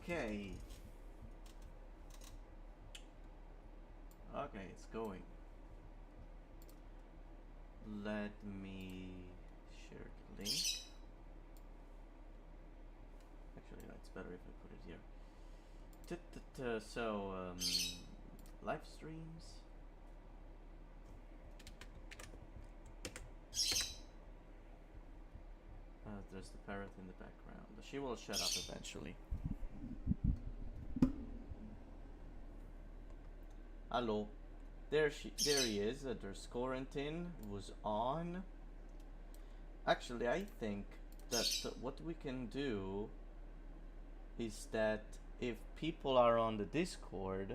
Okay. Okay, it's going. Let me share the link. Actually, no, it's better if I put it here. So, live streams. There's the parrot in the background. She will shut up eventually. Hello. There he is. There's quarantine was on. Actually, I think that what we can do is that if people are on the Discord,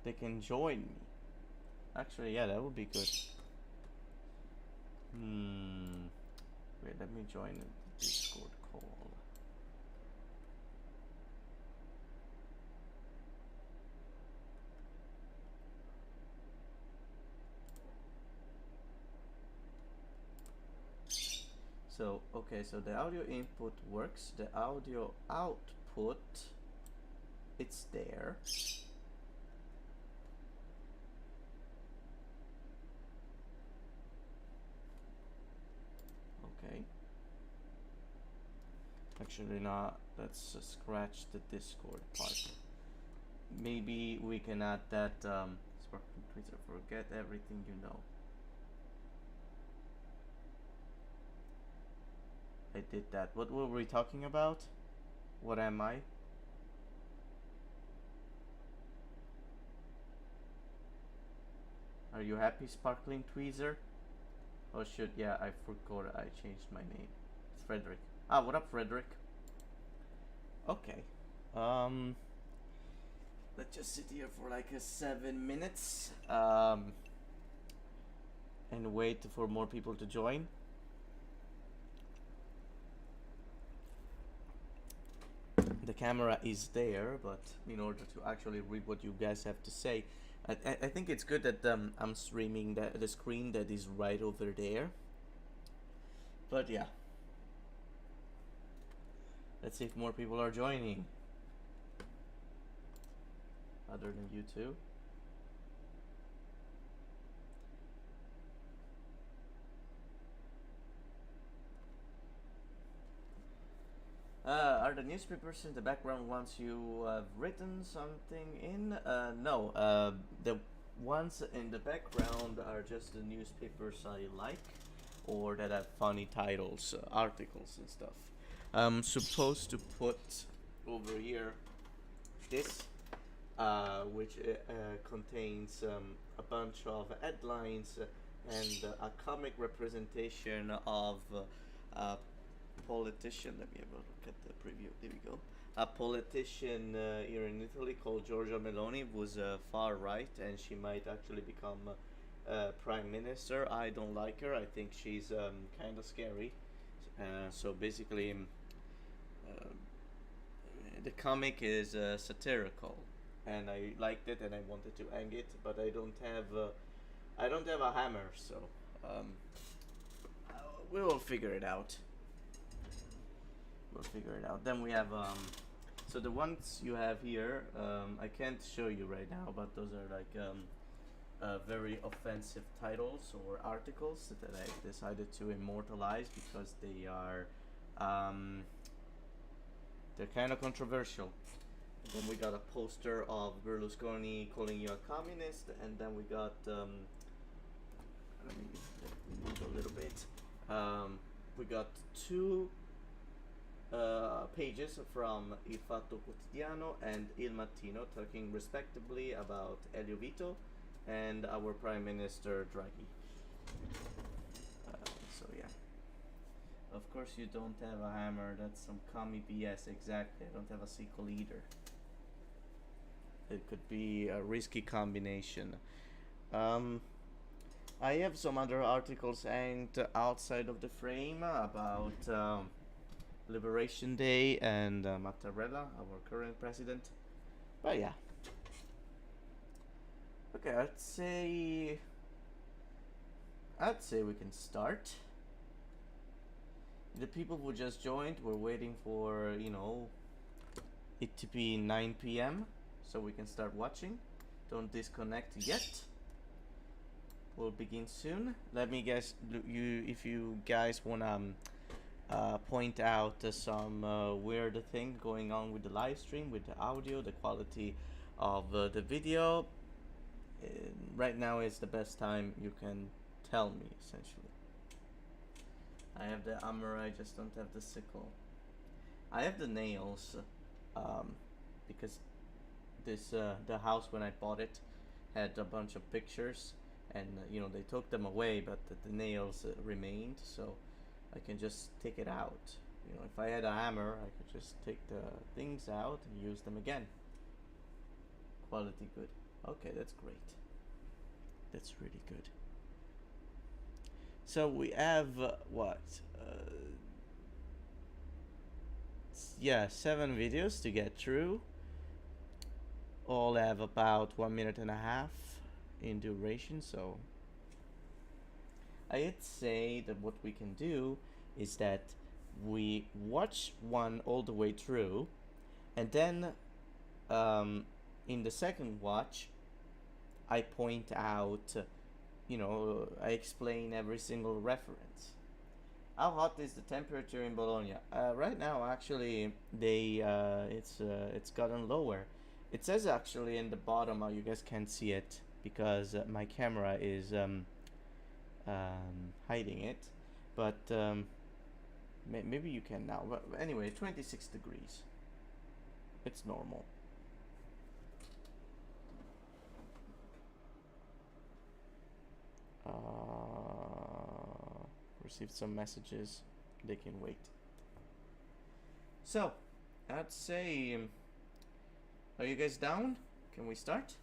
they can join me. Actually, yeah, that would be good. Wait, let me join the Discord call. So, okay, so the audio input works. The audio output, it's there. Okay. Actually, not. Let's scratch the Discord part. Maybe we can add that Sparkling Twitter, forget everything you know. I did that. What were we talking about? What am I? Are you happy, Sparkling Tweezer? Oh shit, yeah, I forgot I changed my name. It's Frederick. Ah, what up, Frederick? Okay. Let's just sit here for like 7 minutes. And wait for more people to join. The camera is there, but in order to actually read what you guys have to say, I think it's good that I'm streaming the screen that is right over there. But yeah, let's see if more people are joining. Other than you two. Are the newspapers in the background once you have written something in? No. The ones in the background are just the newspapers I like or that have funny titles, articles and stuff. I'm supposed to put over here this, which contains a bunch of headlines and a comic representation of a politician. Let me have a look at the preview. There we go. A politician here in Italy called Giorgia Meloni was far right, and she might actually become prime minister. I don't like her. I think she's kind of scary. So basically, the comic is satirical, and I liked it, and I wanted to hang it, but I don't have a hammer, so um, we will figure it out. We'll figure it out. Then we have so the ones you have here, I can't show you right now, but those are like very offensive titles or articles that I decided to immortalize because they are they're kind of controversial. And then we got a poster of Berlusconi calling you a communist, and then we got let me move a little bit. We got two pages from Il Fatto Quotidiano and Il Mattino talking respectively about Elio Vito and our Prime Minister Draghi. So yeah. Of course you don't have a hammer, that's some commie BS, exactly. I don't have a sickle either. It could be a risky combination. I have some other articles hanged outside of the frame about Liberation Day and Mattarella, our current president. But yeah. Okay, I'd say we can start. The people who just joined were waiting for, it to be 9 p.m. so we can start watching. Don't disconnect yet. We'll begin soon. Let me guess, if you guys wanna point out some weird thing going on with the live stream, with the audio, the quality of the video. Right now is the best time you can tell me, essentially. I have the hammer, I just don't have the sickle. I have the nails, because this the house when I bought it had a bunch of pictures, and you know, they took them away, but the nails remained, so I can just take it out. You know, if I had a hammer, I could just take the things out and use them again. Quality good. Okay, that's great. That's really good. So we have what? Yeah, 7 videos to get through. All have about 1.5 minutes in duration, so I'd say that what we can do is that we watch one all the way through, and then in the second watch I point out, you know, I explain every single reference. How hot is the temperature in Bologna? Right now, actually, it's gotten lower. It says actually in the bottom, you guys can't see it because my camera is hiding it, but maybe you can now. But anyway, 26 degrees. It's normal. Received some messages. They can wait. So, I'd say, are you guys down? Can we start?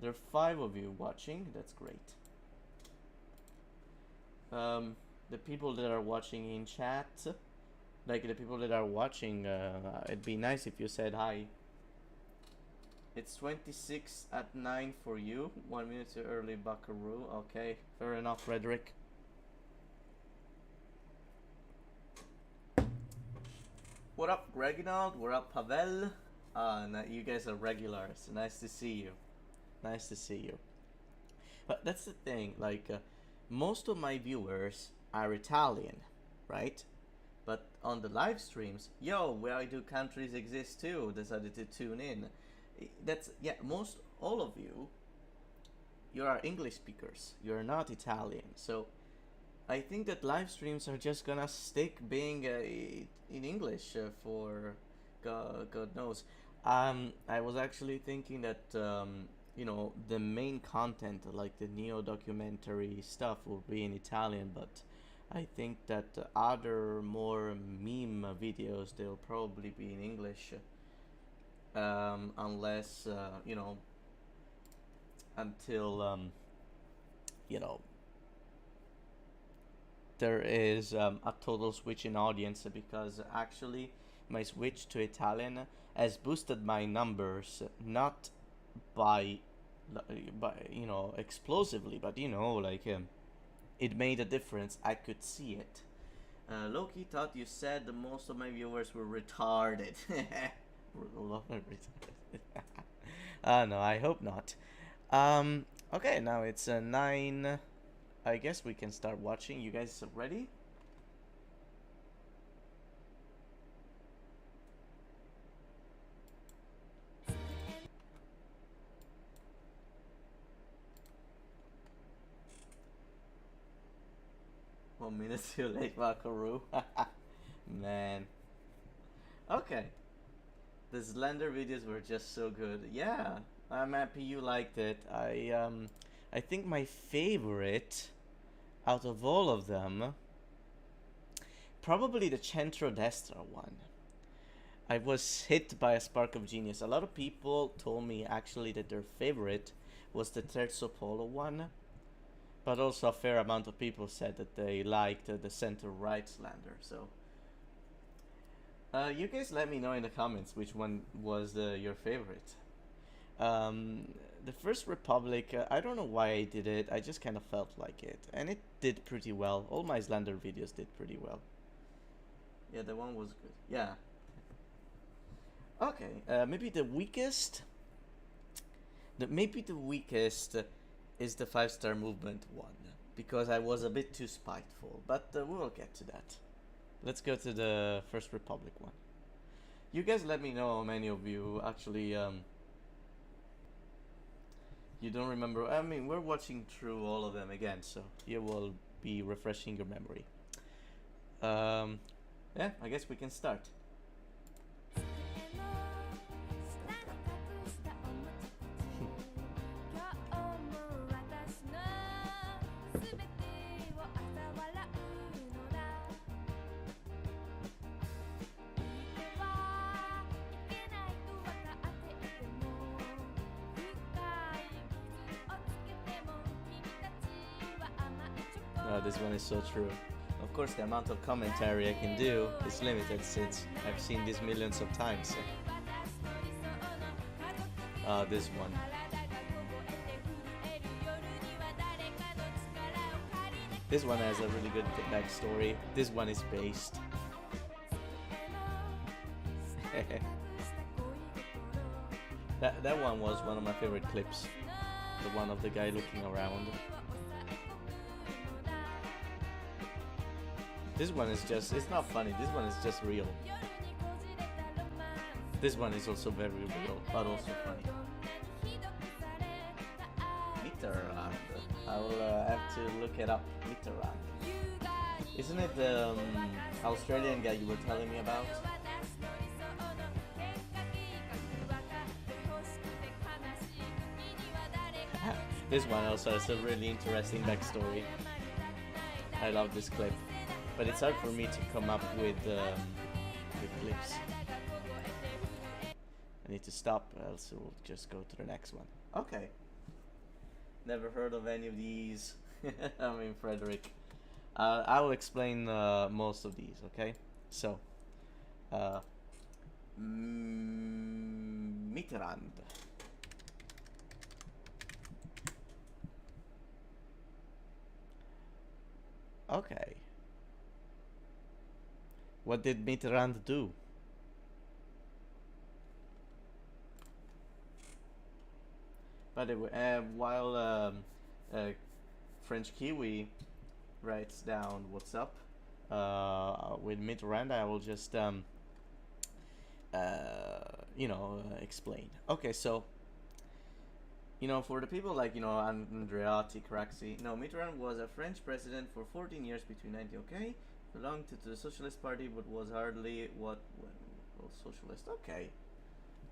There are 5 of you watching. That's great. The people that are watching in chat, like the people that are watching, it'd be nice if you said hi. It's 26 at 9 for you. 1 minute too early, Buckaroo. Okay, fair enough, Frederick. What up, Reginald? What up, Pavel? You guys are regulars. Nice to see you. Nice to see you. But that's the thing, like, most of my viewers are Italian, right? But on the live streams, yo, why do countries exist too? Decided to tune in. That's, yeah, all of you are English speakers. You're not Italian. So I think that live streams are just gonna stick being in English for God knows. I was actually thinking that you know, the main content, like the neo-documentary stuff, will be in Italian, but I think that other more meme videos, they'll probably be in English, unless you know, until you know, there is a total switch in audience, because actually my switch to Italian has boosted my numbers, not by you know, explosively, but you know, like it made a difference. I could see it. Loki thought you said that most of my viewers were retarded. No, I hope not. Okay, now it's 9. I guess we can start watching. You guys ready? One minute too late, Buckaroo. Man. Okay. The Slander videos were just so good. Yeah, I'm happy you liked it. I think my favorite out of all of them, probably the Centro Destra one. I was hit by a spark of genius. A lot of people told me actually that their favorite was the Terzo Polo one, but also a fair amount of people said that they liked the center-right Slander. So you guys let me know in the comments which one was your favorite. The First Republic, I don't know why I did it, I just kind of felt like it, and it did pretty well. All my Slander videos did pretty well. Yeah, the one was good. Yeah. Okay, maybe the weakest. Maybe the weakest is the 5 star movement one because I was a bit too spiteful. But we'll get to that. Let's go to the First Republic one. You guys, let me know how many of you actually you don't remember. I mean, we're watching through all of them again, so you will be refreshing your memory. Um, yeah, I guess we can start. This one is so true. Of course, the amount of commentary I can do is limited since I've seen this millions of times. This one. This one has a really good backstory. This one is based. that one was one of my favorite clips. The one of the guy looking around. This one is just, it's not funny, this one is just real. This one is also very real, but also funny. Mitterrand. I will have to look it up. Mitterrand. Isn't it the Australian guy you were telling me about? This one also has a really interesting backstory. I love this clip. But it's hard for me to come up with clips. I need to stop, else we'll just go to the next one. Okay. Never heard of any of these. I mean, Frederick. I will explain most of these, okay? So, Mitterrand. Okay. What did Mitterrand do? By the way, while French Kiwi writes down what's up with Mitterrand, I will just explain. Okay, so for the people like Andreotti, Craxi, no, Mitterrand was a French president for 14 years between 19. Okay. Belonged to the Socialist Party, but was hardly well, socialist. Okay,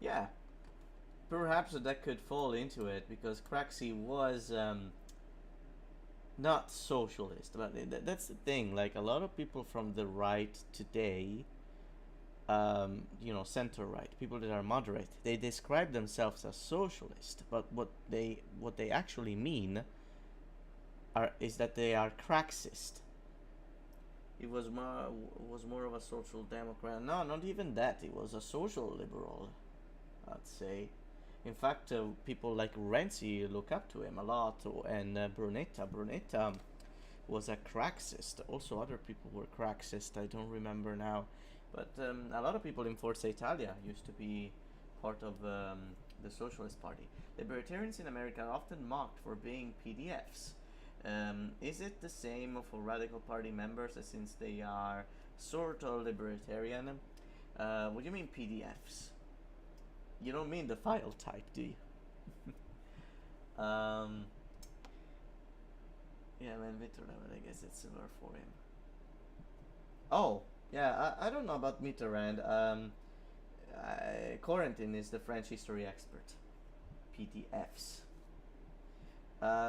yeah, perhaps that could fall into it because Craxi was not socialist, but that's the thing. Like a lot of people from the right today, center right, people that are moderate, they describe themselves as socialist, but what they actually mean is that they are Craxist. He was more of a social democrat. No, not even that. He was a social liberal, I'd say. In fact, people like Renzi look up to him a lot, and Brunetta. Brunetta was a Craxist. Also, other people were Craxist. I don't remember now, but a lot of people in Forza Italia used to be part of the Socialist Party. Libertarians in America are often mocked for being PDFs. Is it the same for Radical Party members since they are sort of libertarian? What do you mean PDFs? You don't mean the file type, do you? Yeah, man, Mitterrand, I guess it's similar for him. Oh, yeah, I don't know about Mitterrand. Corentin is the French history expert. PDFs.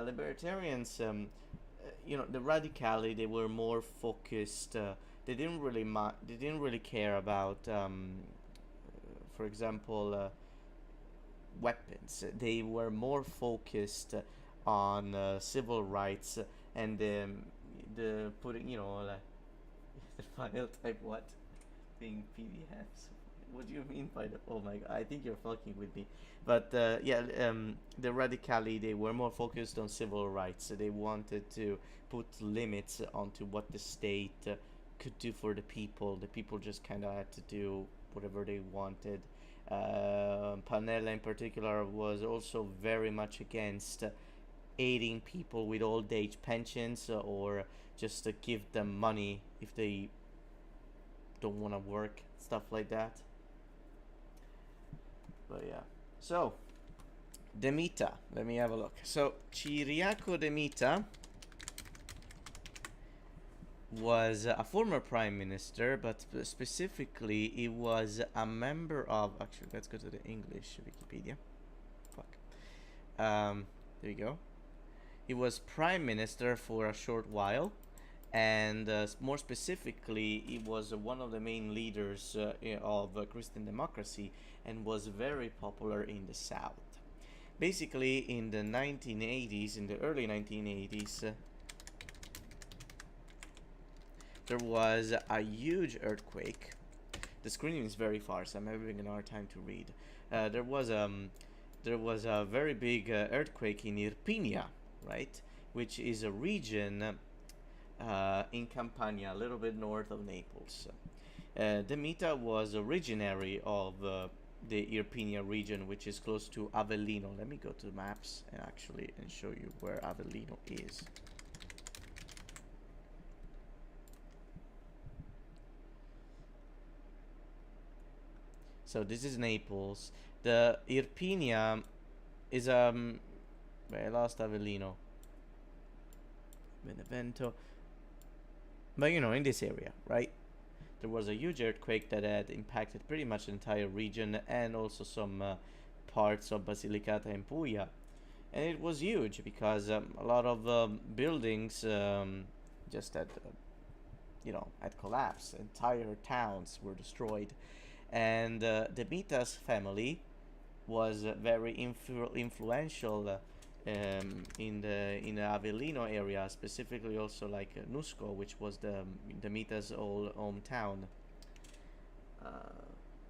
Libertarians, the radicali, they were more focused. They didn't really care about, for example, weapons. They were more focused on civil rights and the putting, the file type what being PDFs. What do you mean by the? Oh my god! I think you're fucking with me. But the radicali, they were more focused on civil rights. So they wanted to put limits onto what the state could do for the people. The people just kind of had to do whatever they wanted. Panella in particular was also very much against aiding people with old age pensions, or just to give them money if they don't want to work, stuff like that. But yeah. So, Demita, let me have a look. So, Ciriaco Demita was a former prime minister, but specifically he was a member of. Actually, let's go to the English Wikipedia. Fuck. There you go. He was prime minister for a short while, and more specifically, he was one of the main leaders of Christian democracy, and was very popular in the South. Basically, in the 1980s, in the early 1980s, there was a huge earthquake. The screen is very far, so I'm having a hard time to read. There was a very big earthquake in Irpinia, right, which is a region in Campania, a little bit north of Naples. Demita was originary of the Irpinia region, which is close to Avellino. Let me go to maps and show you where Avellino is. So this is Naples. The Irpinia is I lost Avellino. Benevento. But in this area, right? There was a huge earthquake that had impacted pretty much the entire region, and also some parts of Basilicata and Puglia. And it was huge because a lot of buildings just had collapsed. Entire towns were destroyed. And the Mitas family was very influential in the Avellino area, specifically also like Nusco, which was the Mita's old hometown. Uh,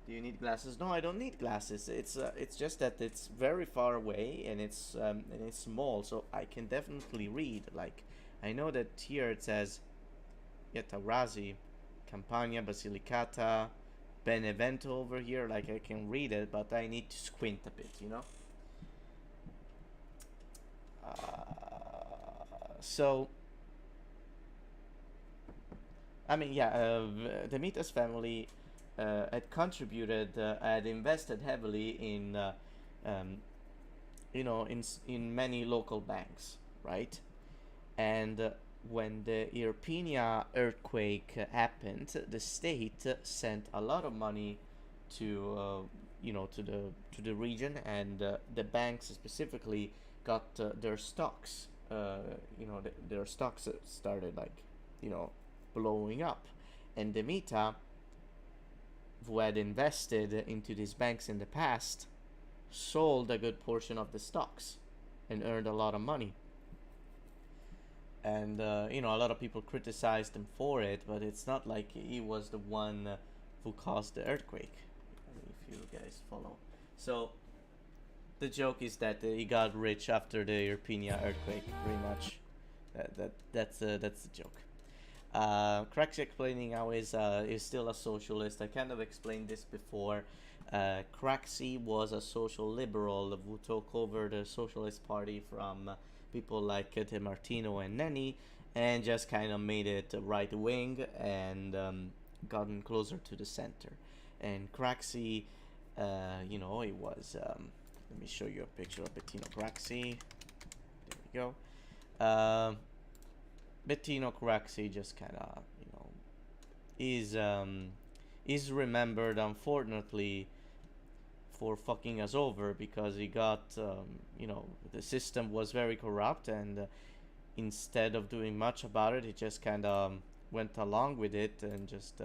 do you need glasses? No, I don't need glasses. It's just that it's very far away, and it's small, so I can definitely read. Like, I know that here it says Taurasi, Campania, Basilicata, Benevento over here. Like, I can read it, but I need to squint a bit, So, I mean, yeah, the Mitas family had contributed, had invested heavily in, in many local banks, right? And when the Irpinia earthquake happened, the state sent a lot of money to, to the region, and the banks specifically got their stocks. Their stocks started blowing up, and Demita, who had invested into these banks in the past, sold a good portion of the stocks and earned a lot of money. And a lot of people criticized him for it, but it's not like he was the one who caused the earthquake. If you guys follow, so the joke is that he got rich after the Irpinia earthquake, pretty much. That's the joke. Crack's explaining how is still a socialist. I kind of explained this before. Craxi was a social liberal who took over the Socialist Party from people like De Martino and Nenni, and just kind of made it right wing, and gotten closer to the center. And Craxi, it was. Let me show you a picture of Bettino Craxi. There we go. Bettino Craxi just kind of, is remembered, unfortunately, for fucking us over, because he got, the system was very corrupt, and instead of doing much about it, he just kind of went along with it and just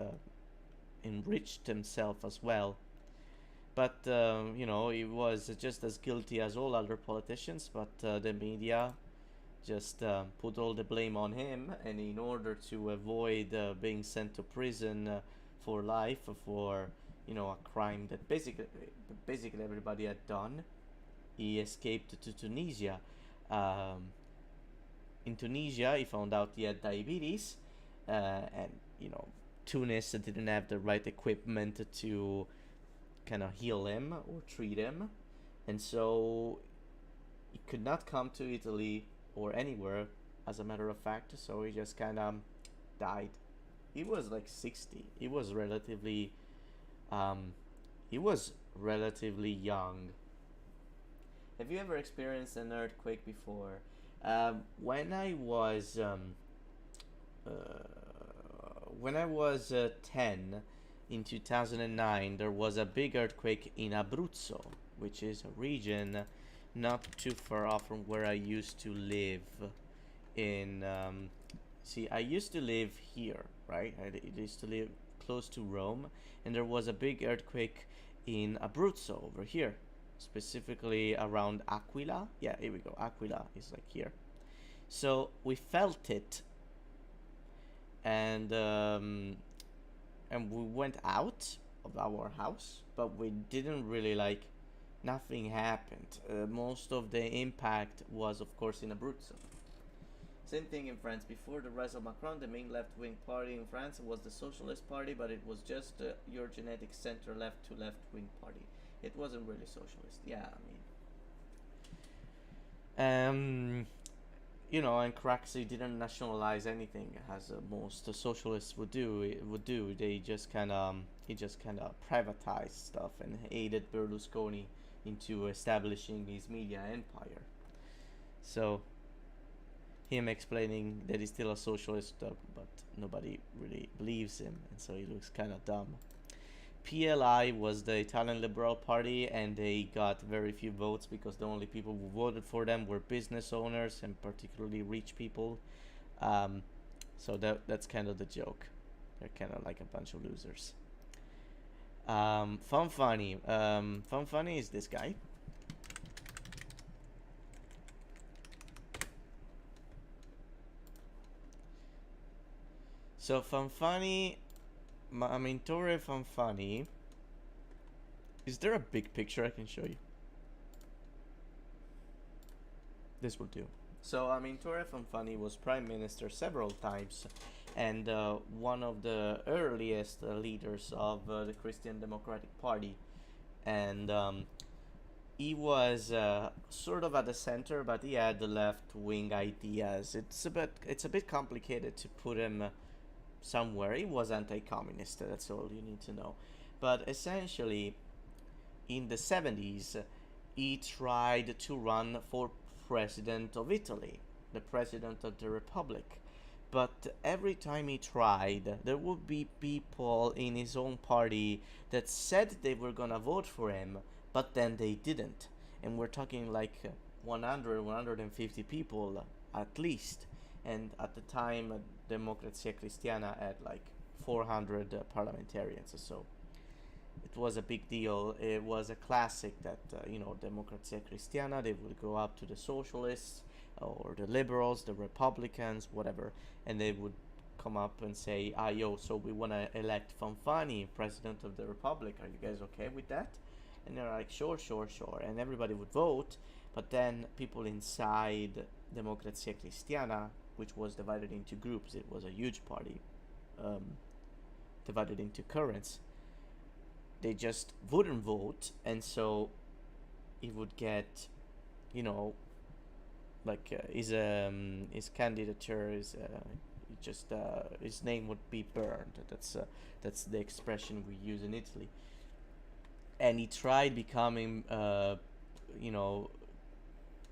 enriched himself as well. But, he was just as guilty as all other politicians, but the media just put all the blame on him, and in order to avoid being sent to prison for life for a crime that basically everybody had done, he escaped to Tunisia. In Tunisia, he found out he had diabetes, and Tunis didn't have the right equipment to kind of heal him or treat him, and so he could not come to Italy or anywhere, as a matter of fact. So he just kind of died. He was like 60. Um, he was relatively young. Have you ever experienced an earthquake before? When I was uh, when I was 10 in 2009, there was a big earthquake in Abruzzo, which is a region not too far off from where I used to live. In See, I used to live here, right? I used to live close to Rome, and there was a big earthquake in Abruzzo over here, specifically around Aquila. Yeah, here we go. Aquila is like here. So we felt it, and we went out of our house, but we didn't really like. Nothing happened. Most of the impact was, of course, in Abruzzo. Same thing in France. Before the rise of Macron, the main left-wing party in France was the Socialist Party, but it was just your genetic center-left to left-wing party. It wasn't really socialist. Yeah, I mean, and Craxi didn't nationalize anything as most socialists would do. They just kind of he just kind of privatized stuff and aided Berlusconi into establishing his media empire. So him explaining that he's still a socialist, but nobody really believes him, and so he looks kind of dumb. PLI was the Italian Liberal Party, and they got very few votes because the only people who voted for them were business owners and particularly rich people. So that's kind of the joke. They're kind of like a bunch of losers. Funny. Funny is this guy. So Fanfani, Amintore Fanfani. Is there a big picture I can show you? This will do. So Amintore Fanfani was prime minister several times, and one of the earliest leaders of the Christian Democratic Party, and he was sort of at the center, but he had the left-wing ideas. It's a bit complicated to put him somewhere. He was anti-communist. That's all you need to know. But essentially, in the 70s, he tried to run for president of Italy, the president of the Republic. But every time he tried, there would be people in his own party that said they were gonna vote for him, but then they didn't. And we're talking like 100, 150 people at least. And at the time, Democrazia Cristiana had like 400 parliamentarians or so. It was a big deal. It was a classic that, Democrazia Cristiana, they would go up to the socialists or the liberals, the Republicans, whatever, and they would come up and say, so we want to elect Fanfani president of the Republic. Are you guys okay with that? And they're like, sure. And everybody would vote, but then people inside Democrazia Cristiana, which was divided into groups, it was a huge party, divided into currents, they just wouldn't vote, and so he would get, his candidature is his name would be burned. That's the expression we use in Italy. And he tried becoming,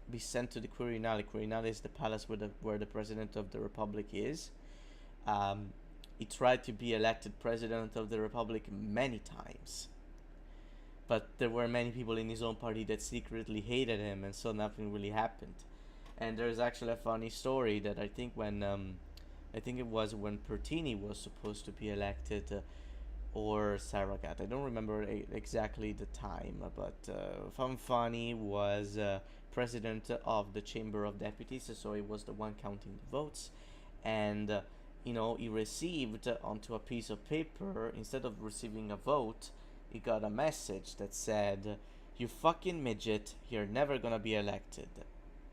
be sent to the Quirinale. Quirinale is the palace where the president of the Republic is. He tried to be elected president of the Republic many times, but there were many people in his own party that secretly hated him, and so nothing really happened. And there's actually a funny story that I think I think it was when Pertini was supposed to be elected, or Saragat. I don't remember exactly the time, but Fanfani was president of the Chamber of Deputies, so he was the one counting the votes, and he received onto a piece of paper, instead of receiving a vote, he got a message that said, "You fucking midget, you're never gonna be elected."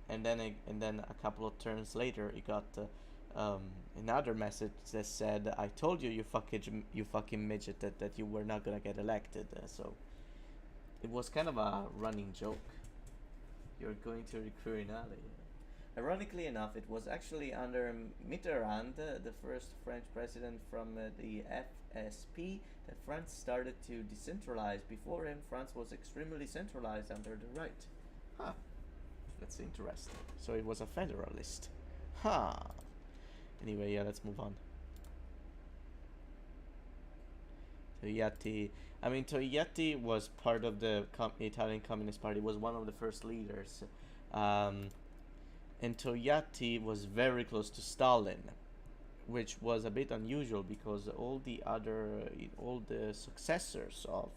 And then a couple of turns later, he got another message that said, "I told you, you fucking midget, that you were not gonna get elected." So it was kind of a running joke. You're going to the Quirinale. Ironically enough, it was actually under Mitterrand, the first French president from the FSP, that France started to decentralize. Before him, France was extremely centralized under the right. Huh, that's interesting. So it was a federalist. Huh. Anyway, yeah, let's move on. Togliatti. I mean, Togliatti was part of the Italian Communist Party. Was one of the first leaders, and Togliatti was very close to Stalin, which was a bit unusual because all the successors of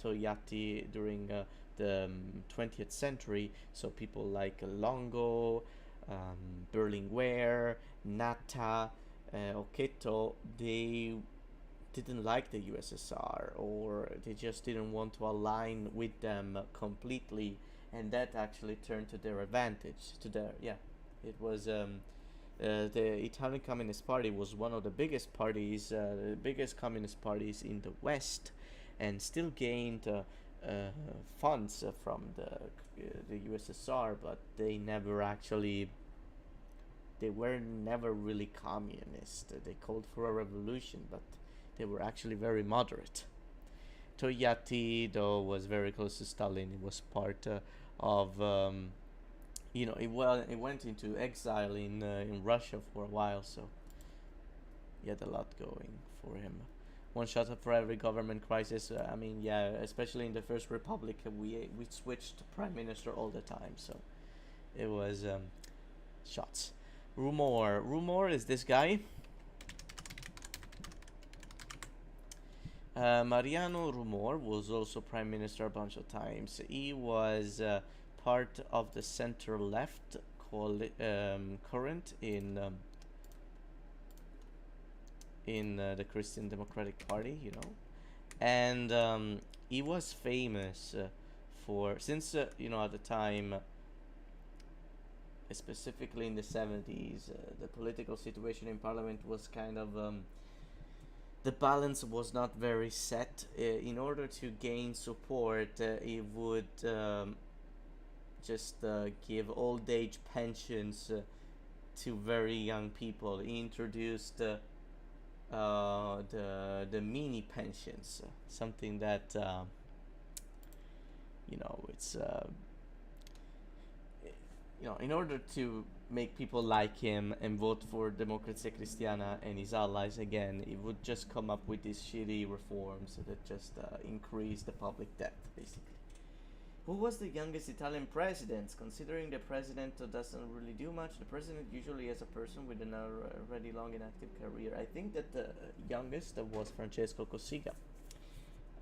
Togliatti during the 20th century, so people like Longo, Berlinguer, Natta, Occhetto, they didn't like the USSR, or they just didn't want to align with them completely, and that actually turned to their advantage. It was the Italian Communist Party was one of the biggest parties, the biggest communist parties in the West, and still gained funds from the USSR, but they were never really communist. They called for a revolution, but they were actually very moderate. Togliatti, though, was very close to Stalin. He was part of, it went into exile in Russia for a while, so he had a lot going for him. One shot for every government crisis. Especially in the First Republic, we switched prime minister all the time, so it was shots. Rumor is this guy. Mariano Rumor was also prime minister a bunch of times. He was part of the center-left current in the Christian Democratic Party, and he was famous since at the time, specifically in the 70s, the political situation in parliament was kind of the balance was not very set. In order to gain support, he would just give old age pensions to very young people. He introduced the mini pensions, something that it's in order to make people like him and vote for Democrazia Cristiana and his allies again, he would just come up with these shitty reforms that just increase the public debt, basically. Who was the youngest Italian president? Considering the president doesn't really do much, the president usually is a person with an already long and active career. I think that the youngest was Francesco Cossiga.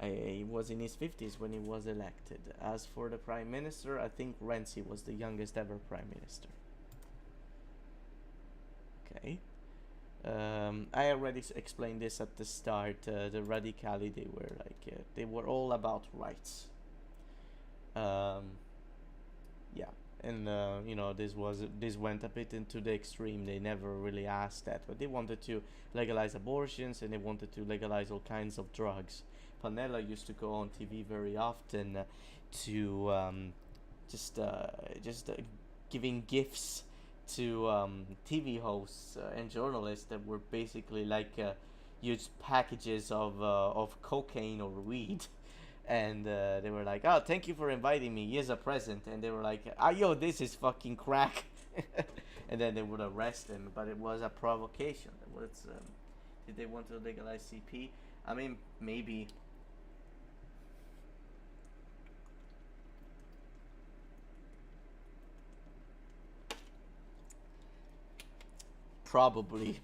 He was in his 50s when he was elected. As for the prime minister, I think Renzi was the youngest ever prime minister. Okay. I already explained this at the start. The Radicali, they were all about rights. And this went a bit into the extreme. They never really asked that, but they wanted to legalize abortions and they wanted to legalize all kinds of drugs. Panella used to go on TV very often to just giving gifts to TV hosts and journalists that were basically like huge packages of cocaine or weed. And they were like, "Oh, thank you for inviting me. Here's a present." And they were like, "Ah, yo, this is fucking crack." And then they would arrest him. But it was a provocation. Did they want to legalize CP? I mean, maybe. Probably.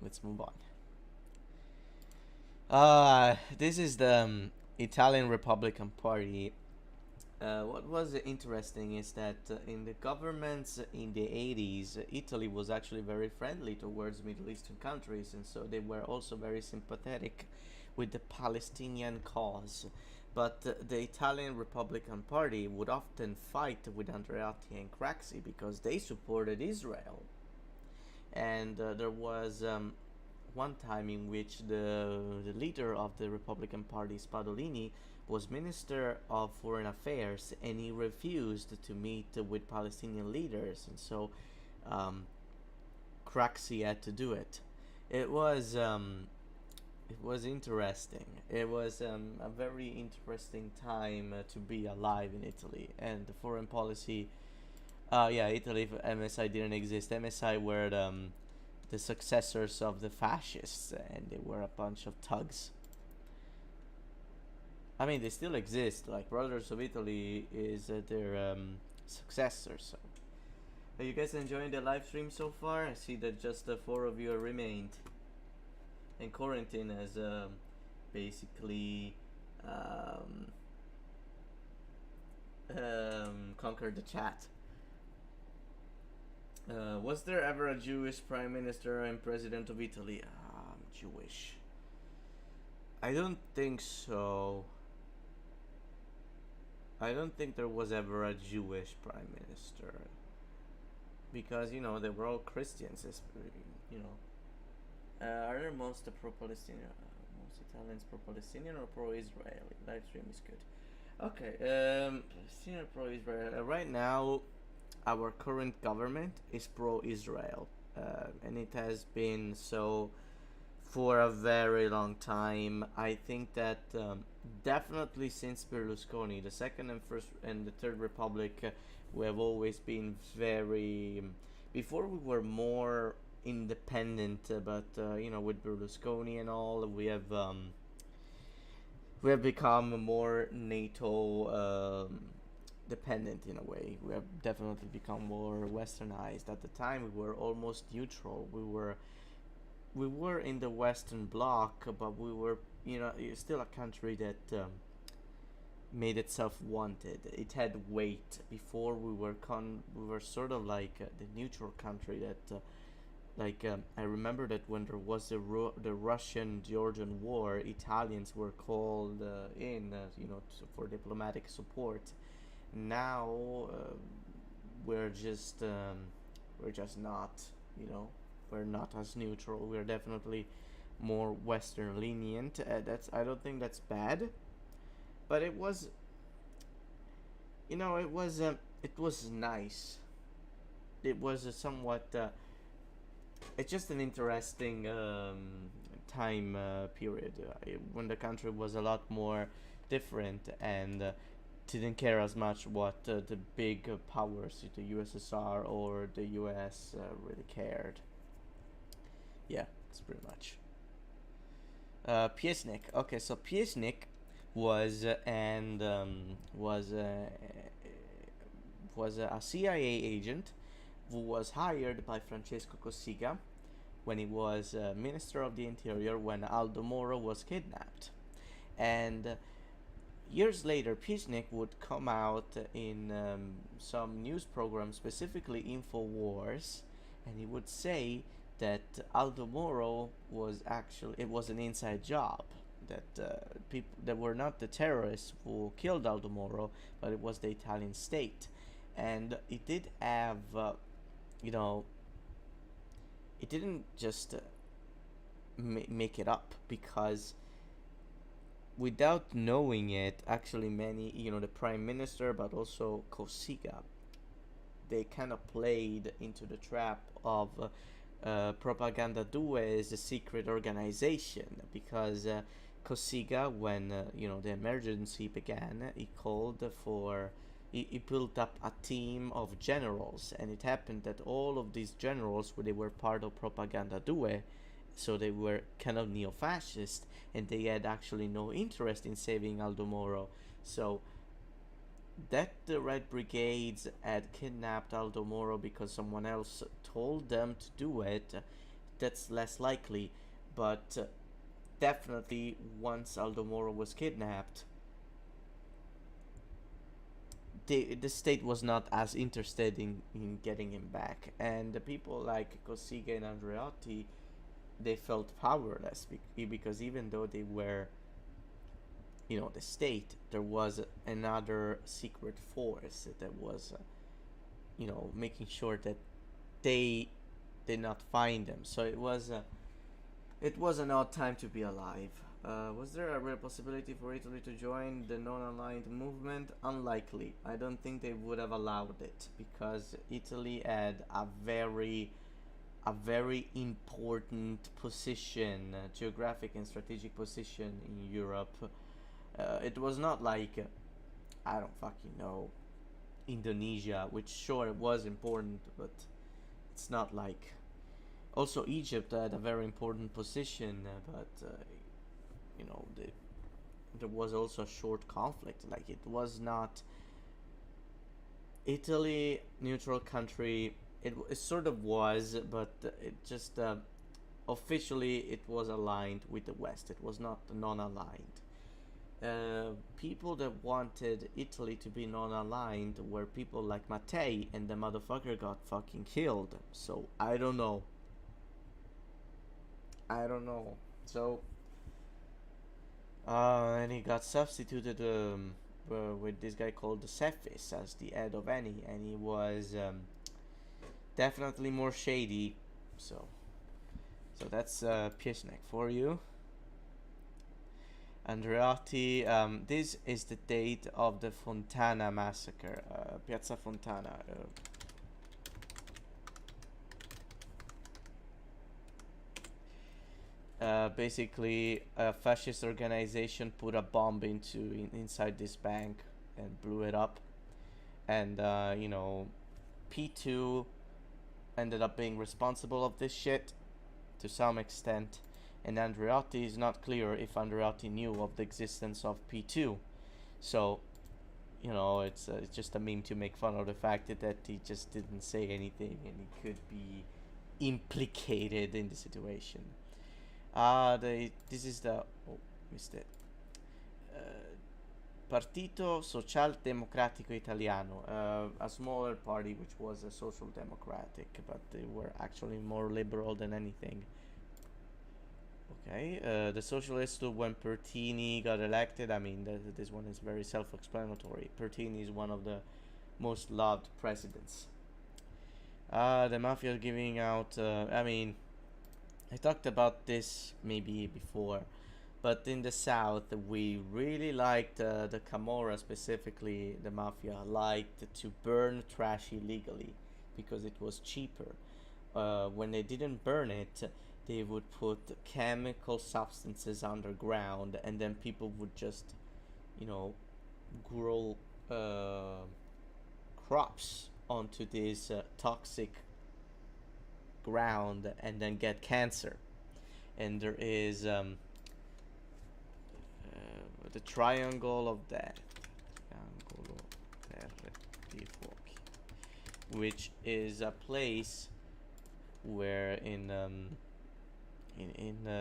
Let's move on. This is the Italian Republican Party. What was interesting is that in the governments in the 80s, Italy was actually very friendly towards Middle Eastern countries, and so they were also very sympathetic with the Palestinian cause. But the Italian Republican Party would often fight with Andreotti and Craxi because they supported Israel. And there was one time in which the leader of the Republican Party, Spadolini, was Minister of Foreign Affairs, and he refused to meet with Palestinian leaders, and so um, Craxi had to do it. It was it was interesting. It was a very interesting time to be alive in Italy, and the foreign policy. Yeah, Italy. If MSI didn't exist, MSI were the successors of the fascists, and they were a bunch of thugs. I mean, they still exist. Like Brothers of Italy is their successor. So, are you guys enjoying the live stream so far? I see that just the four of you remained, and quarantine has basically um, conquered the chat. Was there ever a Jewish prime minister and president of Italy? Jewish. I don't think so. I don't think there was ever a Jewish prime minister, because they were all Christians. You know, are there most pro-Palestinian, most Italians pro-Palestinian or pro-Israeli? Live stream is good. Okay, Palestinian pro-Israel. Right now, our current government is pro-Israel, and it has been so for a very long time. I think that definitely since Berlusconi, the second and first and the third republic, we have always been very. Before we were more independent, but with Berlusconi and all, we have become more NATO dependent in a way. We have definitely become more westernized. At the time, we were almost neutral. We were in the Western Bloc, but we were, still a country that made itself wanted. It had weight. Before we were sort of like the neutral country that, I remember that when there was the Russian-Georgian War, Italians were called in, for diplomatic support. Now we're just not, we're not as neutral. We're definitely more Western lenient. I don't think that's bad, but it was nice. It was somewhat. It's just an interesting time period when the country was a lot more different and didn't care as much what the big powers, the USSR or the US, really cared. Yeah, that's pretty much. Piesnik. Okay, so Piesnik was was a CIA agent who was hired by Francesco Cossiga when he was Minister of the Interior when Aldo Moro was kidnapped. And years later, Piesnik would come out in some news programs, specifically InfoWars, and he would say that Aldo Moro was it was an inside job, that people that were not the terrorists who killed Aldo Moro, but it was the Italian state. And it did have, it didn't just make it up, because without knowing it, actually many, the prime minister, but also Cossiga, they kind of played into the trap of Propaganda 2 is a secret organization, because Cossiga, when the emergency began, he called for he built up a team of generals, and it happened that all of these generals, they were part of Propaganda 2, so they were kind of neo-fascist, and they had actually no interest in saving Aldo Moro. So that the Red Brigades had kidnapped Aldo Moro because someone else told them to do it, that's less likely. But definitely once Aldo Moro was kidnapped, the state was not as interested in getting him back, and the people like Cossiga and Andreotti, they felt powerless, because even though they were the state, there was another secret force that was making sure that they did not find them. So it was an odd time to be alive. Was there a real possibility for Italy to join the non-aligned movement? Unlikely. I don't think they would have allowed it because Italy had a very important position, geographic and strategic position in Europe. It was not like I don't fucking know, Indonesia, which sure it was important, but it's not like. Also, Egypt had a very important position, but there was also a short conflict. Like it was not Italy neutral country. It sort of was, but it just officially it was aligned with the West. It was not non-aligned. People that wanted Italy to be non-aligned were people like Mattei, and the motherfucker got fucking killed. So I don't know. I don't know. So and he got substituted with this guy called the Cephis as the head of Eni, and he was definitely more shady. So that's Piesnek for you. Andreotti, this is the date of the Fontana massacre, Piazza Fontana. Basically, a fascist organization put a bomb inside this bank and blew it up, and P2 ended up being responsible of this shit to some extent, and Andreotti is not clear if Andreotti knew of the existence of P2. So, it's just a meme to make fun of the fact that he just didn't say anything and he could be implicated in the situation. This is the missed it. Partito Social Democratico Italiano, a smaller party which was a social democratic, but they were actually more liberal than anything. Okay, the socialists when Pertini got elected. I mean, this one is very self-explanatory. Pertini is one of the most loved presidents. The mafia giving out. I talked about this maybe before, but in the south we really liked the Camorra, specifically the mafia liked to burn trash illegally because it was cheaper. When they didn't burn it, they would put chemical substances underground, and then people would just grow crops onto this toxic ground and then get cancer. And there is the triangle of death, which is a place where in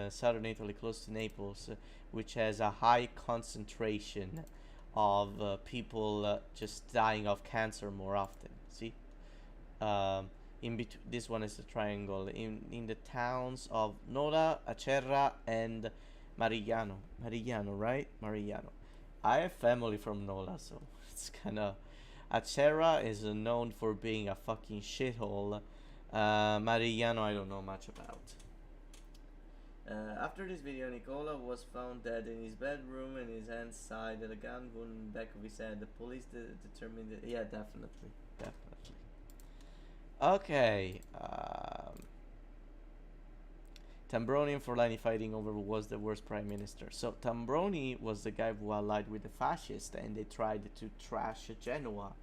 southern Italy, close to Naples, which has a high concentration of people just dying of cancer more often. See, in between, this one is the triangle in the towns of Nola, Acerra, and Marigliano. Marigliano, right? Marigliano. I have family from Nola, so it's kind of. Acerra is known for being a fucking shithole. Marigliano, I don't know much about. After this video, Nicola was found dead in his bedroom, and his hands side and a gun wound back of his head. The police determined that. Yeah, definitely. Okay. Tambroni and Forlani fighting over who was the worst prime minister. So Tambroni was the guy who allied with the fascists, and they tried to trash Genoa,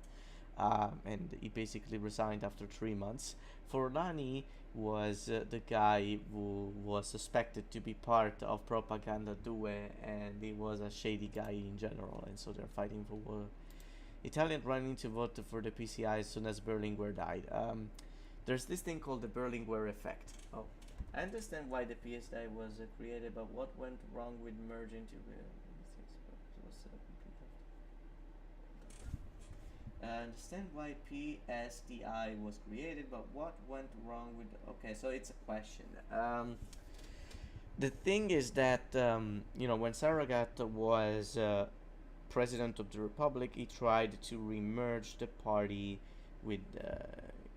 and he basically resigned after 3 months. Forlani was the guy who was suspected to be part of Propaganda Due, and he was a shady guy in general, and so they're fighting for Italian running to vote for the PCI as soon as Berlinguer died. There's this thing called the Berlinguer effect. Oh, I understand why the PSI was created, but what went wrong with merging to I understand why PSTI was created, but what went wrong with... Okay, so it's a question. The thing is that, when Saragat was president of the Republic, he tried to remerge the party with,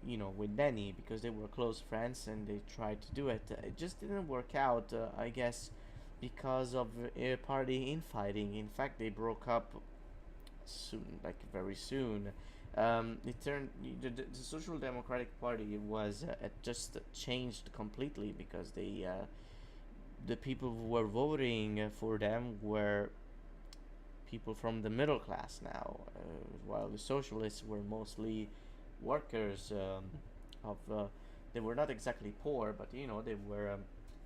with Denny, because they were close friends, and they tried to do it. It just didn't work out, I guess, because of party infighting. In fact, they broke up soon, like very soon. It turned the Social Democratic Party was it just changed completely because the people who were voting for them were people from the middle class now, while the socialists were mostly workers of. They were not exactly poor, but they were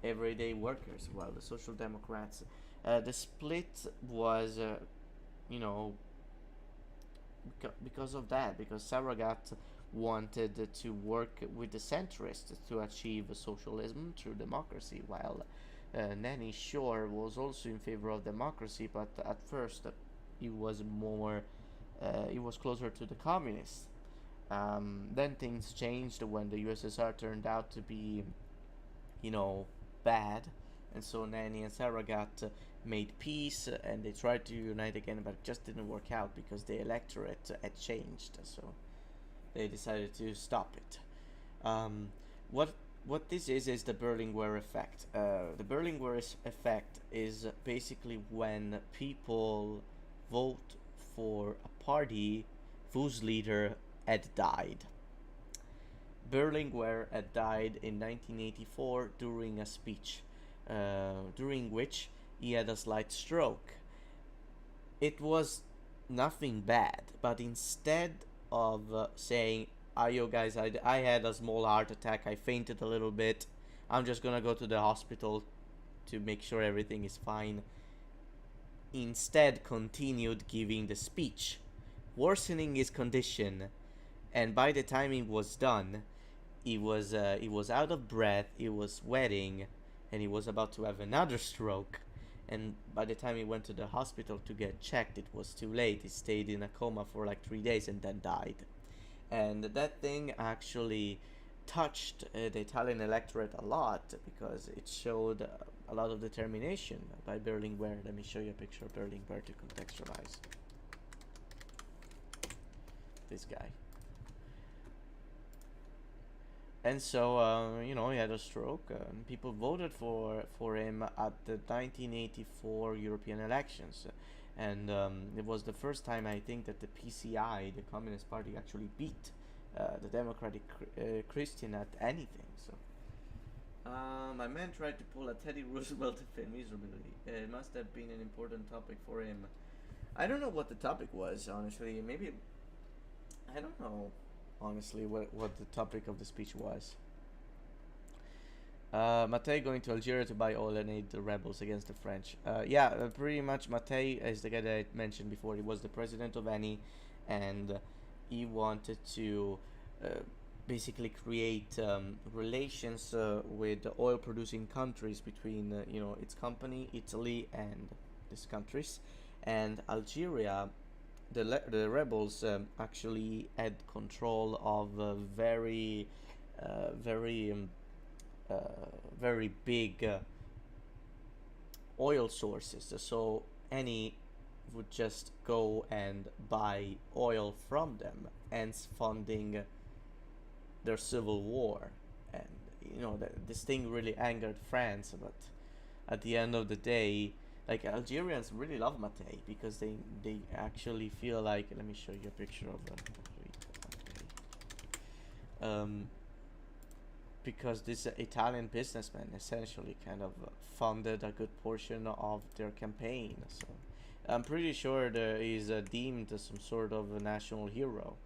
everyday workers. While the Social Democrats, the split was, you know, because of that, because Saragat wanted to work with the centrists to achieve socialism through democracy, while Nanny Shore was also in favor of democracy, but at first he was more, he was closer to the communists. Then things changed when the USSR turned out to be, bad, and so Nanny and Saragat made peace and they tried to unite again, but it just didn't work out because the electorate had changed. So they decided to stop it. Um, what what this is the Berlinguer effect. The Berlinguer effect is basically when people vote for a party whose leader had died. Berlinguer had died in 1984 during a speech, during which he had a slight stroke. It was nothing bad, but instead of saying, yo guys, I had a small heart attack, I fainted a little bit, I'm just gonna go to the hospital to make sure everything is fine, instead continued giving the speech, worsening his condition, and by the time it was done, he was out of breath, he was sweating, and he was about to have another stroke. And by the time he went to the hospital to get checked, it was too late. He stayed in a coma for like 3 days and then died. And that thing actually touched the Italian electorate a lot because it showed a lot of determination by Berlinguer. Let me show you a picture of Berlinguer to contextualize. This guy. And so, he had a stroke. People voted for him at the 1984 European elections. And it was the first time, I think, that the PCI, the Communist Party, actually beat the Democratic Christian at anything. So, my man tried to pull a Teddy Roosevelt to fail miserably. It must have been an important topic for him. I don't know what the topic was, honestly. Maybe, I don't know. Honestly, what the topic of the speech was. Mattei going to Algeria to buy oil and aid the rebels against the French. Pretty much Mattei is the guy that I mentioned before. He was the president of ANI, and he wanted to basically create relations with the oil-producing countries between, its company, Italy, and these countries. And Algeria, the rebels actually had control of very big oil sources. So any would just go and buy oil from them, hence funding their civil war. And this thing really angered France, but at the end of the day, like, Algerians really love Mattei because they actually feel like, let me show you a picture of Mattei. Because this Italian businessman essentially kind of funded a good portion of their campaign. So I'm pretty sure that he's deemed some sort of a national hero,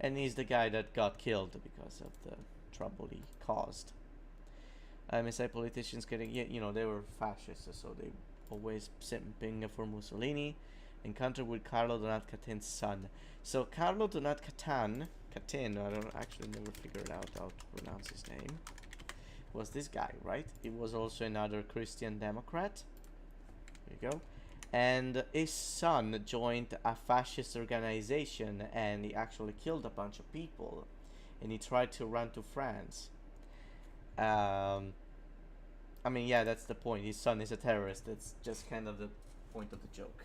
and he's the guy that got killed because of the trouble he caused. I say politicians getting, they were fascists, so they always simping for Mussolini. Encounter with Carlo Donat Catin's son. So Carlo Donat Catin, I don't actually never figured out how to pronounce his name, was this guy, right? He was also another Christian Democrat. There you go. And his son joined a fascist organization, and he actually killed a bunch of people, and he tried to run to France. That's the point. His son is a terrorist. That's just kind of the point of the joke.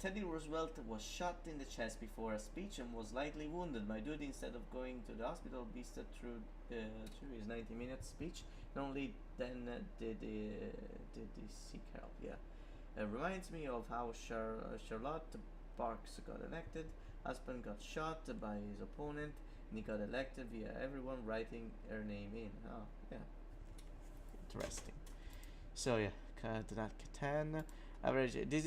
Teddy Roosevelt was shot in the chest before a speech and was lightly wounded. My dude, instead of going to the hospital, beasted through his 90-minute speech. Only then did he seek help. Yeah, it reminds me of how Charlotte Parks got elected. Husband got shot by his opponent, and he got elected via everyone writing her name in. Oh, yeah, interesting. So yeah, Catan. Average. This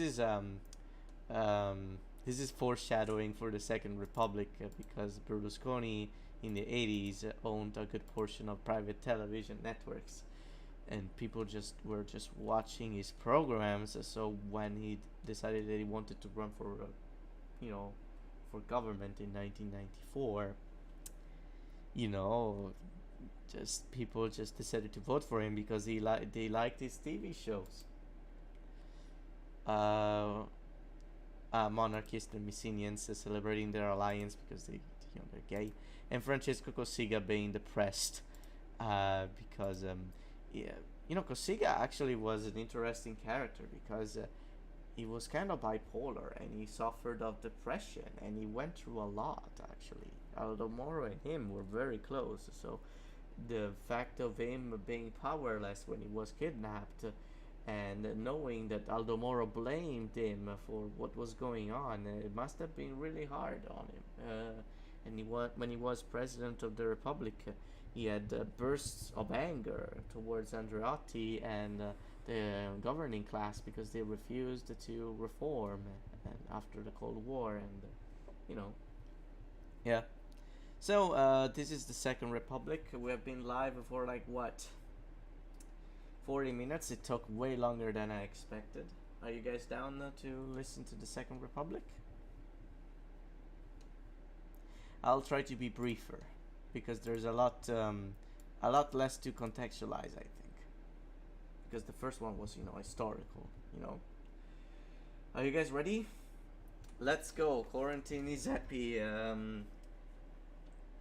is foreshadowing for the Second Republic because Berlusconi in the 80s owned a good portion of private television networks, and people just were just watching his programs. So when he decided that he wanted to run for, you know, for government in 1994, you know, just people just decided to vote for him because they liked his TV shows. Uh, Monarchists and Messenians celebrating their alliance because they're gay, and Francesco Cossiga being depressed because yeah, Cossiga actually was an interesting character because he was kind of bipolar and he suffered of depression and he went through a lot actually. Aldo Moro and him were very close, so the fact of him being powerless when he was kidnapped and knowing that Aldo Moro blamed him for what was going on, it must have been really hard on him. And when he was president of the Republic, he had bursts of anger towards Andreotti and the governing class because they refused to reform after the Cold War, and yeah. So this is the Second Republic. We have been live for like what, 40 minutes. It took way longer than I expected. Are you guys down to listen to the Second Republic? I'll try to be briefer because there's a lot less to contextualize, I think. Because the first one was, historical. Are you guys ready? Let's go. Quarantine is happy.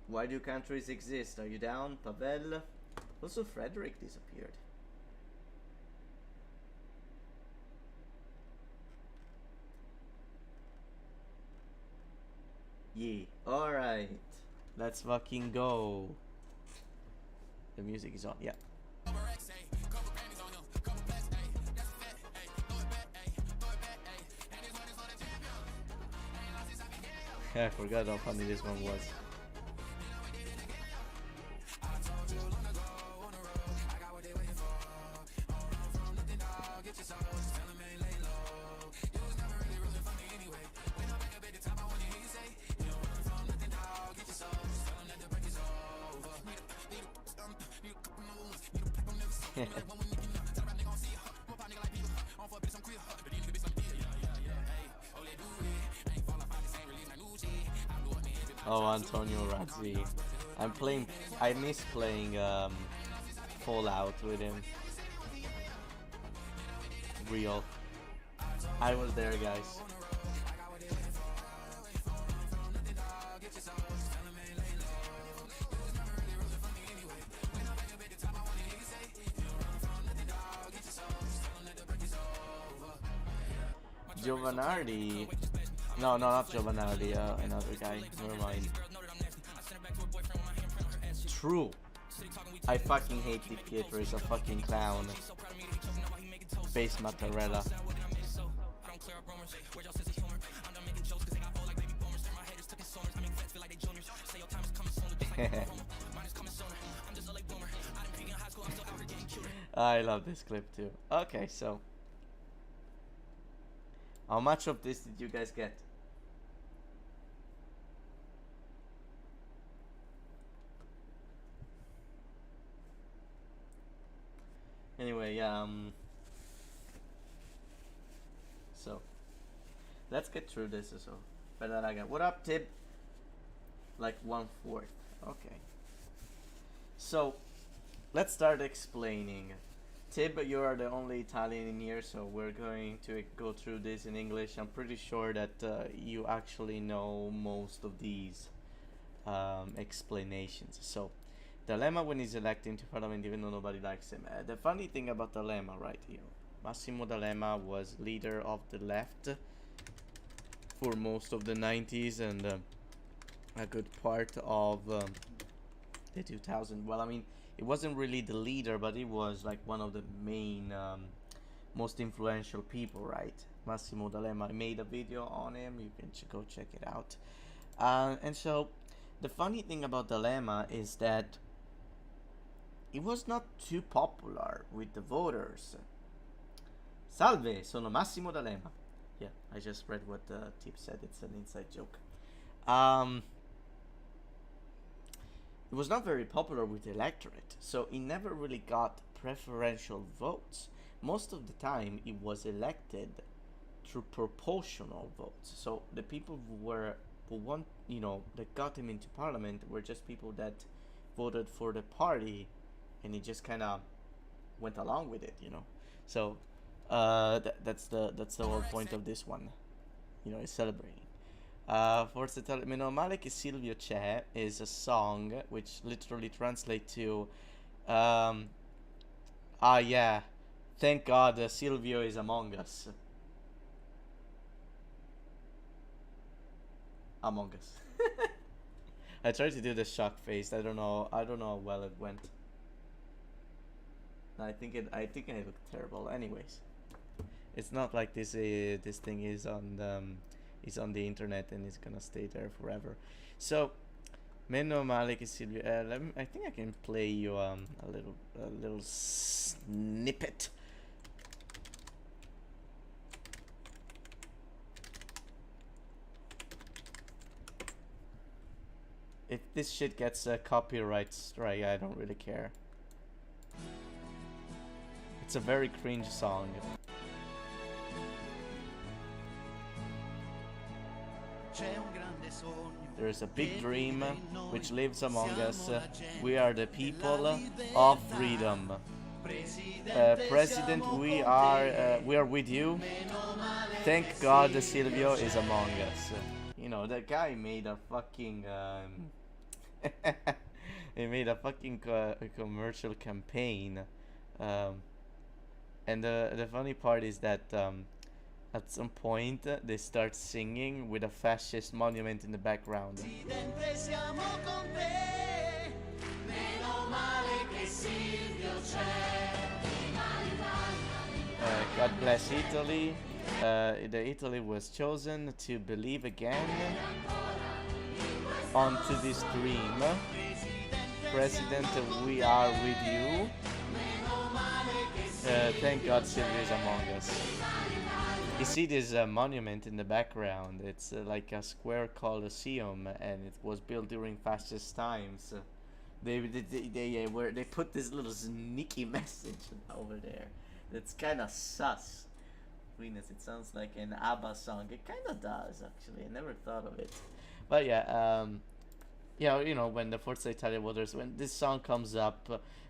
Why do countries exist? Are you down, Pavel? Also, Frederick disappeared. Yeah. Alright. Let's fucking go. The music is on. Yeah. I forgot how funny this one was. Oh, Antonio Razzi. I miss playing Fallout with him. Real. I was there, guys. Giovanardi. No, not Giovanardi. Another guy. Never mind. True. I fucking hate Di Pietro. He's a fucking clown. Face Mattarella. I love this clip too. Okay, so how much of this did you guys get? Anyway, so let's get through this. So, what up, Tib? Like 1/4. Okay. So, let's start explaining. Tib, you are the only Italian in here, so we're going to go through this in English. I'm pretty sure that you actually know most of these explanations. So, D'Alema, when he's elected into parliament, even though nobody likes him. The funny thing about D'Alema, right here, Massimo D'Alema was leader of the left for most of the 90s and a good part of the 2000. Well, I mean, it wasn't really the leader, but it was like one of the main, most influential people, right? Massimo D'Alema. I made a video on him. You can go check it out. And so, the funny thing about D'Alema is that it was not too popular with the voters. Salve, sono Massimo D'Alema. Yeah, I just read what the tip said. It's an inside joke. It was not very popular with the electorate, so it never really got preferential votes. Most of the time, it was elected through proportional votes. So the people that got him into parliament were just people that voted for the party, and he just kind of went along with it, So that's the whole point of this one, is celebrating. Forse Meno male che Silvio c'è is a song which literally translates to yeah, thank God Silvio is among us. Among us. I tried to do the shock face. I don't know how well it went. I think I look terrible. Anyways, it's not like this thing is on the internet and it's gonna stay there forever. So, meno male che Silvio. I think I can play you a little snippet. If this shit gets a copyright strike, I don't really care. It's a very cringe song. There is a big dream which lives among us. We are the people of freedom. President, we are with you. Thank God Silvio is among us. That guy made a fucking he made a fucking commercial campaign, and the funny part is that at some point they start singing with a fascist monument in the background. God bless Italy. Italy was chosen to believe again onto this dream. President, we are with you. Thank God Silvio is among us. You see this monument in the background. It's like a square coliseum, and it was built during fascist times. They put this little sneaky message over there. That's kind of sus. Venus, it sounds like an ABBA song. It kind of does, actually. I never thought of it. But yeah, when the Forza Italia voters, when this song comes up,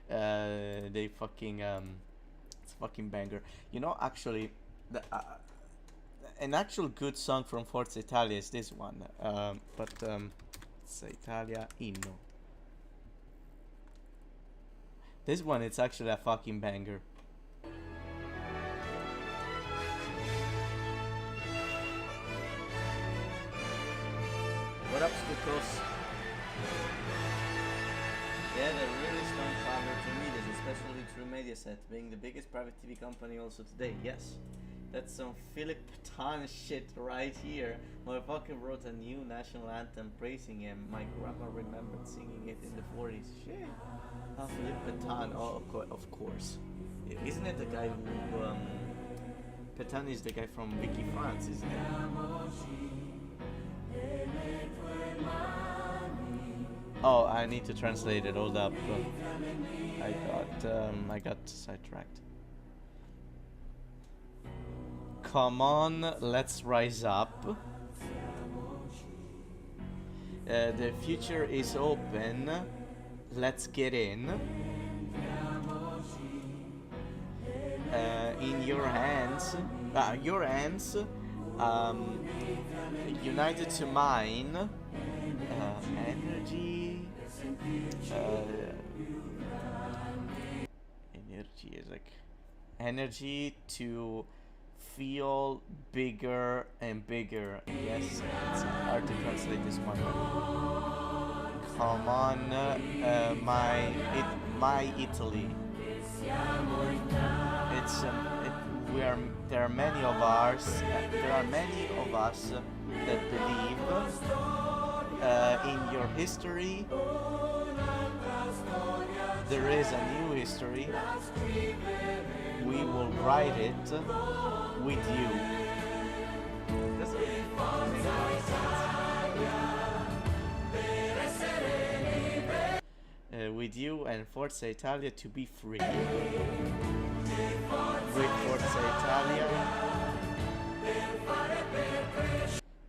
they fucking it's a fucking banger. Actually, an actual good song from Forza Italia is this one. Forza Italia Inno. This one, it's actually a fucking banger. What up, Stukos? Yeah, they're really strong power through media, especially through Mediaset, being the biggest private TV company also today. Yes, that's some Philip Pétain shit right here. Motherfucker wrote a new national anthem praising him. My grandma remembered singing it in the 40s. Shit. Philip Pétain, of course. Isn't it the guy who, Pétain is the guy from Vicky France, isn't it? Oh, I need to translate it. Hold up. I got sidetracked. Come on, let's rise up. The future is open. Let's get in. In your hands. United to mine. Energy. Energy is like energy to feel bigger and bigger. Yes, it's hard to translate this one. come on, my Italy. It's we are there are many of ours. There are many of us that believe in your history. There is a new history. We will write it with you. Doesn't it make with you and Forza Italia to be free. With Forza Italia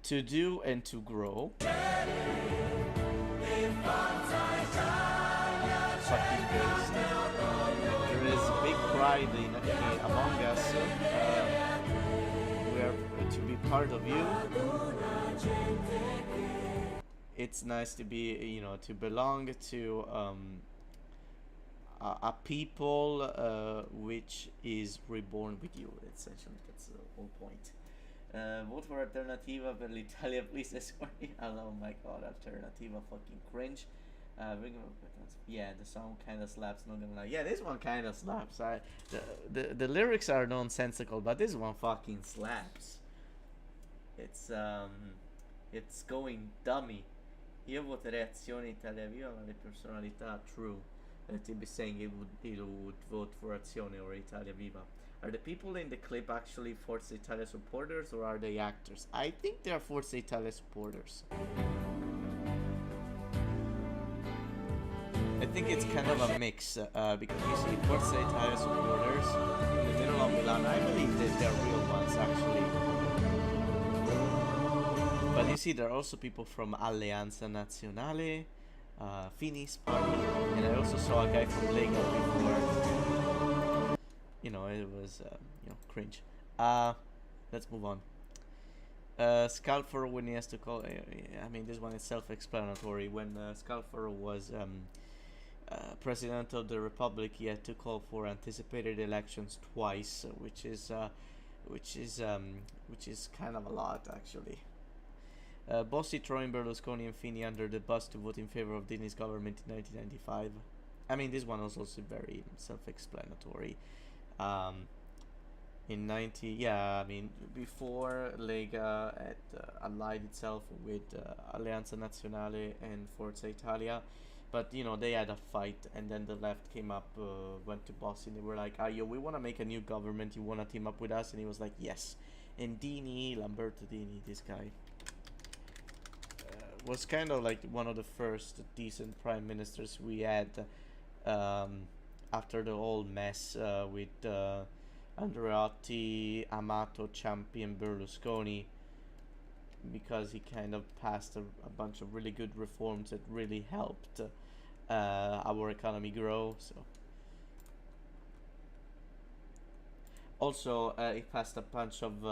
to do and to grow. Fucking based. There is big pride among us. We are to be part of you. It's nice to be, to belong to a people which is reborn with you. Essentially, that's the whole point. Vote for Alternativa per l'Italia, please. Oh my god, Alternativa fucking cringe. Yeah, the song kind of slaps. Not gonna lie. Yeah, this one kind of slaps. The lyrics are nonsensical, but this one fucking slaps. It's going dummy. Io voterei Azione Italia Viva, ma le personalità true. Tim is saying he would vote for Azione or Italia Viva. Are the people in the clip actually Forza Italia supporters or are they actors? I think they are Forza Italia supporters. I think it's kind of a mix because you see Forza Italia supporters in the middle of Milan. I believe that they're real ones actually. But you see, there are also people from Alleanza Nazionale, Fini's party, and I also saw a guy from Lega before. It was, cringe. Let's move on. Scalfaro when he has to call. I mean, this one is self-explanatory. When Scalfaro was president of the Republic, he had to call for anticipated elections twice, which is kind of a lot actually. Bossi throwing Berlusconi and Fini under the bus to vote in favor of Dini's government in 1995. I mean, this one was also very self-explanatory. Before Lega had allied itself with Alleanza Nazionale and Forza Italia, but they had a fight, and then the left came up, went to Bossi, and they were like, we want to make a new government, you want to team up with us? And he was like, yes. And Lamberto Dini, this guy, was kind of like one of the first decent prime ministers we had after the whole mess with Andreotti, Amato, Ciampi and Berlusconi, because he kind of passed a bunch of really good reforms that really helped our economy grow. So also he passed a bunch of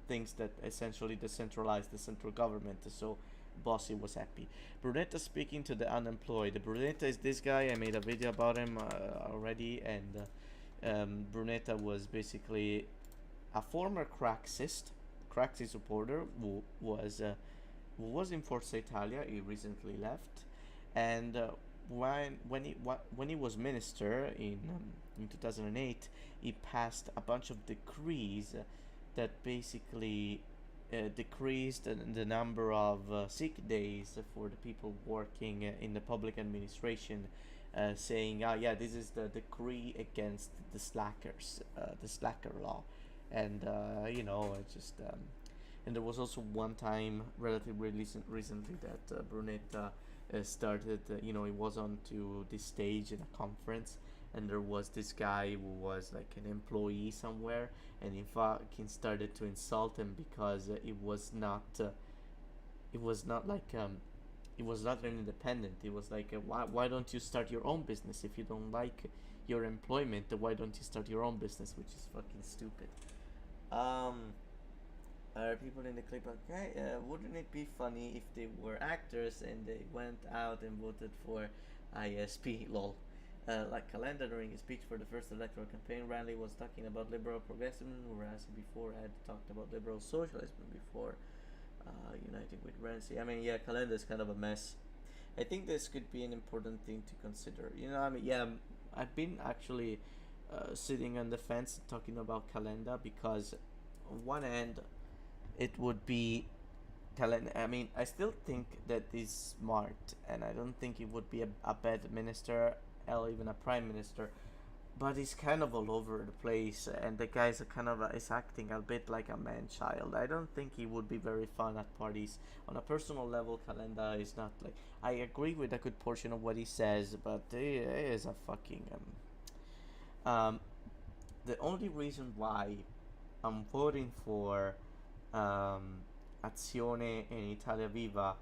things that essentially decentralized the central government, so Bossi was happy. Brunetta speaking to the unemployed. Brunetta is this guy. I made a video about him already, and Brunetta was basically a former Craxist supporter who was in Forza Italia. He recently left, and when he was minister in 2008, he passed a bunch of decrees that basically decreased the number of sick days for the people working in the public administration, saying, this is the decree against the slackers, the slacker law. And and there was also one time relatively recently that Brunetta started, he was on to this stage in a conference, and there was this guy who was like an employee somewhere, and in fact he started to insult him because it was not an independent. It was like, why don't you start your own business? If you don't like your employment, why don't you start your own business? Which is fucking stupid. Are people in the clip okay? Wouldn't it be funny if they were actors and they went out and voted for ISP? Lol. Like Calenda during his speech for the first electoral campaign, Ranley was talking about liberal progressivism, whereas he before had talked about liberal socialism before uniting with Renzi. I mean, yeah, Calenda is kind of a mess. I think this could be an important thing to consider. You know, I mean, yeah, I've been actually sitting on the fence talking about calendar because, on one end, it would be calendar. I mean, I still think that he's smart, and I don't think he would be a bad minister or even a prime minister. But he's kind of all over the place, and the guy's a kind of is acting a bit like a man child. I don't think he would be very fun at parties. On a personal level, Calenda is not like. I agree with a good portion of what he says, but he is a fucking um. The only reason why I'm voting for um, Azione and Italia Viva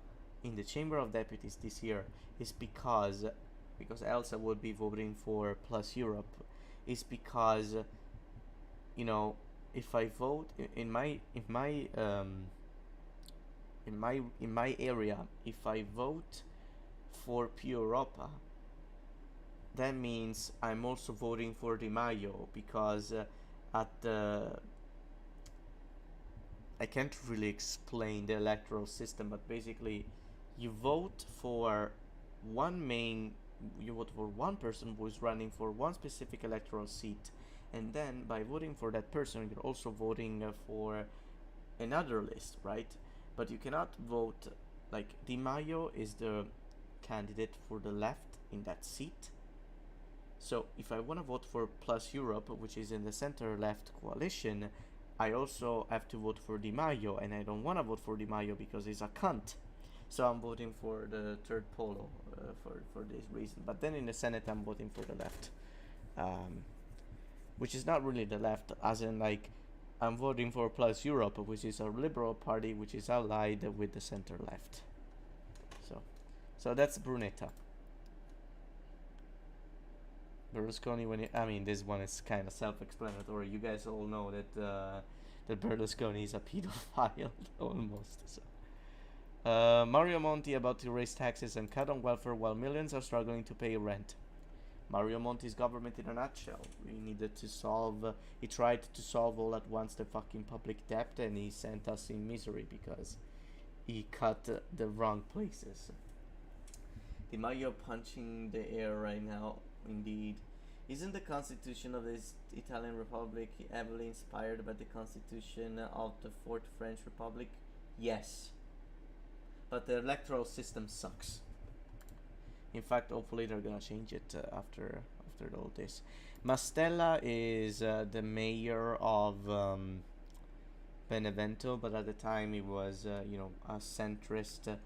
in the Chamber of Deputies this year is because Elsa would be voting for Plus Europe is because you know if I vote in my area, if I vote for Più Europa, that means I'm also voting for Di Maio because at the I can't really explain the electoral system, but basically, you vote for one main, you vote for one person who is running for one specific electoral seat, and then by voting for that person, you're also voting for another list, right? But you cannot vote like Di Maio is the candidate for the left in that seat. So if I want to vote for Plus Europe, which is in the center left coalition, I also have to vote for Di Maio, and I don't want to vote for Di Maio because he's a cunt. So I'm voting for the third polo for this reason. But then in the Senate, I'm voting for the left, which is not really the left, as in like I'm voting for Plus Europe, which is a liberal party which is allied with the center left. So that's Brunetta. Berlusconi, I mean, this one is kind of self-explanatory. You guys all know that Berlusconi is a pedophile almost. So, Mario Monti about to raise taxes and cut on welfare while millions are struggling to pay rent. Mario Monti's government in a nutshell. He tried to solve all at once the fucking public debt, and he sent us in misery because he cut the wrong places. Di Maio punching the air right now. Indeed. Isn't the constitution of this Italian Republic heavily inspired by the constitution of the Fourth French Republic? Yes. But the electoral system sucks. In fact, hopefully they're gonna change it after all this. Mastella is the mayor of Benevento, but at the time he was, a centrist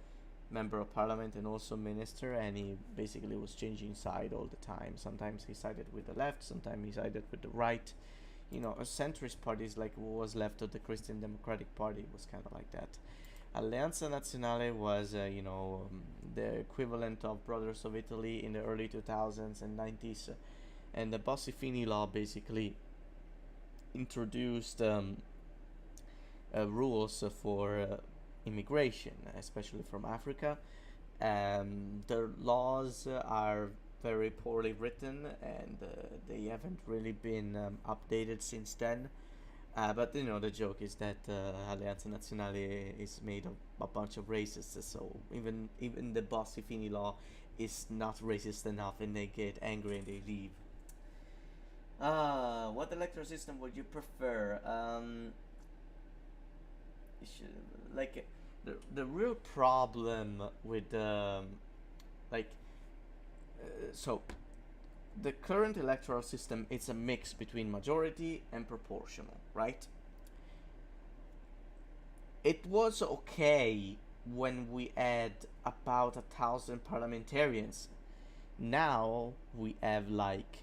member of parliament and also minister, and he basically was changing side all the time. Sometimes he sided with the left, sometimes he sided with the right. A centrist party is like what was left of the Christian Democratic Party, was kind of like that. Alleanza Nazionale was, the equivalent of Brothers of Italy in the early 2000s and 90s, and the Bossi-Fini law basically introduced rules for immigration, especially from Africa. The laws are very poorly written, and they haven't really been updated since then. But the joke is that Alleanza Nazionale is made of a bunch of racists, so even the Bossi-Fini law is not racist enough, and they get angry and they leave. What electoral system would you prefer? Like the real problem with so the current electoral system, it's a mix between majority and proportional, right? It was okay when we had about 1,000 parliamentarians. Now we have like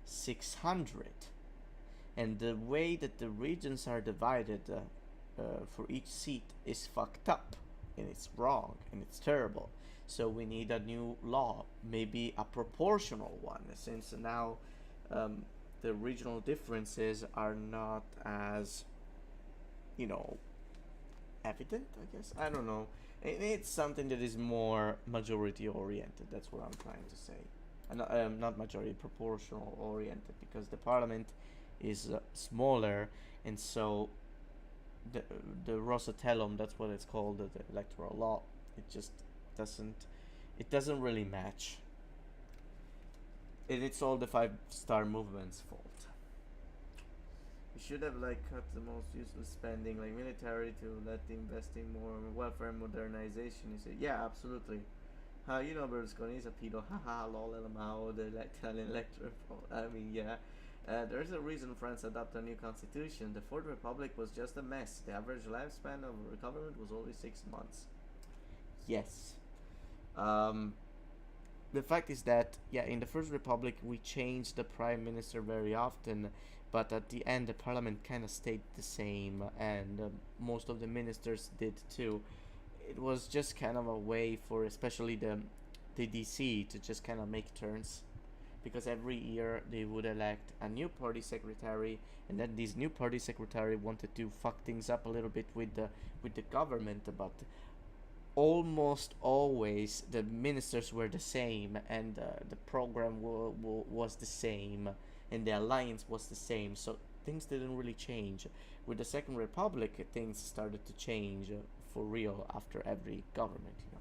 600, and the way that the regions are divided for each seat is fucked up, and it's wrong, and it's terrible. So we need a new law, maybe a proportional one, since now the regional differences are not as, evident, I guess. I don't know. It's something that is more majority oriented. That's what I'm trying to say. Not majority, proportional oriented, because the parliament is smaller, and so the Rosatellum, that's what it's called, the electoral law, it just doesn't it doesn't really match. And it's all the five-star movement's fault. We should have like cut the most useless spending, like military, to let investing more welfare and modernization. You say, yeah, absolutely. You know Berlusconi is a pedo, haha, lol, LMAO, the Italian electoral. I mean, yeah. There's a reason France adopted a new constitution. The Fourth Republic was just a mess. The average lifespan of a government was only 6 months. Yes. Um, the fact is that, yeah, in the First Republic we changed the prime minister very often, but at the end the parliament kind of stayed the same, and most of the ministers did too. It was just kind of a way for especially the DC to just kind of make turns, because every year they would elect a new party secretary, and then this new party secretary wanted to fuck things up a little bit with the government, but almost always the ministers were the same, and the program was the same, and the alliance was the same, so things didn't really change. With the Second Republic, things started to change for real after every government, you know.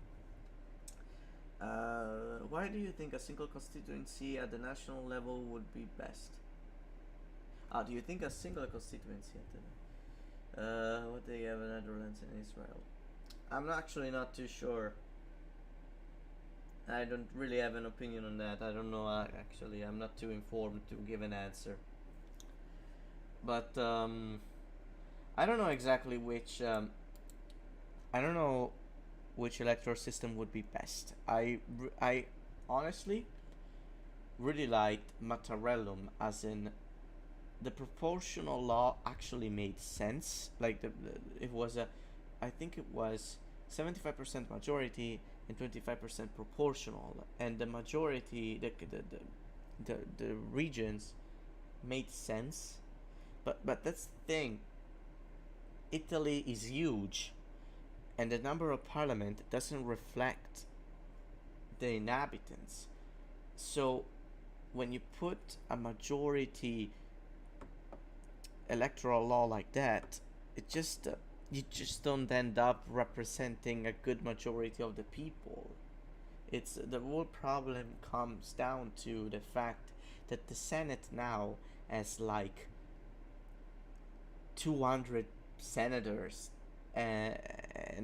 Why do you think a single constituency at the national level would be best? Do you think a single constituency at the what they have in Netherlands and Israel? I'm actually not too sure. I don't really have an opinion on that. I don't know. Actually, I'm not too informed to give an answer. But I don't know exactly which. I don't know which electoral system would be best. I honestly really liked Mattarellum, as in the proportional law actually made sense. Like it was a, I think it was 75% majority and 25% proportional, and the majority, the regions made sense. But that's the thing. Italy is huge, and the number of parliament doesn't reflect the inhabitants. So when you put a majority electoral law like that, it just you just don't end up representing a good majority of the people. It's the whole problem comes down to the fact that the Senate now has like 200 senators, and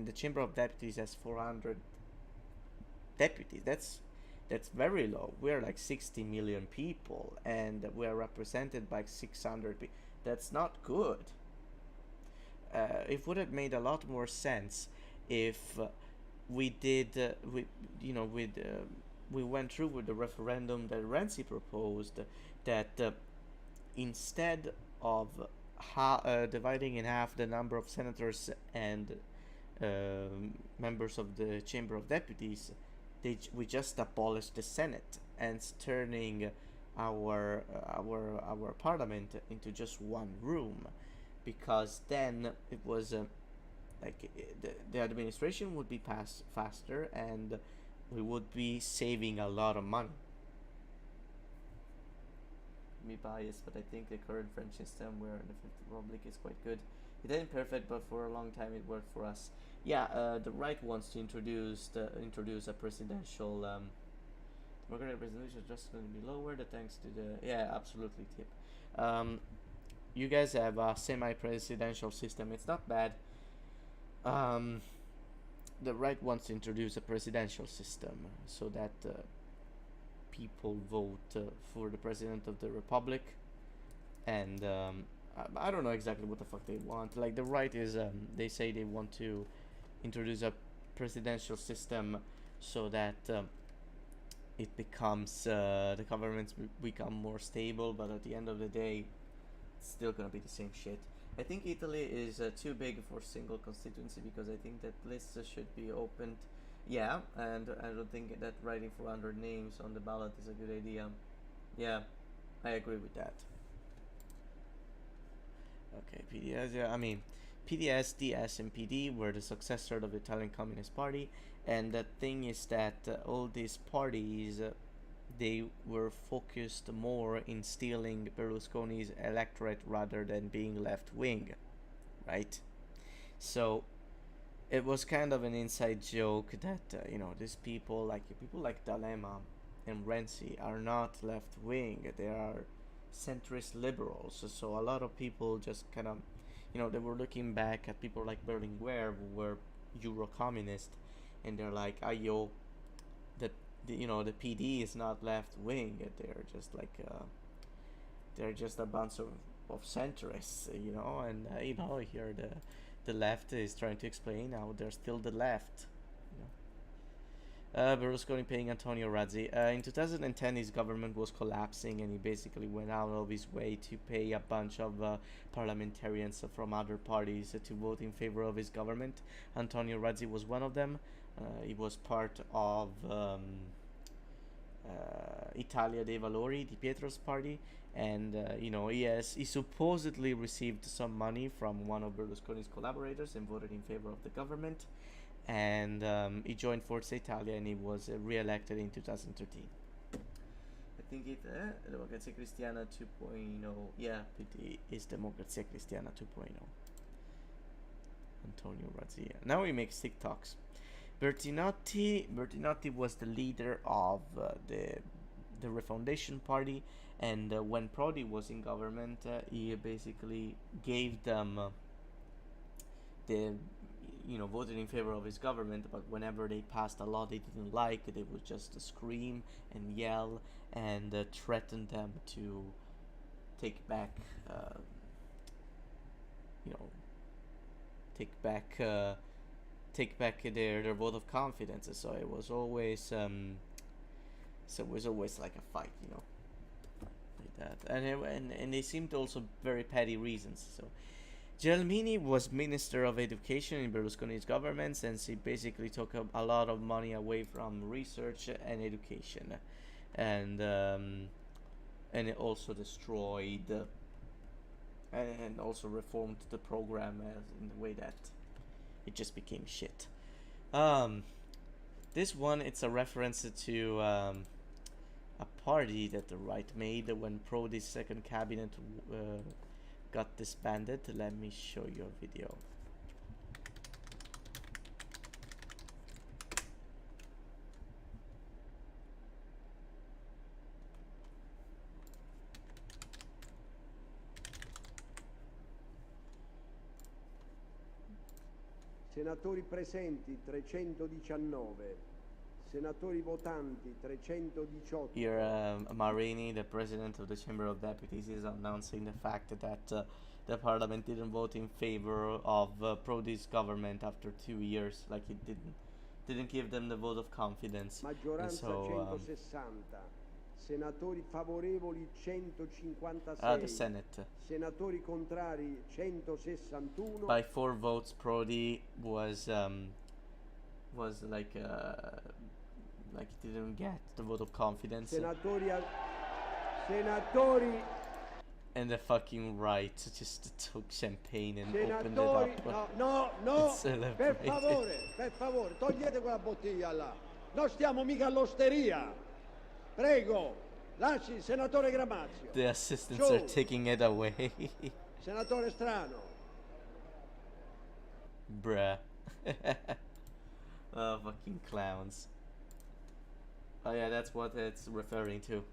the Chamber of Deputies has 400 deputies. That's very low. We're like 60 million people, and we're represented by 600 people. That's not good. It would have made a lot more sense if we did we went through with the referendum that Renzi proposed, that instead of dividing in half the number of senators and members of the Chamber of Deputies, we just abolished the Senate and turning our parliament into just one room, because then it was the administration would be passed faster, and we would be saving a lot of money. Me biased, but I think the current French system, where the Fifth Republic is quite good. It ain't perfect, but for a long time it worked for us. Yeah, the right wants to introduce a presidential. We're gonna presidential is just going to be lower. The thanks to the absolutely tip. You guys have a semi-presidential system. It's not bad. The right wants to introduce a presidential system so that people vote for the president of the republic, and I don't know exactly what the fuck they want. Like the right is, they say they want to introduce a presidential system so that it becomes the governments become more stable, but at the end of the day, it's still gonna be the same shit. I think Italy is too big for single constituency, because I think that lists should be opened. Yeah, and I don't think that writing 400 names on the ballot is a good idea. Yeah, I agree with that. Okay, PDS, yeah, I mean, PDS, DS, and PD were the successor of the Italian Communist Party, and the thing is that all these parties, they were focused more in stealing Berlusconi's electorate rather than being left wing, right? So it was kind of an inside joke that these people like D'Alema and Renzi are not left wing. They are centrist liberals. So a lot of people just kind of, they were looking back at people like Berlinguer who were Euro communist, and they're like, "Ayo, the PD is not left wing. They're just a bunch of centrists, and here the left is trying to explain how they're still the left. Berlusconi paying Antonio Razzi. In 2010, his government was collapsing, and he basically went out of his way to pay a bunch of parliamentarians from other parties to vote in favor of his government. Antonio Razzi was one of them. He was part of Italia dei Valori, Di Pietro's party, and he supposedly received some money from one of Berlusconi's collaborators and voted in favor of the government. And he joined Forza Italia, and he was re-elected in 2013. I think Democrazia Cristiana 2.0. Yeah, it is Democrazia Cristiana 2.0. Antonio Razia. Now he makes TikToks. Bertinotti was the leader of the Refoundation Party, and when Prodi was in government, he basically gave them voted in favor of his government, but whenever they passed a law they didn't like, they would just scream and yell and threaten them to take back, their vote of confidence. So it was always like a fight, like that, and they seemed also very petty reasons. So Gelmini was Minister of Education in Berlusconi's government, since he basically took a lot of money away from research and education, and it also destroyed and also reformed the program in the way that it just became shit. This one, it's a reference to a party that the right made when Prodi's second cabinet got disbanded. Let me show you a video. Senatori presenti 319, senatori votanti 318. Here, Marini, the president of the Chamber of Deputies, is announcing the fact that the parliament didn't vote in favor of Prodi's government after 2 years. Like, it didn't give them the vote of confidence. Maggioranza 160. Senatori favorevoli 156. The Senate. Senatori contrari 161. By 4 votes, Prodi was like he didn't get the vote of confidence. Senatori And the fucking right just took champagne and opened it up. No, per favore, togliete quella bottiglia là. Non stiamo mica all'osteria. Prego, lasci il senatore Gramazio. The assistants are taking it away. Senatore Strano. Bruh. Oh, fucking clowns. Oh yeah, that's what it's referring to.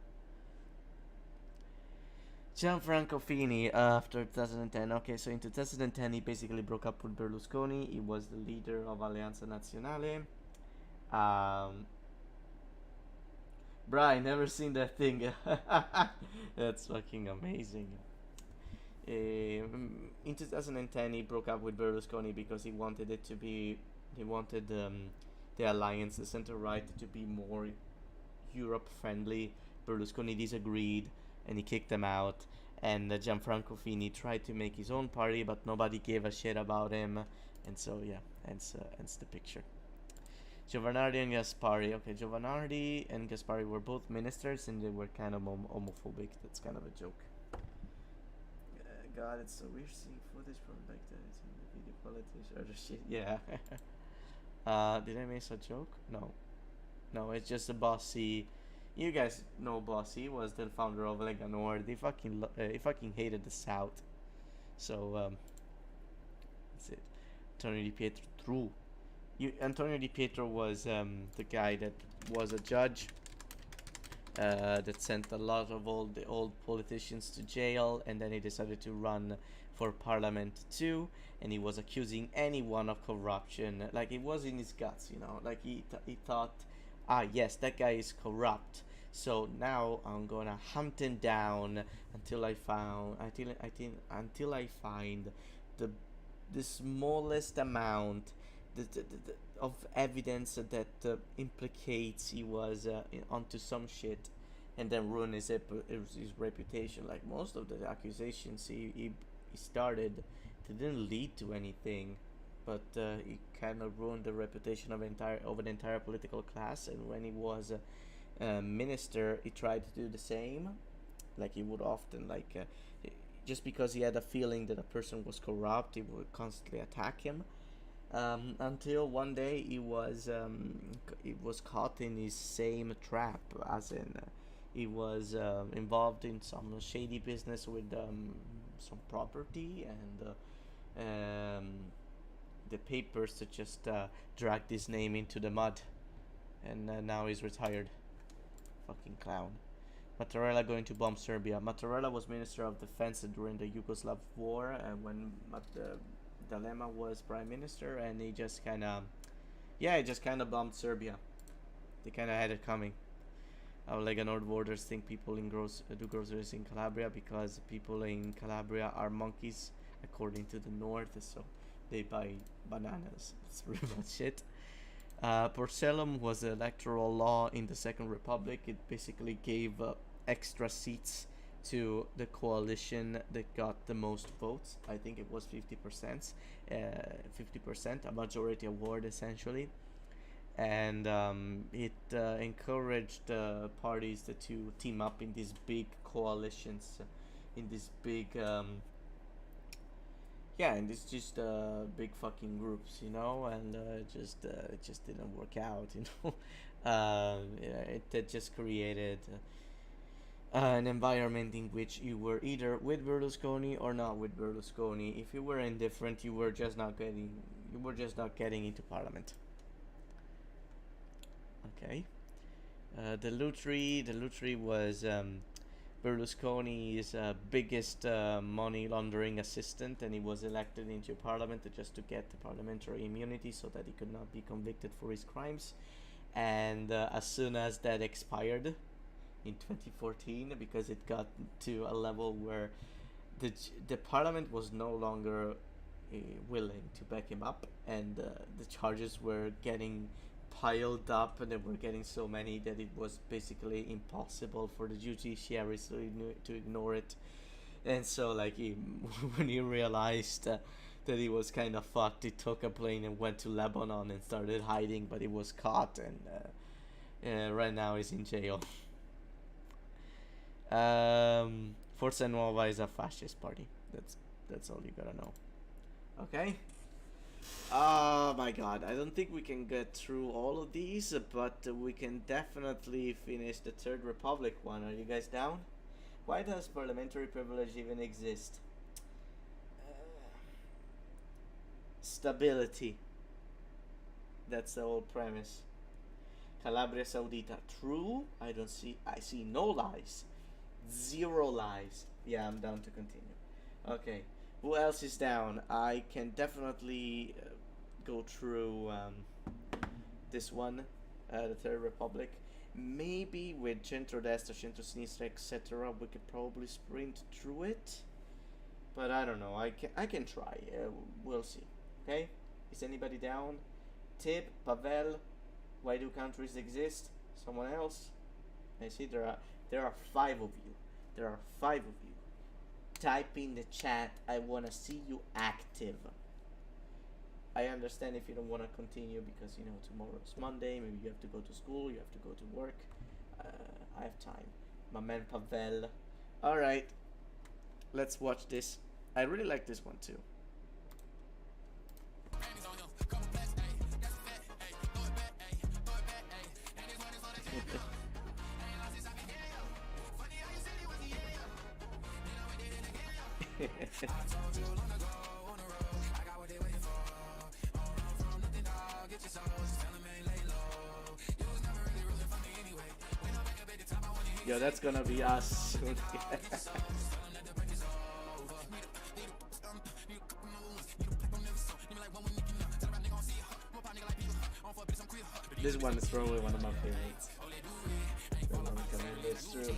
Gianfranco Fini, after 2010. Okay, so in 2010 he basically broke up with Berlusconi. He was the leader of Alleanza Nazionale. Bruh, I never seen that thing. That's fucking amazing. In 2010 he broke up with Berlusconi because he wanted the alliance, the center right, to be more Europe friendly. Berlusconi disagreed and he kicked them out, and Gianfranco Fini tried to make his own party, but nobody gave a shit about him, and so yeah, hence the picture. Giovanardi and Gaspari. Okay, Giovanardi and Gaspari were both ministers, and they were kind of homophobic. That's kind of a joke. God, it's so weird seeing footage from back then. It's in the video quality or the shit. Yeah. Did I miss a joke? No, it's just a Bossy. You guys know Bossy was the founder of Lega Nord. He fucking hated the South. So that's it. Tony Di Pietro, true. Antonio Di Pietro was the guy that was a judge that sent a lot of all the old politicians to jail, and then he decided to run for parliament too, and he was accusing anyone of corruption. Like, it was in his guts, like he thought, yes, that guy is corrupt, so now I'm gonna hunt him down until I find the smallest amount of evidence that implicates he was onto some shit, and then ruin his reputation. Like, most of the accusations he started didn't lead to anything, but he kind of ruined the reputation of an entire political class. And when he was a minister, he tried to do the same. Like, he would often just because he had a feeling that a person was corrupt, he would constantly attack him. Until one day he was caught in his same trap, as in he was involved in some shady business with some property, and the papers just dragged his name into the mud, and now he's retired. Fucking clown. Mattarella going to bomb Serbia. Mattarella was Minister of Defense during the Yugoslav War, and when D'Alema was Prime Minister, and he just kind of bombed Serbia. They kind of had it coming. Our Lega Nord voters think people do groceries in Calabria because people in Calabria are monkeys, according to the North, so they buy bananas. That's pretty much it. Porcellum was the electoral law in the Second Republic. It basically gave extra seats to the coalition that got the most votes. I think it was 50%, a majority award essentially, and it encouraged parties to team up in these big coalitions, in these big in this just big fucking groups, and it just didn't work out, it just created an environment in which you were either with Berlusconi or not with Berlusconi. If you were indifferent, you were just not getting into parliament. Okay. The Lutri was Berlusconi's biggest money laundering assistant, and he was elected into parliament just to get the parliamentary immunity so that he could not be convicted for his crimes. And as soon as that expired in 2014, because it got to a level where the parliament was no longer willing to back him up, and the charges were getting piled up, and there were getting so many that it was basically impossible for the judiciary to ignore it. And so, when he realized that he was kind of fucked, he took a plane and went to Lebanon and started hiding, but he was caught, and right now he's in jail. Forza Nuova is a fascist party. That's all you gotta know. Okay. Oh my god, I don't think we can get through all of these, but we can definitely finish the Third Republic one. Are you guys down? Why does parliamentary privilege even exist? Stability. That's the whole premise. Calabria Saudita. True. I see no lies. 0 lies. Yeah, I'm down to continue. Okay. Who else is down? I can definitely go through this one, the Third Republic. Maybe with Centrodestra, Centrosinistra, etc. we could probably sprint through it. But I don't know. I can try. We'll see. Okay? Is anybody down? Tib, Pavel, why do countries exist? Someone else? I see there are 5 of you. There are 5 of you. Type in the chat. I want to see you active. I understand if you don't want to continue because tomorrow's Monday. Maybe you have to go to school. You have to go to work. I have time. My man Pavel. All right. Let's watch this. I really like this one too. Yo, that's gonna be us soon. This one is probably one of my favorites. The one coming this through.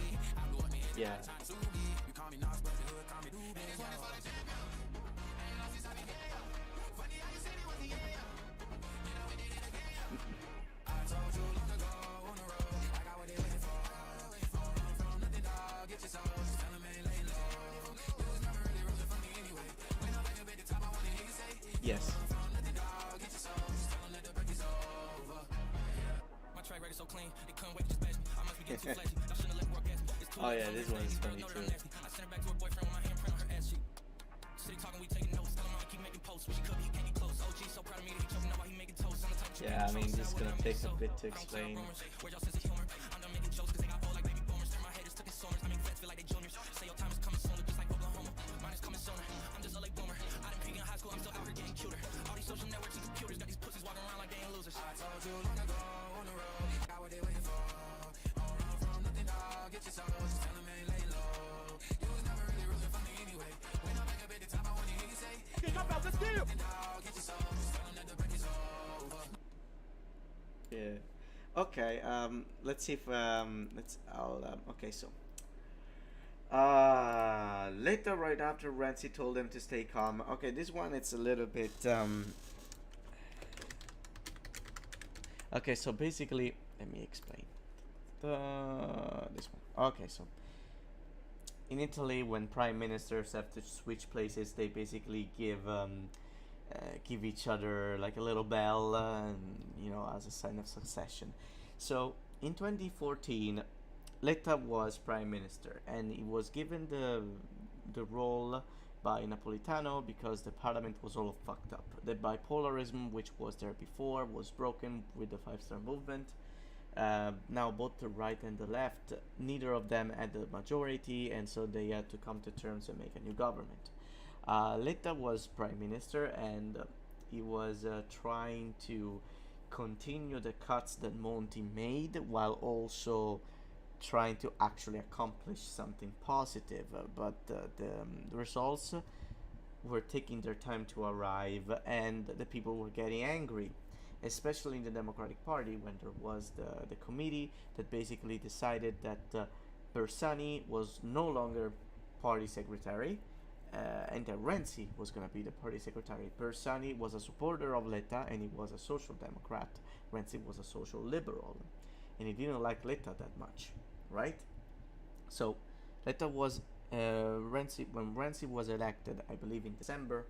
Yeah. Yes. Oh yeah, this one is funny too. Yeah, I mean, this is gonna take a bit to explain. Yeah. Okay. Let's see if okay. So. Later, right after Rancy told them to stay calm. Okay, this one it's a little bit. Okay, so basically, let me explain. This one. Okay, so in Italy, when prime ministers have to switch places, they basically give each other like a little bell, and as a sign of succession. So in 2014, Letta was prime minister, and he was given the role by Napolitano because the parliament was all fucked up. The bipolarism, which was there before, was broken with the Five-Star Movement. Now both the right and the left, neither of them had the majority, and so they had to come to terms and make a new government. Letta was prime minister, and he was trying to continue the cuts that Monti made while also trying to actually accomplish something positive, but the results were taking their time to arrive, and the people were getting angry, especially in the Democratic Party, when there was the committee that basically decided that Bersani was no longer party secretary, and that Renzi was going to be the party secretary. Bersani was a supporter of Letta, and he was a social democrat. Renzi was a social liberal, and he didn't like Letta that much, right? So Letta was Renzi, when Renzi was elected, I believe in December,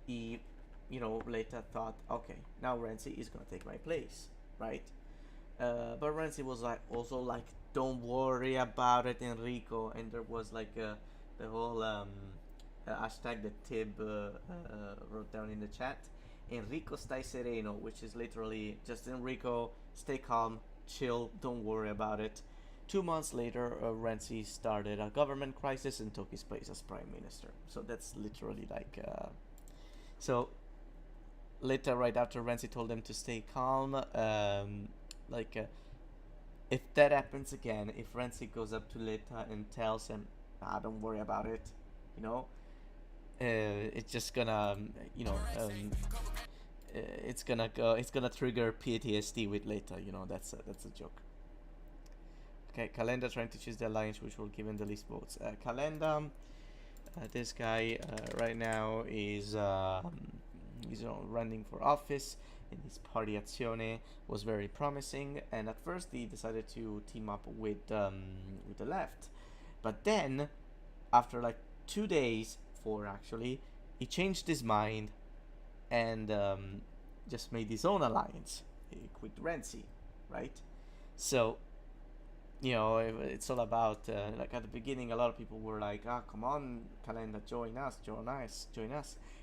Letta thought, okay, now Renzi is gonna take my place, right? But Renzi was also like, don't worry about it, Enrico, and there was like the whole hashtag that Tib wrote down in the chat, Enrico stai sereno, which is literally just Enrico, stay calm, chill, don't worry about it. 2 months later, Renzi started a government crisis and took his place as prime minister. So that's literally like so later, right after Renzi told them to stay calm, if that happens again, if Renzi goes up to Letta and tells him, don't worry about it, it's just gonna it's gonna trigger PTSD with Letta. That's a joke. Okay, Calenda trying to choose the alliance which will give him the least votes. Calenda, this guy right now is he's running for office, and his party Azione was very promising. And at first he decided to team up with the left, but then after like 2 days, 4 actually, he changed his mind and just made his own alliance with Renzi, right? So it's all about like at the beginning, a lot of people were like, come on, Calenda, join us,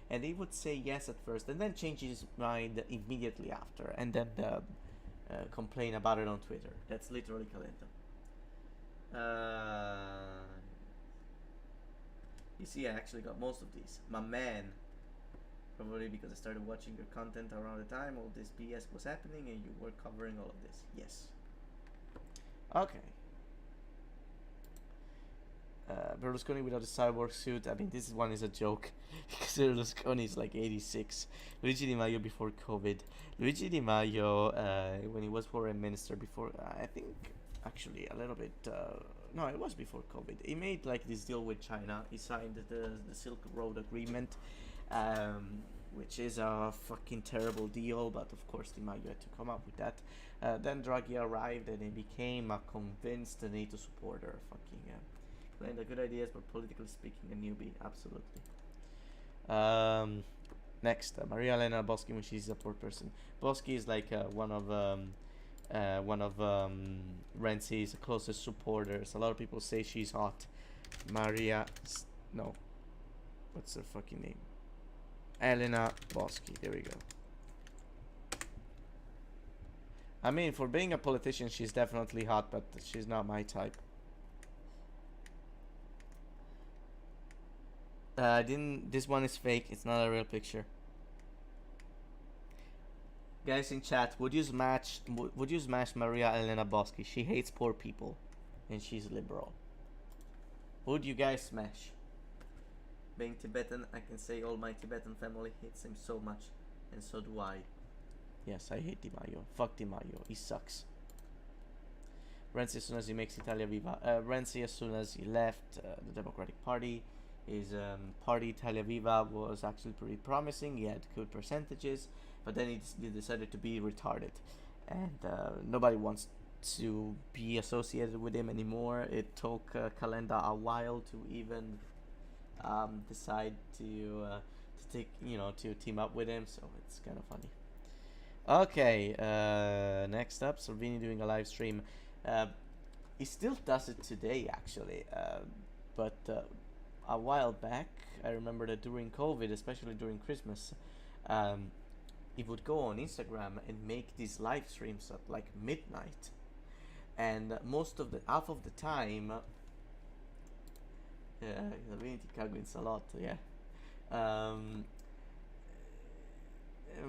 and he would say yes at first and then change his mind immediately after, and then complain about it on Twitter. That's literally Calenda. You see, I actually got most of these. My man. Probably because I started watching your content around the time all this BS was happening and you were covering all of this. Yes. Okay. Berlusconi without a cyborg suit. I mean, this one is a joke because Berlusconi is like 86. Luigi Di Maio before COVID. Luigi Di Maio, when he was foreign minister before, I think actually a little bit. No, it was before COVID. He made like this deal with China. He signed the Silk Road Agreement, which is a fucking terrible deal. But of course, Di Maio had to come up with that. Then Draghi arrived and he became a convinced NATO supporter. Fucking claimed the good ideas, but politically speaking, a newbie. Absolutely. Next, Maria Elena Boschi, when she's a poor person. Boschi is like one of Renzi's closest supporters. A lot of people say she's hot. No, what's her fucking name? Elena Boschi. There we go. I mean, for being a politician, she's definitely hot, but she's not my type. This one is fake. It's not a real picture. Guys in chat, would you smash Maria Elena Boschi? She hates poor people, and she's liberal. Would you guys smash? Being Tibetan, I can say all my Tibetan family hates him so much, and so do I. Yes, I hate Di Maio. Fuck Di Maio. He sucks. Renzi, as soon as he makes Italia Viva. Renzi, as soon as he left the Democratic Party, his party Italia Viva was actually pretty promising. He had good percentages, but then he decided to be retarded, and nobody wants to be associated with him anymore. It took Calenda a while to even decide to take, to team up with him. So it's kind of funny. Okay, next up, Salvini doing a live stream. He still does it today, actually, but a while back, I remember that during COVID, especially during Christmas, he would go on Instagram and make these live streams at like midnight, and half of the time, Salvini ti cago in salotto, yeah.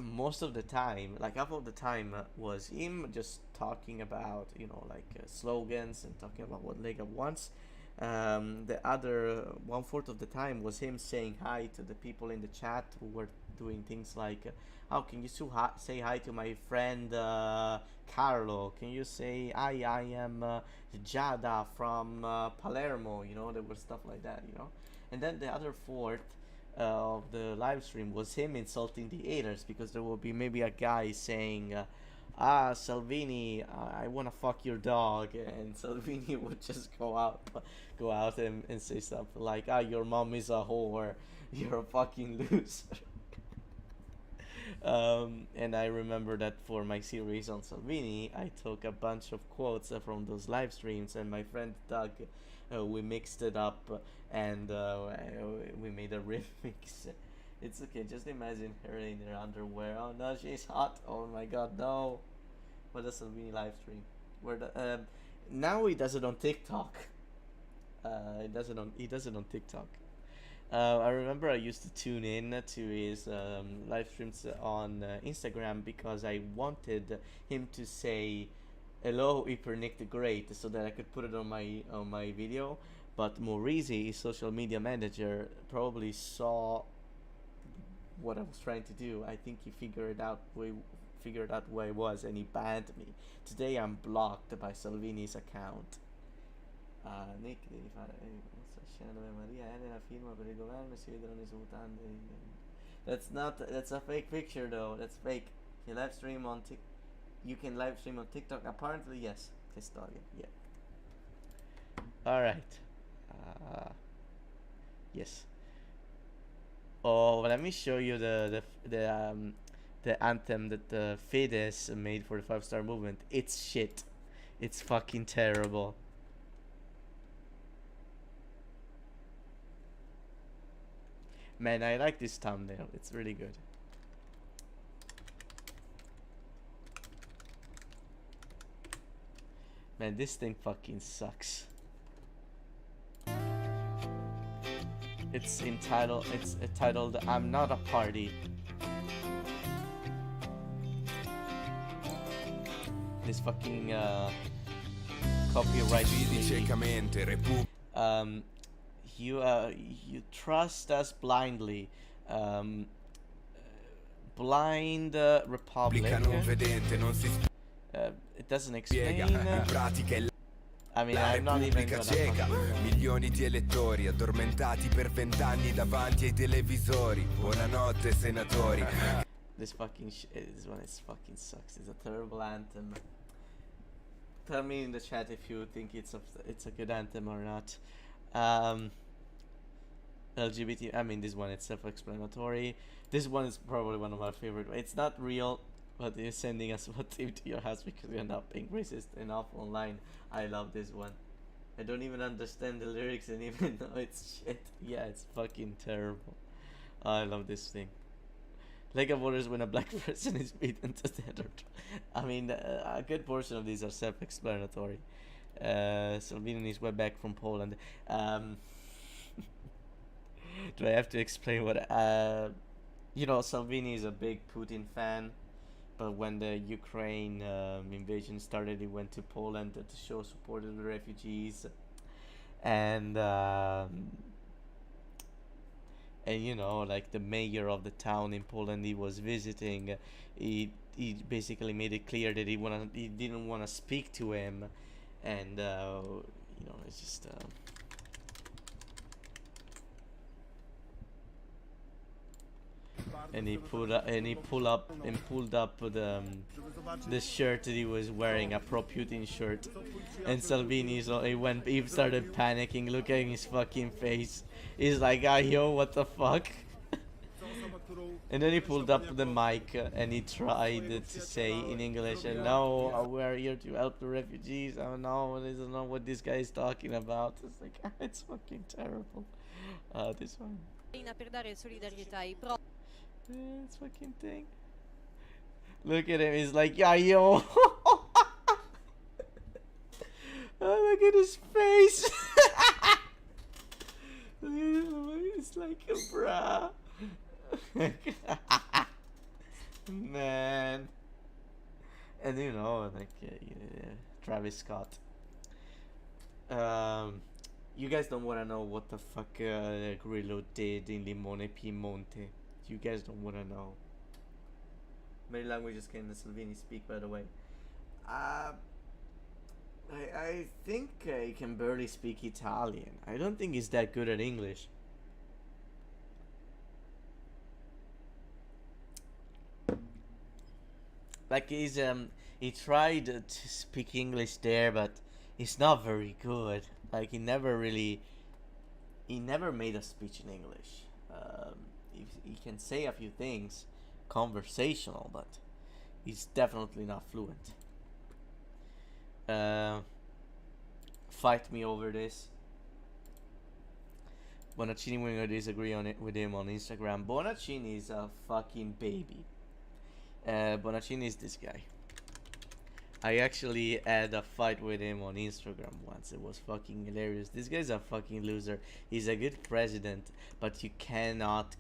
Most of the time, like half of the time, was him just talking about, slogans and talking about what Lega wants. The other 1/4 of the time was him saying hi to the people in the chat who were doing things like, how can you say hi to my friend Carlo? Can you say hi? I am Giada from Palermo. There was stuff like that. And then the other 1/4 of the live stream was him insulting the haters, because there will be maybe a guy saying, Salvini, I wanna fuck your dog, and Salvini would just go out and say something like, your mom is a whore, you're a fucking loser. And I remember that for my series on Salvini, I took a bunch of quotes from those live streams, and my friend Doug, we mixed it up, and we made a remix. It's okay, just imagine her in her underwear. Oh no, she's hot. Oh my god, no. What a Salvini live stream. Now he does it on TikTok. He does it on TikTok. I remember I used to tune in to his live streams on Instagram, because I wanted him to say hello Ipernick the Great, so that I could put it on my video. But Morisi, his social media manager, probably saw what I was trying to do. I think he figured out where I was, and he banned me. Today I'm blocked by Salvini's account. Nick, devi fare questa scena dove Maria Elena firma per il governo e si vedono le sue mutande. That's a fake picture though. That's fake. You live stream on You can live stream on TikTok. Apparently, yes. Che storia. Yeah. All right. Yes. Oh, let me show you the anthem that the Fidesz made for the 5-star movement. It's shit. It's fucking terrible. Man, I like this thumbnail. It's really good. Man, this thing fucking sucks. It's titled I'm Not a Party. This fucking copyright. you trust us blindly. Um, blind Republic. It doesn't explain. I mean, I'm not even gonna cieca, milioni di elettori addormentati per 20 anni davanti ai televisori. Buonanotte senatori. This one is fucking sucks. It's a terrible anthem. Tell me in the chat if you think it's a good anthem or not. LGBT. I mean, this one is self-explanatory. This one is probably one of my favorite. It's not real, but you're sending us what to your house because we are not being racist enough online. I love this one. I don't even understand the lyrics and even though it's shit. Yeah, it's fucking terrible. I love this thing. Lake of Waters when a black person is beaten to death. I mean, a good portion of these are self-explanatory. Salvini is way back from Poland. Do I have to explain what? You know, Salvini is a big Putin fan. But when the Ukraine invasion started, he went to Poland to show support to the refugees, and you know, like the mayor of the town in Poland he was visiting, he basically made it clear that he didn't wanna speak to him, and you know, it's just. And he pulled up the shirt that he was wearing, a pro-Putin shirt, and Salvini he started panicking. Look at his fucking face. He's like, ah, yo, what the fuck? And then he pulled up the mic and he tried to say in English, and no, we're here to help the refugees. Oh no, I don't know what this guy is talking about. It's like, it's fucking terrible. This one. This fucking thing. Look at him, he's like, yeah, yo. Oh, look at his face. It's like, bruh. Man. And you know, like, Travis Scott. You guys don't want to know what the fuck Grillo did in Limone Piemonte. You guys don't want to know. Many languages can Salvini speak, by the way. I think he can barely speak Italian. I don't think he's that good at English. Like he tried to speak English there, but he's not very good. Like he never made a speech in English. He can say a few things, conversational, but he's definitely not fluent. Fight me over this. Bonaccini when I disagree on it with him on Instagram. Bonaccini is a fucking baby. Bonaccini is this guy. I actually had a fight with him on Instagram once. It was fucking hilarious. This guy's a fucking loser. He's a good president, but you cannot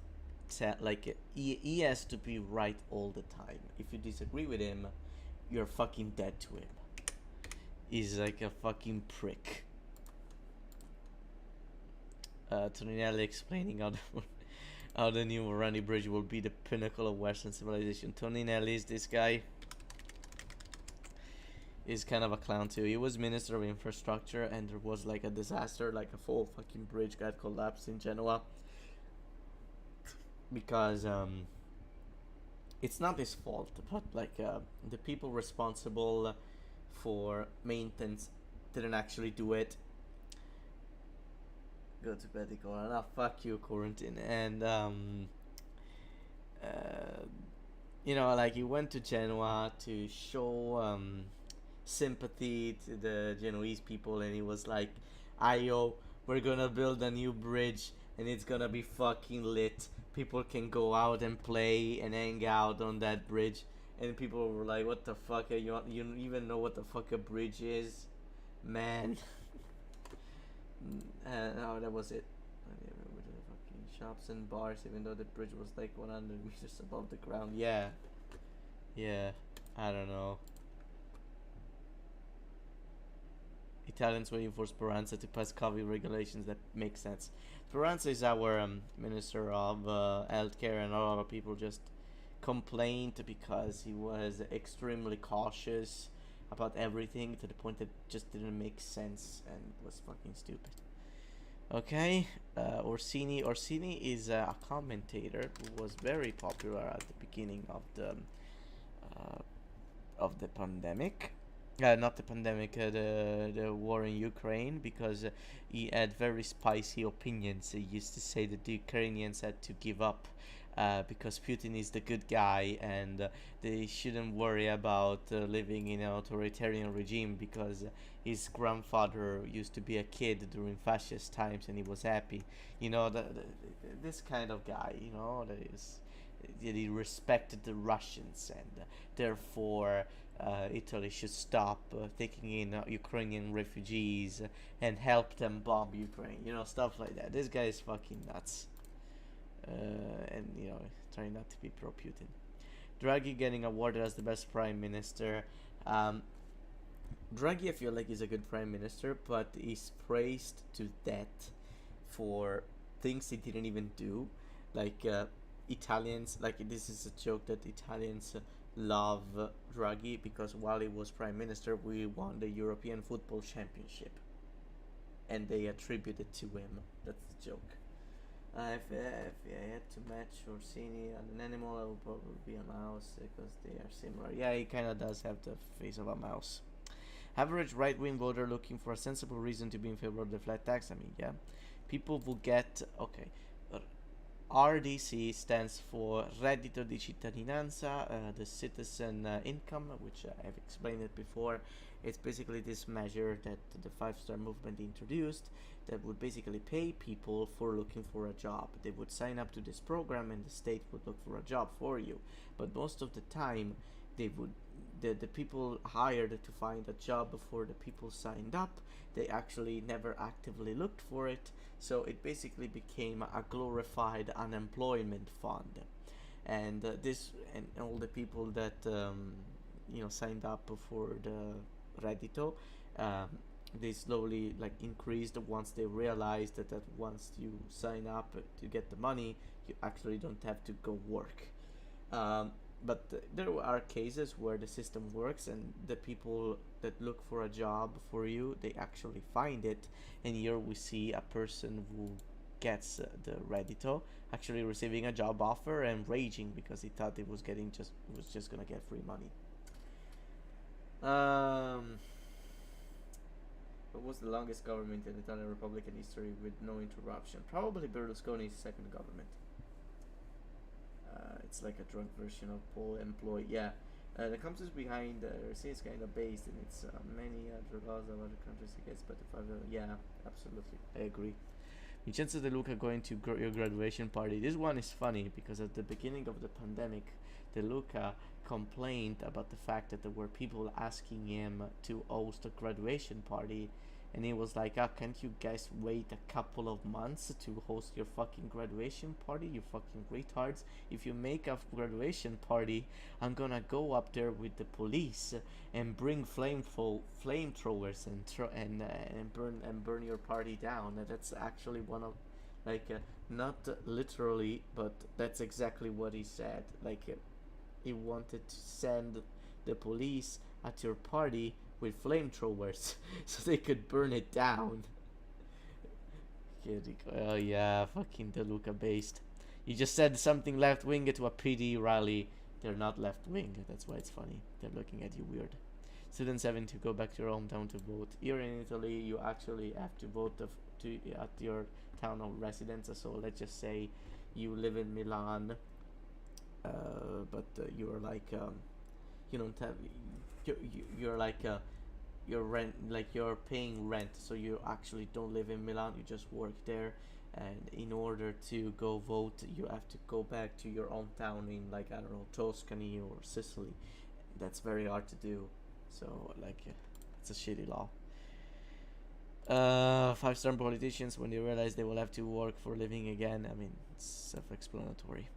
tell, like, he has to be right all the time. If you disagree with him, you're fucking dead to him. He's like a fucking prick. Toninelli explaining how the new Morandi Bridge will be the pinnacle of Western civilization. Toninelli is this guy. He's kind of a clown too. He was Minister of Infrastructure and there was like a disaster, like a full fucking bridge got collapsed in Genoa. Because it's not his fault, but like the people responsible for maintenance didn't actually do it. Go to bed, Nicola. Nah, fuck you, quarantine. And you know, like he went to Genoa to show sympathy to the Genoese people, and he was like, "Ayo, we're gonna build a new bridge, and it's gonna be fucking lit. People can go out and play and hang out on that bridge." And people were like, "What the fuck? You don't even know what the fuck a bridge is, man." Oh, that was it. With the fucking shops and bars, even though the bridge was like 100 meters above the ground. Yeah, I don't know. Italians waiting for Speranza to pass COVID regulations. That makes sense. Speranza is our Minister of Healthcare, and a lot of people just complained because he was extremely cautious about everything to the point that just didn't make sense and was fucking stupid. Okay, Orsini. Orsini is a commentator who was very popular at the beginning of the pandemic. Not the pandemic, the war in Ukraine, because he had very spicy opinions. He used to say that the Ukrainians had to give up because Putin is the good guy, and they shouldn't worry about living in an authoritarian regime because his grandfather used to be a kid during fascist times and he was happy. You know, this kind of guy, you know, that he respected the Russians, and therefore Italy should stop taking in Ukrainian refugees and help them bomb Ukraine. You know, stuff like that. This guy is fucking nuts. And, you know, trying not to be pro-Putin. Draghi getting awarded as the best prime minister. Draghi, I feel like, is a good prime minister, but he's praised to death for things he didn't even do. Like, Italians, like, this is a joke that Italians love Draghi because while he was prime minister, we won the European Football Championship. And they attribute it to him. That's the joke. If I had to match Orsini and an animal, I would probably be a mouse because they are similar. Yeah, he kind of does have the face of a mouse. Average right-wing voter looking for a sensible reason to be in favor of the flat tax. I mean, yeah. People will get... Okay. RDC stands for Reddito di Cittadinanza, the citizen income, which I've explained it before. It's basically this measure that the five-star movement introduced that would basically pay people for looking for a job. They would sign up to this program and the state would look for a job for you. But most of the time, they would the people hired to find a job before the people signed up, they actually never actively looked for it. So it basically became a glorified unemployment fund. And this and all the people that signed up for the Reddito, they slowly increased once they realized that once you sign up to get the money, you actually don't have to go work. But there are cases where the system works and the people that look for a job for you, they actually find it. And here we see a person who gets the Reddito actually receiving a job offer and raging because he thought he was just gonna get free money. What was the longest government in the Italian Republican history with no interruption? Probably Berlusconi's second government. It's like a drunk version of Paul Employ. Yeah, the concepts behind RC is kind of based in its many other laws of other countries against, but yeah, absolutely, I agree. Vincenzo De Luca going to your graduation party. This one is funny because at the beginning of the pandemic, De Luca complained about the fact that there were people asking him to host a graduation party, and he was like, can't you guys wait a couple of months to host your fucking graduation party, you fucking retards? If you make a graduation party, I'm gonna go up there with the police and bring flamethrowers and burn your party down. And that's actually one of, not literally, but that's exactly what he said. He wanted to send the police at your party with flamethrowers so they could burn it down. Oh yeah, fucking De Luca based. You just said something left wing to a PD rally. They're not left wing, that's why it's funny. They're looking at you weird. Students having to go back to your hometown to vote. Here in Italy, you actually have to vote at your town of residence. So let's just say you live in Milan, but you're you don't have, you're rent, you're paying rent, so you actually don't live in Milan, you just work there, and in order to go vote you have to go back to your hometown in I don't know, Tuscany or Sicily. That's very hard to do, so it's a shitty law. Five-star politicians, when they realize they will have to work for a living again, I mean, it's self-explanatory.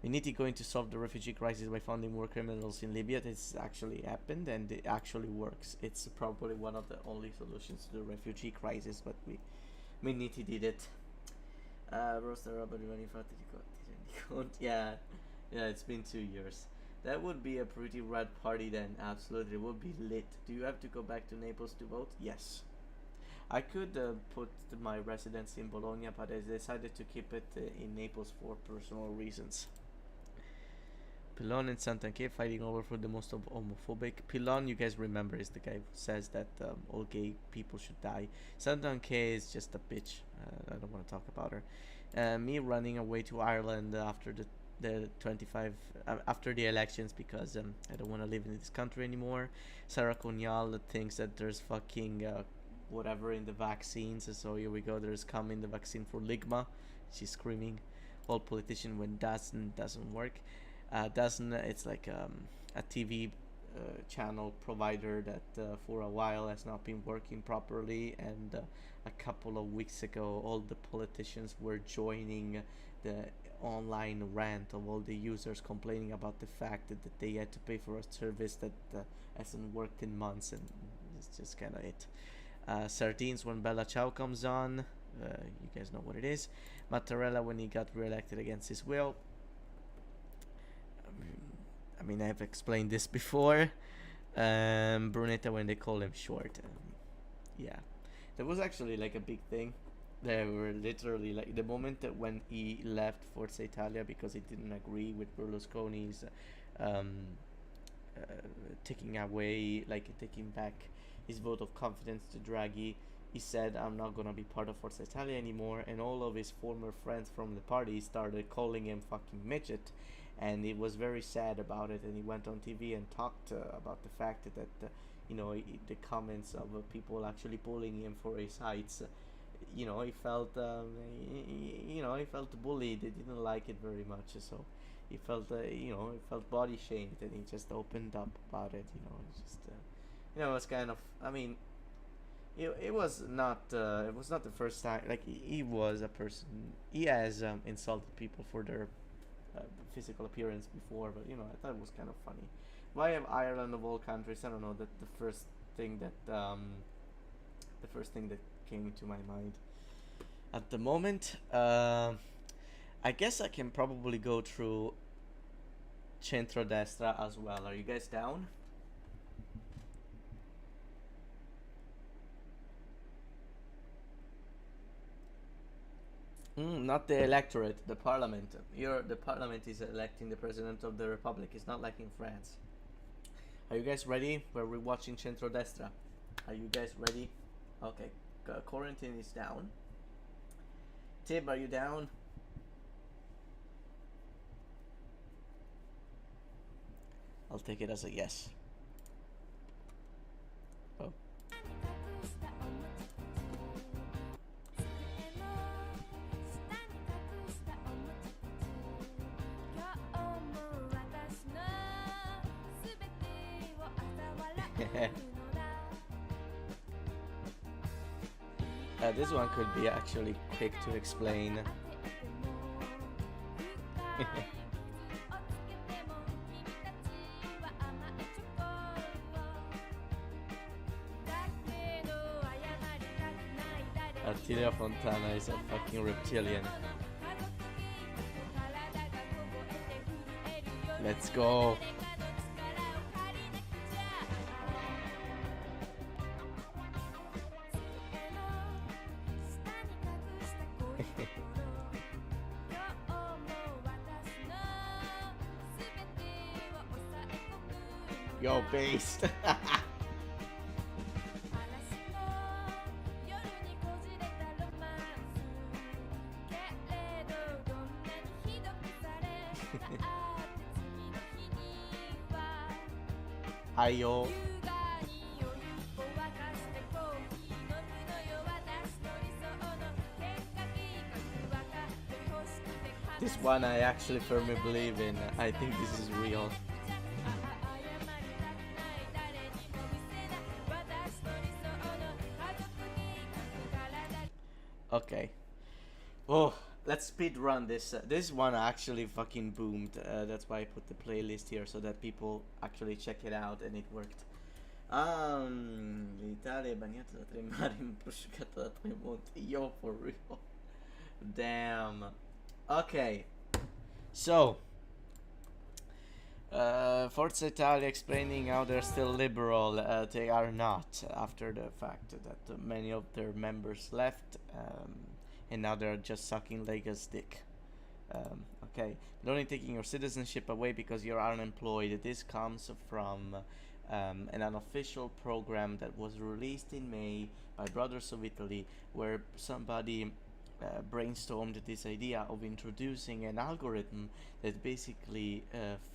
We need to going to solve the refugee crisis by finding more criminals in Libya. This actually happened and it actually works. It's probably one of the only solutions to the refugee crisis, but we need to did it. Roaster Robert yeah, it's been 2 years. That would be a pretty rad party then. Absolutely, it would be lit. Do you have to go back to Naples to vote? Yes. I could put my residence in Bologna, but I decided to keep it in Naples for personal reasons. Pilon and Santanke fighting over for the most homophobic. Pilon, you guys remember, is the guy who says that all gay people should die. Santanke is just a bitch. I don't want to talk about her. Me running away to Ireland after the 25 after the elections because I don't want to live in this country anymore. Sarah Conial thinks that there's fucking whatever in the vaccines, so here we go. There's coming the vaccine for Ligma. She's screaming. All politician when doesn't work. It's like a TV channel provider that for a while has not been working properly, and a couple of weeks ago all the politicians were joining the online rant of all the users complaining about the fact that they had to pay for a service that hasn't worked in months, and it's just kind of it. Sardines when Bella Ciao comes on, you guys know what it is. Mattarella when he got re-elected against his will. I mean, I've explained this before. Brunetta when they call him short. Yeah, that was actually like a big thing. They were literally like the moment that when he left Forza Italia because he didn't agree with Berlusconi's taking back his vote of confidence to Draghi. He said, I'm not gonna be part of Forza Italia anymore, and all of his former friends from the party started calling him fucking midget, and he was very sad about it, and he went on TV and talked about the fact that the comments of people actually bullying him for his heights. He felt he felt bullied. He didn't like it very much, so he felt he felt body shamed, and he just opened up about it. It was kind of, I mean, it was not the first time. Like he was a person. He has insulted people for their physical appearance before, but I thought it was kind of funny. Why have Ireland of all countries? I don't know. That the first thing that came to my mind at the moment. I guess I can probably go through centrodestra as well. Are you guys down? Not the electorate, the parliament. The parliament is electing the president of the republic. It's not like in France. Are you guys ready? We're rewatching centrodestra. Are you guys ready? Okay. Quarantine is down. Tib, are you down? I'll take it as a yes. Oh. This one could be actually quick to explain. Attilio Fontana is a fucking reptilian. Let's go. Yo, based. Ayo. This one I actually firmly believe in. I think this is real. Okay. Oh, let's speed run this. This one actually fucking boomed. That's why I put the playlist here so that people actually check it out, and it worked. L'Italia è bagnata da 3 mari, prosciugata da 3 monti. Yo, for real. Damn. Okay. So, Forza Italia explaining how they're still liberal. They are not, after the fact that many of their members left, and now they're just sucking Lega's dick. Okay, they're only taking your citizenship away because you're unemployed. This comes from an unofficial program that was released in May by Brothers of Italy, where somebody brainstormed this idea of introducing an algorithm that basically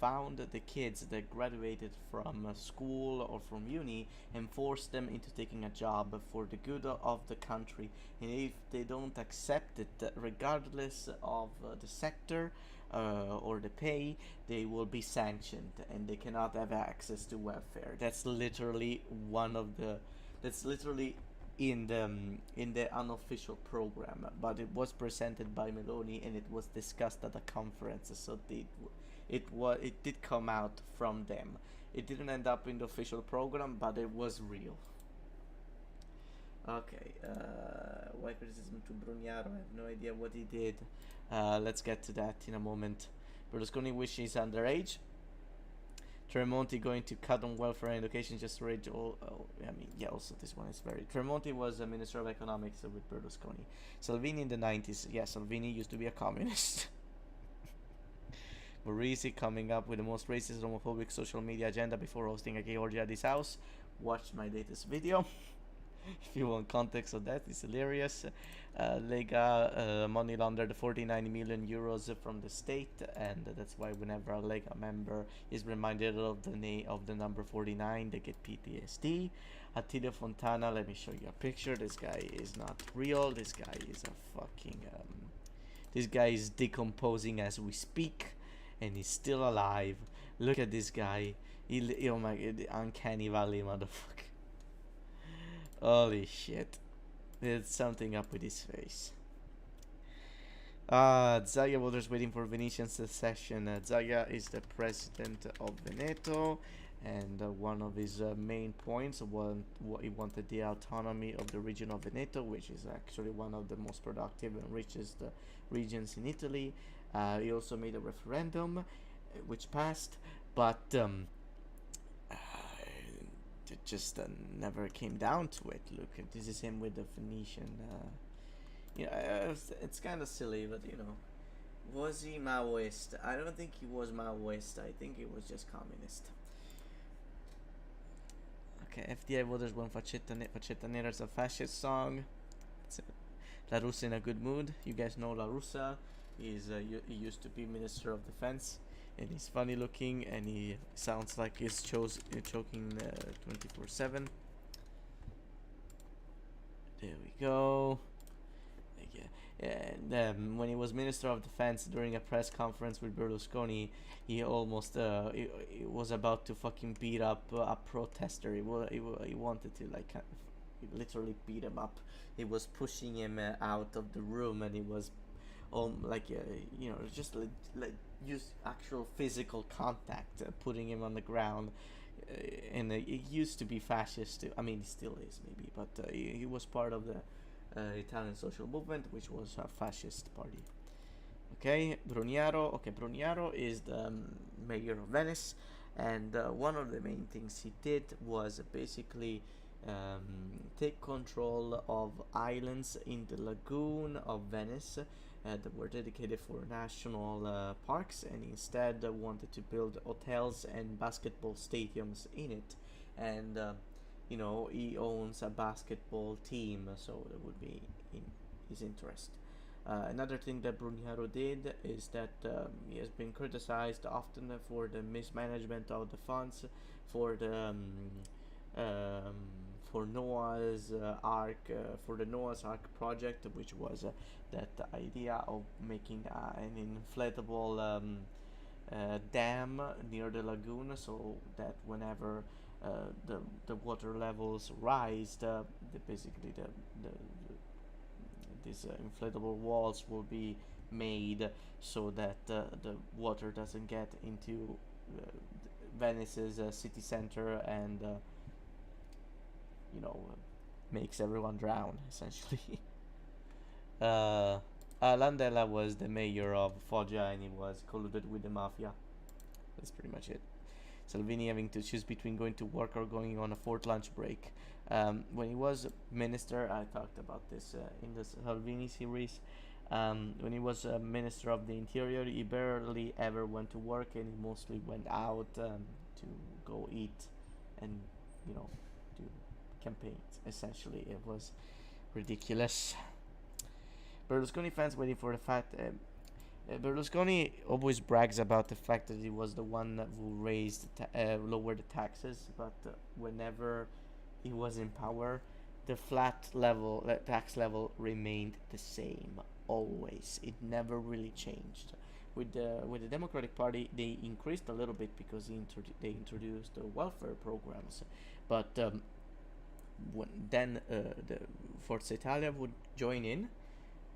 found the kids that graduated from school or from uni and forced them into taking a job for the good of the country. And if they don't accept it, regardless of the sector or the pay, they will be sanctioned and they cannot have access to welfare. That's literally in the unofficial program, but it was presented by Meloni and it was discussed at a conference, so it did come out from them. It didn't end up in the official program, but it was real. Okay, why criticism to Brugnaro? I have no idea what he did. Let's get to that in a moment. Berlusconi wishes he's underage. Tremonti going to cut on welfare and education just to rage all. I mean, yeah, also this one is very. Tremonti was a minister of economics with Berlusconi. Salvini in the 90s. Yeah, Salvini used to be a communist. Morisi coming up with the most racist, homophobic social media agenda before hosting a gay orgy at his house. Watch my latest video. If you want context of that, it's hilarious. Lega money laundered 49 million euros from the state, and that's why whenever a Lega member is reminded of the number 49, they get PTSD. Attilio Fontana, let me show you a picture. This guy is not real. This guy is a fucking this guy is decomposing as we speak, and he's still alive. Look at this guy. Oh my god, the uncanny valley, motherfucker. Holy shit. There's something up with his face. Zaia voters waiting for Venetian secession. Zaia is the president of Veneto, and one of his main points was he wanted the autonomy of the region of Veneto, which is actually one of the most productive and richest regions in Italy. He also made a referendum, which passed, but it just never came down to it. Look, this is him with the Venetian. It's kind of silly, but was he Maoist? I don't think he was Maoist. I think he was just communist. Okay, FDI voters want Faccetta Nera is a fascist song. La Russa in a good mood. You guys know La Russa. He used to be Minister of Defense. And he's funny looking, and he sounds like he's choking 24/7. There we go. Yeah. And when he was Minister of Defense during a press conference with Berlusconi, he almost he was about to fucking beat up a protester. He wanted to literally beat him up. He was pushing him out of the room, and he was just use actual physical contact, putting him on the ground. And it used to be fascist. I mean, he still is maybe, but he was part of the Italian social movement, which was a fascist party. Okay, Brugnaro. Okay, Brugnaro is the mayor of Venice, and one of the main things he did was basically take control of islands in the lagoon of Venice that were dedicated for national parks, and instead wanted to build hotels and basketball stadiums in it. And he owns a basketball team, so that would be in his interest. Another thing that Brugnaro did is that he has been criticized often for the mismanagement of the funds for the for Noah's Ark, for the Noah's Ark project, which was that idea of making an inflatable dam near the lagoon, so that whenever the water levels rise, these inflatable walls will be made so that the water doesn't get into Venice's city center and you know makes everyone drown essentially. uh, Landella was the mayor of Foggia and he was colluded with the mafia. That's pretty much it. Salvini having to choose between going to work or going on a fourth lunch break. When he was minister, I talked about this in the Salvini series. When he was minister of the interior, he barely ever went to work and he mostly went out to go eat and, you know, do campaigns. Essentially, it was ridiculous. Berlusconi fans waiting for the fact. Berlusconi always brags about the fact that he was the one who lowered the taxes, but whenever he was in power, the tax level remained the same always. It never really changed. With the Democratic Party, they increased a little bit because they introduced welfare programs, but then the Forza Italia would join in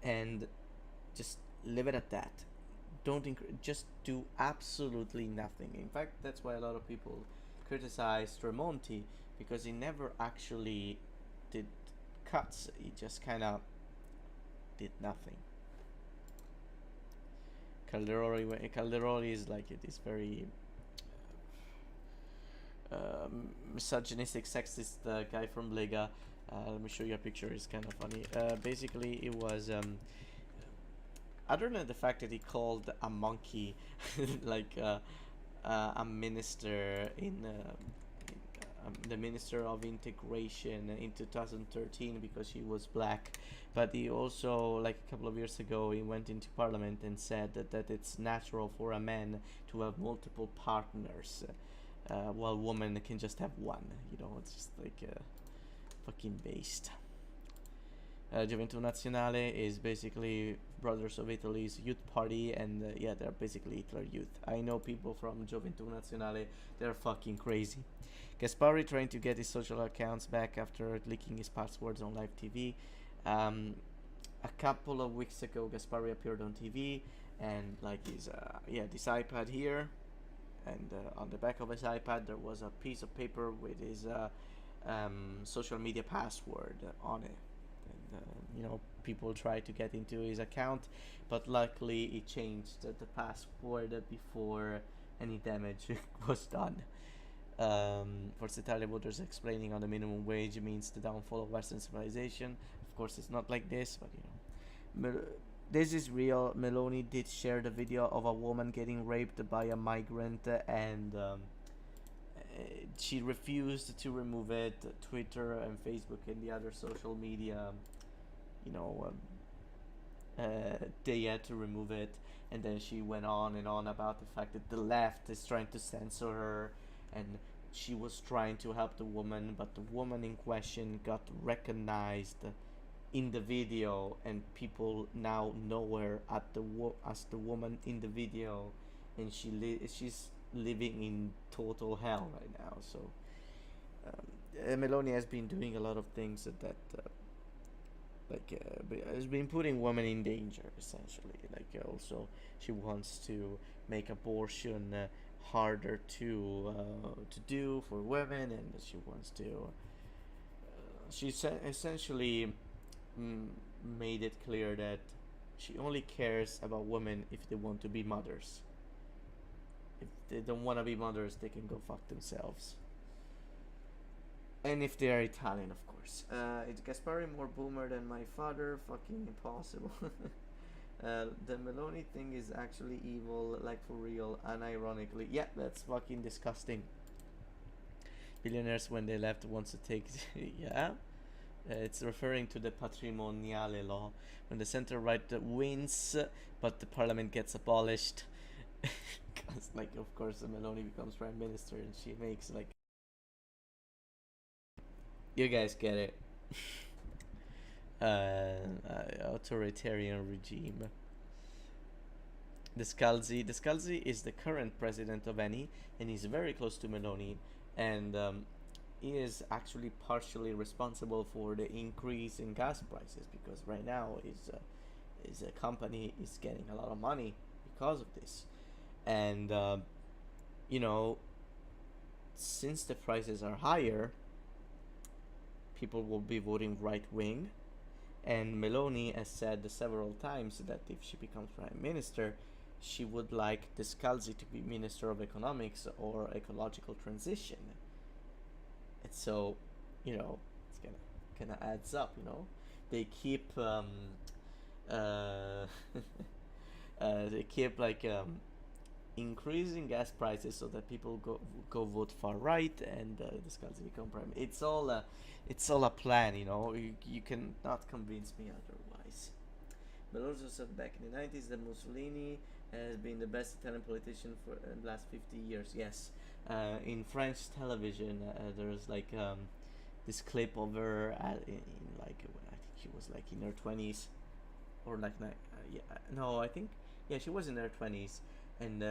and just leave it at that. Just do absolutely nothing. In fact, that's why a lot of people criticize Tremonti, because he never actually did cuts. He just kind of did nothing. Calderoli is like this very misogynistic, sexist guy from Lega. Let me show you a picture. It's kind of funny. Basically, it was other than the fact that he called a monkey like a minister in the Minister of Integration in 2013 because she was black, but he also, like a couple of years ago, he went into parliament and said that it's natural for a man to have multiple partners while women can just have one. You know, it's just like fucking based. Gioventù Nazionale is basically Brothers of Italy's youth party, and yeah, they're basically Hitler Youth. I know people from Gioventù Nazionale, they're fucking crazy. Gaspari trying to get his social accounts back after leaking his passwords on live TV. A couple of weeks ago, Gaspari appeared on TV, and like his this iPad here, and on the back of his iPad there was a piece of paper with his social media password on it. You know, people try to get into his account, but luckily he changed the password before any damage was done. Forza Italia voters explaining on the minimum wage means the downfall of Western civilization. Of course, it's not like this, but you know, this is real. Meloni did share the video of a woman getting raped by a migrant, and she refused to remove it. Twitter and Facebook and the other social media, you know, they had to remove it, and then she went on and on about the fact that the left is trying to censor her, and she was trying to help the woman, but the woman in question got recognized in the video, and people now know her as the woman in the video, and she's living in total hell right now. So Meloni has been doing a lot of things that has been putting women in danger, essentially. Also, she wants to make abortion harder to do for women, and she wants to. She essentially made it clear that she only cares about women if they want to be mothers. If they don't want to be mothers, they can go fuck themselves. And if they are Italian, of course. Is Gaspari more boomer than my father? Fucking impossible. The Meloni thing is actually evil, like for real, unironically. Yeah, that's fucking disgusting. Billionaires, when they left, wants to take... yeah? It's referring to the patrimoniale law. When the center-right wins, but the parliament gets abolished. Because, like, of course, Meloni becomes prime minister and she makes, like... You guys get it. Authoritarian regime. Descalzi is the current president of Eni, and he's very close to Meloni, and he is actually partially responsible for the increase in gas prices, because right now is a company is getting a lot of money because of this, and you know, since the prices are higher, people will be voting right wing, and Meloni has said several times that if she becomes prime minister, she would like Descalzi to be minister of economics or ecological transition. And so, you know, it's kind of adds up. You know, they keep they keep like increasing gas prices so that people go vote far right, and Descalzi become prime. It's all a plan. You know, you cannot convince me otherwise. But also said back in the 90s that Mussolini has been the best Italian politician for the last 50 years. Yes, in French television, there's like this clip of her in like I think she was like in her 20s, or like yeah, no, I think yeah, she was in her 20s, and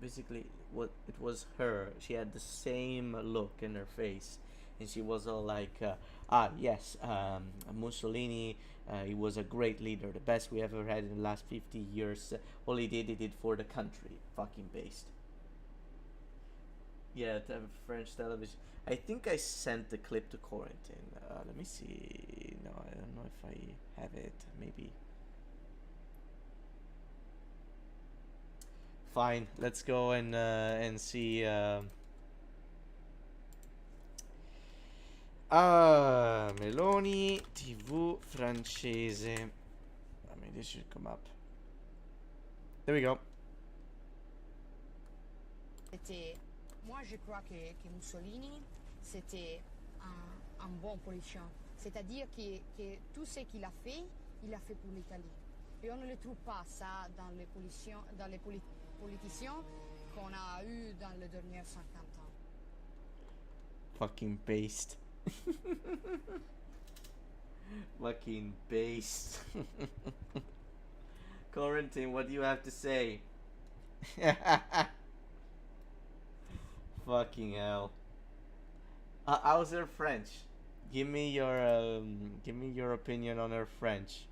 basically what it was her. She had the same look in her face, and she was all like, yes, Mussolini. He was a great leader, the best we ever had in the last 50 years. All he did for the country. Fucking based. Yeah, French television. I think I sent the clip to Quarantine. Let me see. No, I don't know if I have it. Maybe. Fine. Let's go and see. Meloni TV francese. I mean, this should come up. There we go. Moi, je crois que Mussolini, c'était un bon politicien. C'est-à-dire que tout ce qu'il a fait pour l'Italie. Et on ne le trouve pas ça dans les politiciens qu'on a eu dans les derniers 50 ans. Fucking based. Fucking based. Quarantine, what do you have to say? Fucking hell. How's her French? Give me your opinion on her French.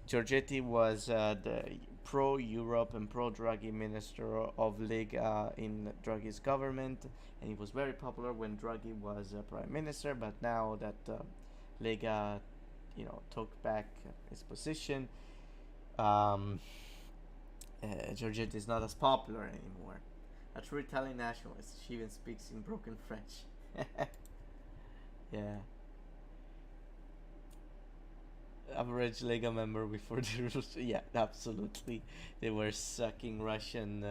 Giorgetti was the pro-Europe and pro-Draghi minister of Lega in Draghi's government, and he was very popular when Draghi was prime minister. But now that Lega, you know, took back his position, Giorgetti is not as popular anymore. A true Italian nationalist. She even speaks in broken French. Yeah. Average Lega member before the yeah, absolutely, they were sucking Russian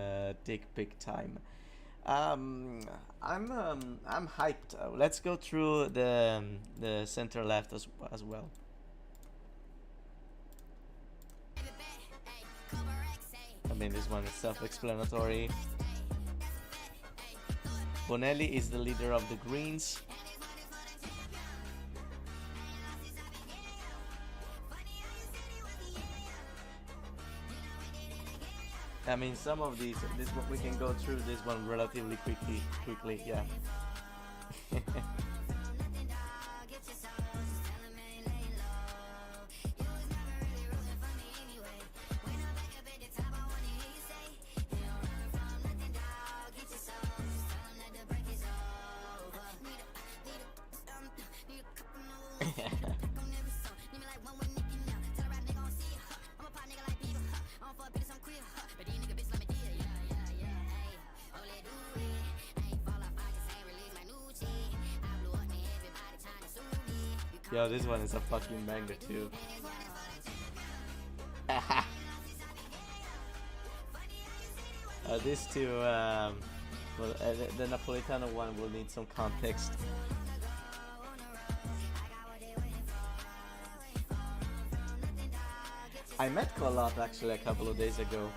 dick big time. I'm hyped. Let's go through the center left as well. I mean, this one is self-explanatory. Bonelli is the leader of the Greens. I mean, some of these, this one we can go through this one relatively quickly, yeah. Yo, this one is a fucking banger too. These two, well, the Napolitano one will need some context. I met Colop actually a couple of days ago.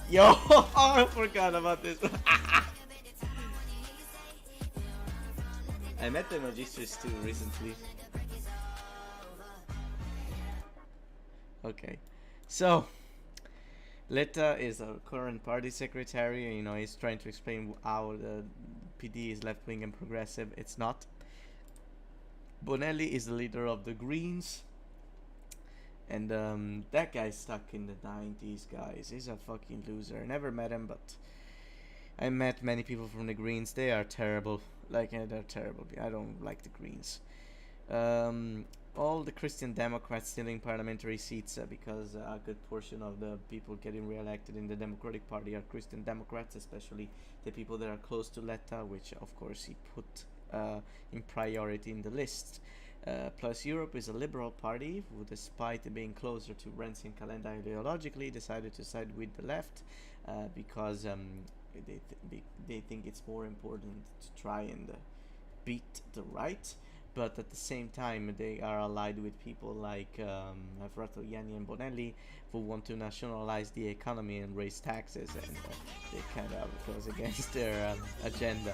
Yo, I forgot about this. I met the Magistris too recently. Okay, so Letta is our current party secretary. You know, he's trying to explain how the PD is left-wing and progressive. It's not. Bonelli is the leader of the Greens. And that guy's stuck in the 90s, guys. He's a fucking loser. I never met him, but I met many people from the Greens. They are terrible. They're terrible. I don't like the Greens. All the Christian Democrats stealing parliamentary seats because a good portion of the people getting re-elected in the Democratic Party are Christian Democrats, especially the people that are close to Letta, which of course he put in priority in the list. Plus Europe is a liberal party who, despite being closer to Renzi and Calenda ideologically, decided to side with the left because they think it's more important to try and beat the right. But at the same time, they are allied with people like Fratoianni and Bonelli, who want to nationalize the economy and raise taxes, and they kind of goes against their agenda.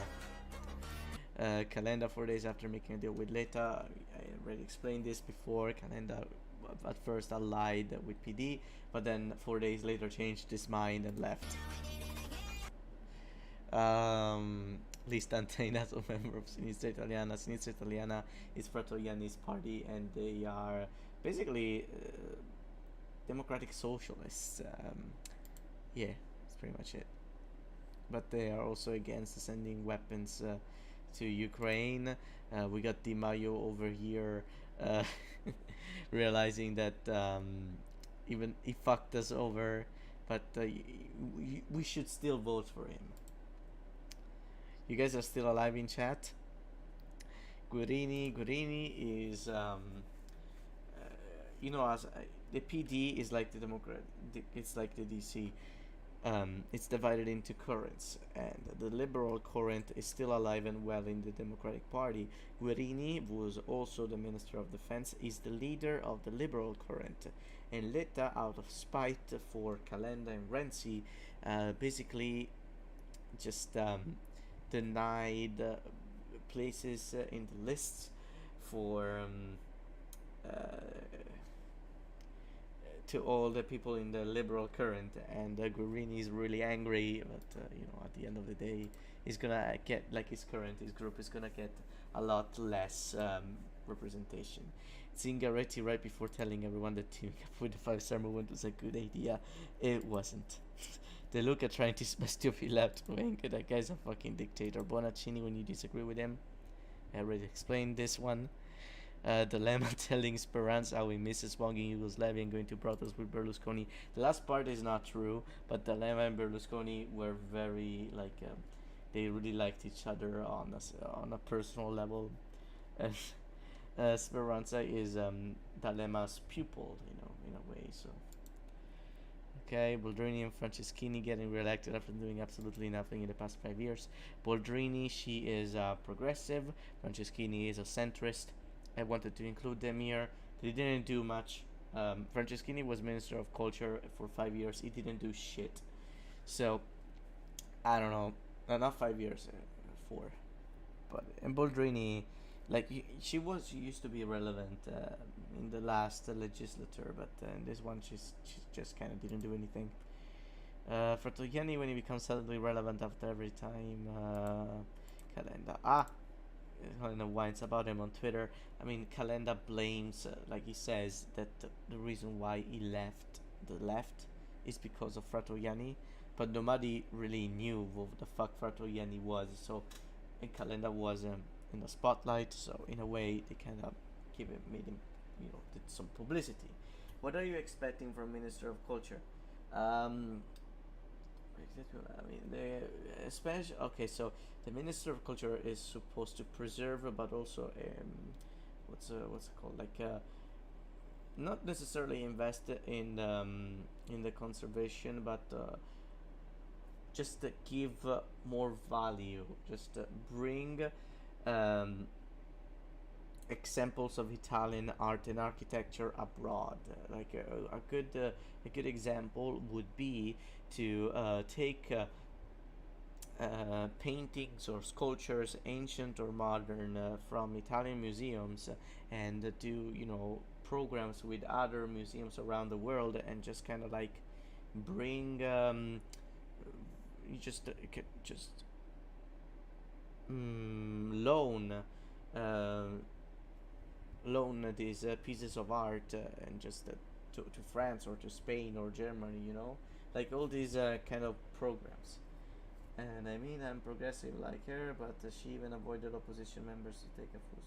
Calenda, 4 days after making a deal with Letta, I already explained this before. Calenda at first allied with PD, but then 4 days later changed his mind and left. Listante as a member of Sinistra Italiana. Sinistra Italiana is Fratoianni's party, and they are basically democratic socialists. Yeah, that's pretty much it. But they are also against sending weapons to Ukraine. We got Di Maio over here realizing that even he fucked us over, but we should still vote for him. You guys are still alive in chat? Guerini is as the PD is like the Democrat. It's like the DC. It's divided into currents, and the liberal current is still alive and well in the Democratic Party. Guerini, who was also the Minister of Defense, is the leader of the liberal current, and Letta, out of spite for Calenda and Renzi, basically just denied places in the lists for to all the people in the liberal current, and Guerini is really angry, but at the end of the day he's gonna get, like his group is gonna get a lot less representation. Zingaretti, right before telling everyone that teaming up with the 5-star movement was a good idea, it wasn't. De Luca trying to stupid left wing, that guy's a fucking dictator. Bonaccini when you disagree with him, I already explained this one. Dilemma telling Speranza how he misses Wonging Yugoslavia and going to brothels with Berlusconi. The last part is not true, but Dilemma and Berlusconi were very they really liked each other on a personal level. Speranza is Dilemma's pupil, in a way. So okay, Boldrini and Franceschini getting re-elected after doing absolutely nothing in the past 5 years. Boldrini, she is progressive. Franceschini is a centrist. I wanted to include them here. They didn't do much. Franceschini was Minister of Culture for 5 years. He didn't do shit. So, I don't know. Not 5 years, 4. But, and Boldrini, she used to be relevant in the last legislature, but in this one she just kind of didn't do anything. Fratoianni, when he becomes suddenly relevant after every time. Calenda. Calenda whines about him on Twitter. I mean, Calenda blames, he says, that the reason why he left the left is because of Fratoianni, but nobody really knew what the fuck Fratoianni was. So, and Calenda was in the spotlight. So, in a way, they kind of made him, did some publicity. What are you expecting from Minister of Culture? So the Minister of Culture is supposed to preserve, but also what's it called? Not necessarily invest in the conservation, but just give more value. Just bring examples of Italian art and architecture abroad. A good example would be to take paintings or sculptures, ancient or modern, from Italian museums, and do programs with other museums around the world, and just kind of bring loan loan these pieces of art and just to France or to Spain or Germany, you know, like all these kind of programs. And I mean, I'm progressive like her, but she even avoided opposition members to take a full.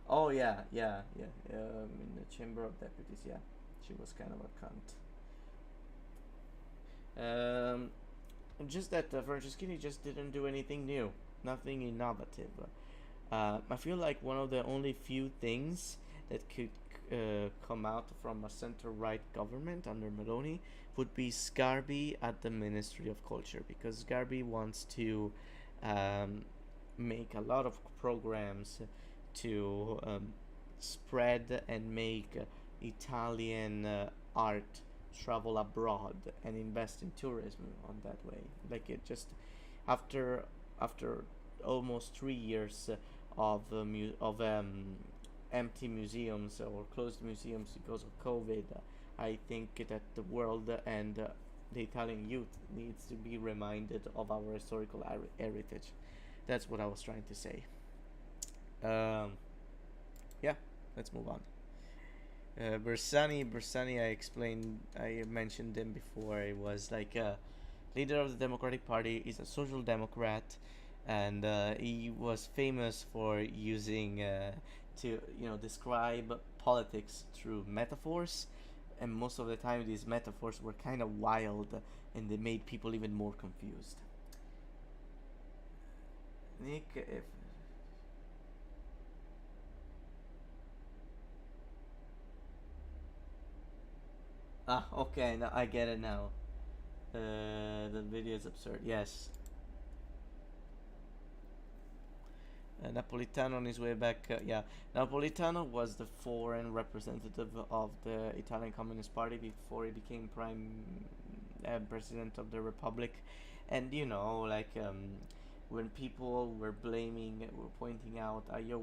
Oh yeah. In the Chamber of Deputies, yeah, she was kind of a cunt. Just that Franceschini just didn't do anything new, nothing innovative. I feel like one of the only few things that could come out from a center-right government under Meloni would be Sgarbi at the Ministry of Culture, because Sgarbi wants to make a lot of programs to spread and make Italian art travel abroad and invest in tourism on that way. Like it just after almost 3 years of empty museums or closed museums because of COVID, I think that the world and the Italian youth needs to be reminded of our historical heritage. That's what I was trying to say. Yeah, let's move on. Bersani, I mentioned him before. He was like a leader of the Democratic Party. He's a social democrat, and he was famous for using to describe politics through metaphors, and most of the time these metaphors were kind of wild, and they made people even more confused. Nick, if okay, now I get it now. The video is absurd. Yes. Napolitano on his way back. Yeah, Napolitano was the foreign representative of the Italian Communist Party before he became prime president of the Republic. And when people were pointing out, yo,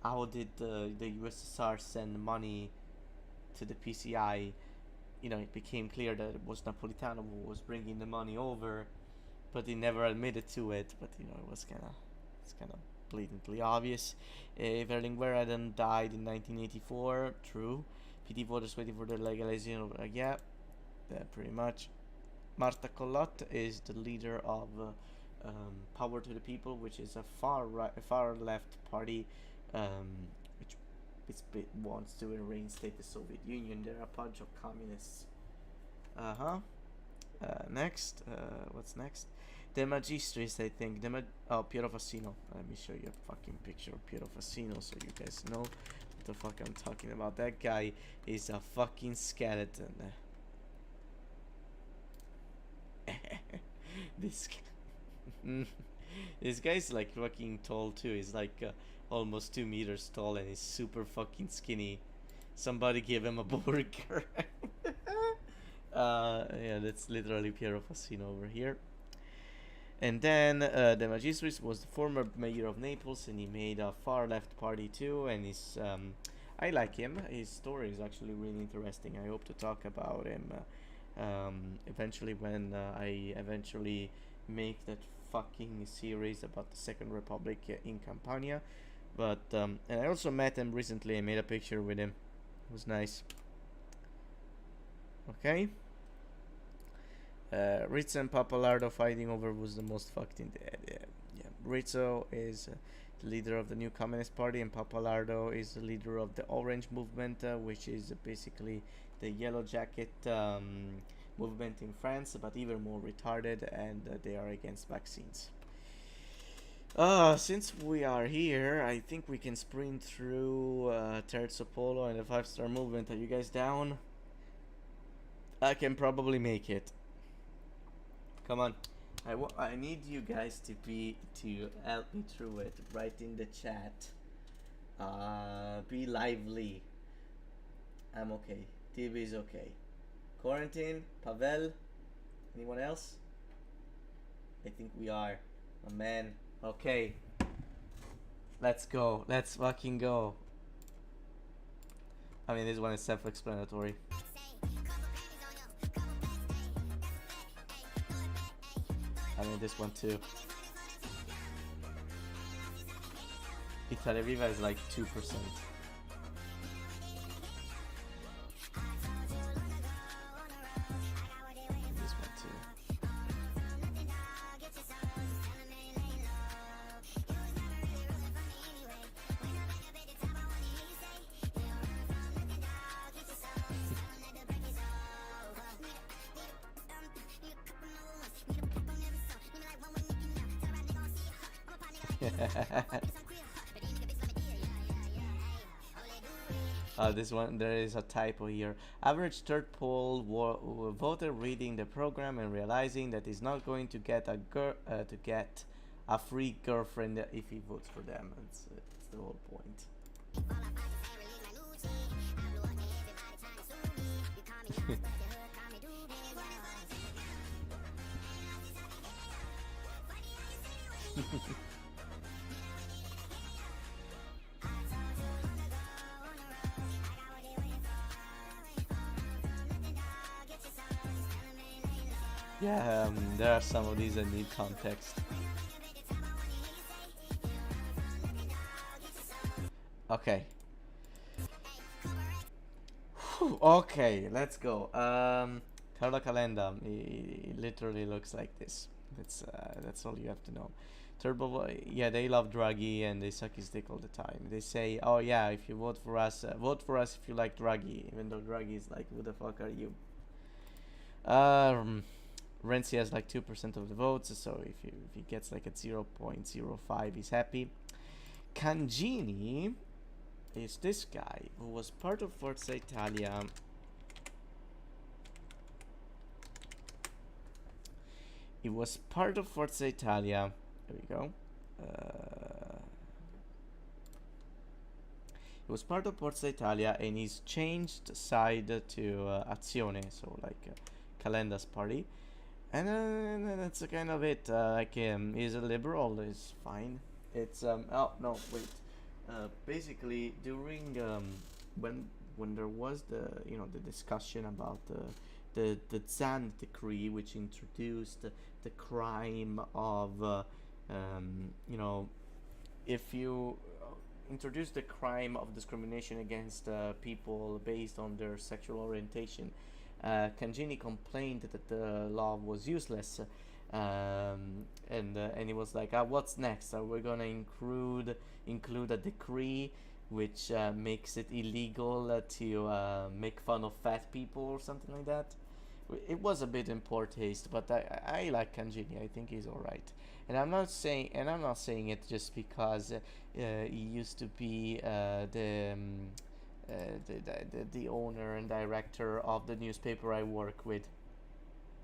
how did the USSR send money to the PCI? It became clear that it was Napolitano who was bringing the money over, but he never admitted to it. But it's kind of blatantly obvious. Berlinguer then died in 1984. True. PD voters waiting for the legalization of pretty much. Marta Collot is the leader of Power to the People, which is a far left party, which wants to reinstate the Soviet Union. They're a bunch of communists. Next, what's next? De Magistris, I think. Piero Fassino. Let me show you a fucking picture of Piero Fassino so you guys know what the fuck I'm talking about. That guy is a fucking skeleton. This guy's like fucking tall too. He's like almost 2 meters tall and he's super fucking skinny. Somebody give him a burger. Yeah, that's literally Piero Fassino over here. And then De Magistris was the former mayor of Naples, and he made a far left party too. And he's I like him. His story is actually really interesting. I hope to talk about him eventually when I eventually make that fucking series about the Second Republic in Campania. But and I also met him recently. I made a picture with him. It was nice. Okay. Rizzo and Pappalardo fighting over who's the most fucked in the yeah. Rizzo is the leader of the New Communist Party, and Pappalardo is the leader of the Orange Movement, which is basically the Yellow Jacket movement in France, but even more retarded, and they are against vaccines. Since we are here, I think we can sprint through Terzo Polo and the 5-star movement. Are you guys down? I can probably make it. Come on. I need you guys to help me through it. Write in the chat. Be lively. I'm okay. TV is okay. Quarantine? Pavel? Anyone else? I think we are. Oh man. Okay. Let's go. Let's fucking go. I mean, this one is self-explanatory. I mean, this one too. Italia Viva is like 2%. This one, there is a typo here. Average third poll voter reading the program and realizing that he's not going to get a free girlfriend if he votes for them. It's the whole point. Yeah, there are some of these that need context. Okay. Whew, okay, let's go. Carlo Calenda, it literally looks like this. That's all you have to know. Turbo, yeah, they love Draghi and they suck his dick all the time. They say, oh yeah, if you vote for us if you like Draghi, even though Draghi is like, who the fuck are you? Renzi has like 2% of the votes, so if he gets like at 0.05, he's happy. Cangini is this guy who was part of Forza Italia. He was part of Forza Italia. There we go. He was part of Forza Italia and he's changed side to Azione, so like Calenda's party. And that's kind of it. He's a liberal, is fine. It's oh no, wait. Basically, during when there was the discussion about the Zan decree, which introduced the crime of if you introduce the crime of discrimination against people based on their sexual orientation. Cangini complained that the law was useless, and he was like, "What's next? Are we gonna include a decree which makes it illegal to make fun of fat people or something like that?" It was a bit in poor taste, but I like Cangini. I think he's all right, and I'm not saying it just because he used to be the owner and director of the newspaper I work with.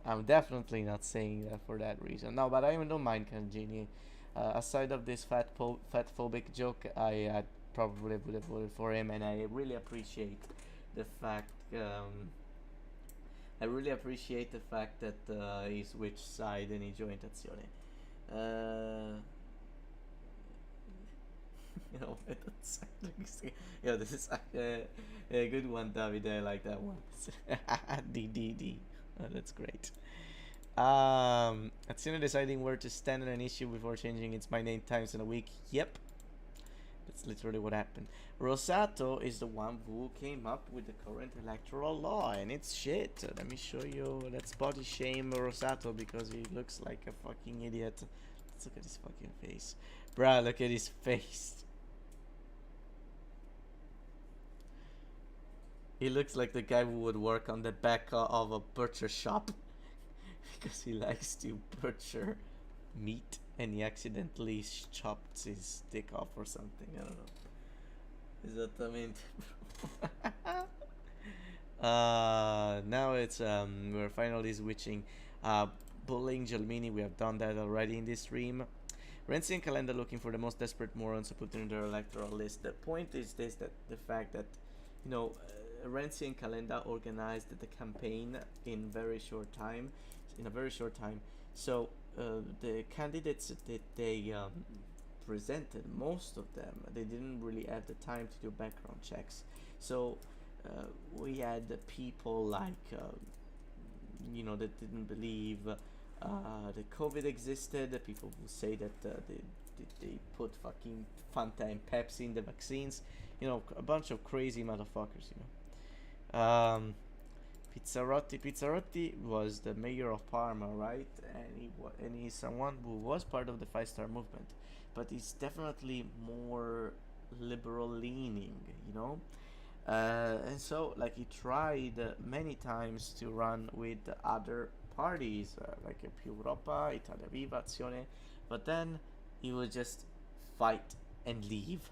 I'm definitely not saying that for that reason. No, but I don't mind Cangini. Aside of this fatphobic joke, I probably would have voted for him, and I really appreciate the fact. That he switched side and he joined Azione. This is a good one, David. I like that one. DDD. Oh, that's great. Azione deciding where to stand on an issue before changing its mind 8 times in a week. Yep. That's literally what happened. Rosato is the one who came up with the current electoral law, and it's shit. Let me show you. Let's body shame Rosato because he looks like a fucking idiot. Let's look at his fucking face. Bruh, look at his face. He looks like the guy who would work on the back of a butcher shop because he likes to butcher meat and he accidentally chopped his dick off or something. I don't know. Esattamente. Now it's we're finally switching. Bullying Gelmini, we have done that already in this stream. Renzi and Calenda looking for the most desperate morons to put in their electoral list. The point is this: that the fact that Renzi and Calenda organized the campaign in a very short time. So the candidates that they presented, most of them, they didn't really have the time to do background checks. So we had people like that didn't believe that COVID existed. The people who say that they put fucking Fanta and Pepsi in the vaccines. A bunch of crazy motherfuckers. Pizzarotti was the mayor of Parma, right? And he's someone who was part of the 5-star movement, but he's definitely more liberal leaning, and so like he tried many times to run with other parties like Più Europa, Italia Viva, Azione, but then he would just fight and leave,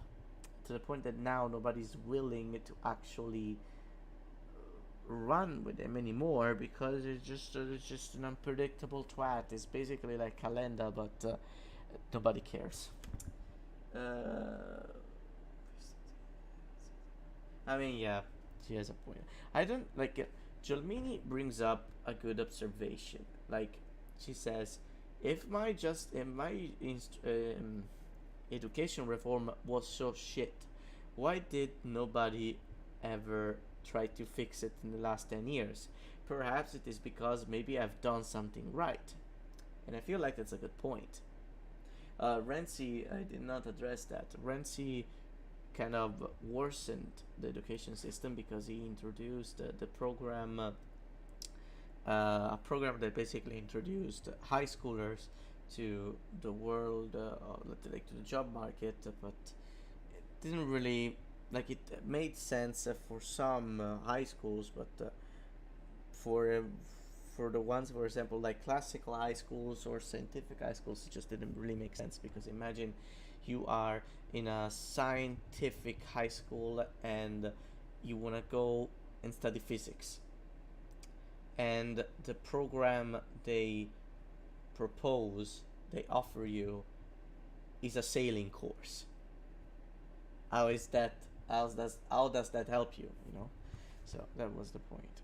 to the point that now nobody's willing to actually run with him anymore, because it's just an unpredictable twat. It's basically like Calenda, but nobody cares. I mean, yeah, she has a point. I don't like. Gelmini brings up a good observation. Like, she says, if my education reform was so shit, why did nobody ever try to fix it in the last 10 years? Perhaps it is because maybe I've done something right. And I feel like that's a good point. Renzi, I did not address that. Renzi kind of worsened the education system because he introduced the program, a program that basically introduced high schoolers to the world, like to the job market, but it didn't really, like, it made sense for some high schools, but for the ones, for example, like classical high schools or scientific high schools, it just didn't really make sense. Because imagine you are in a scientific high school and you want to go and study physics, and the program they offer you is a sailing course. How does that help you, you know? So that was the point.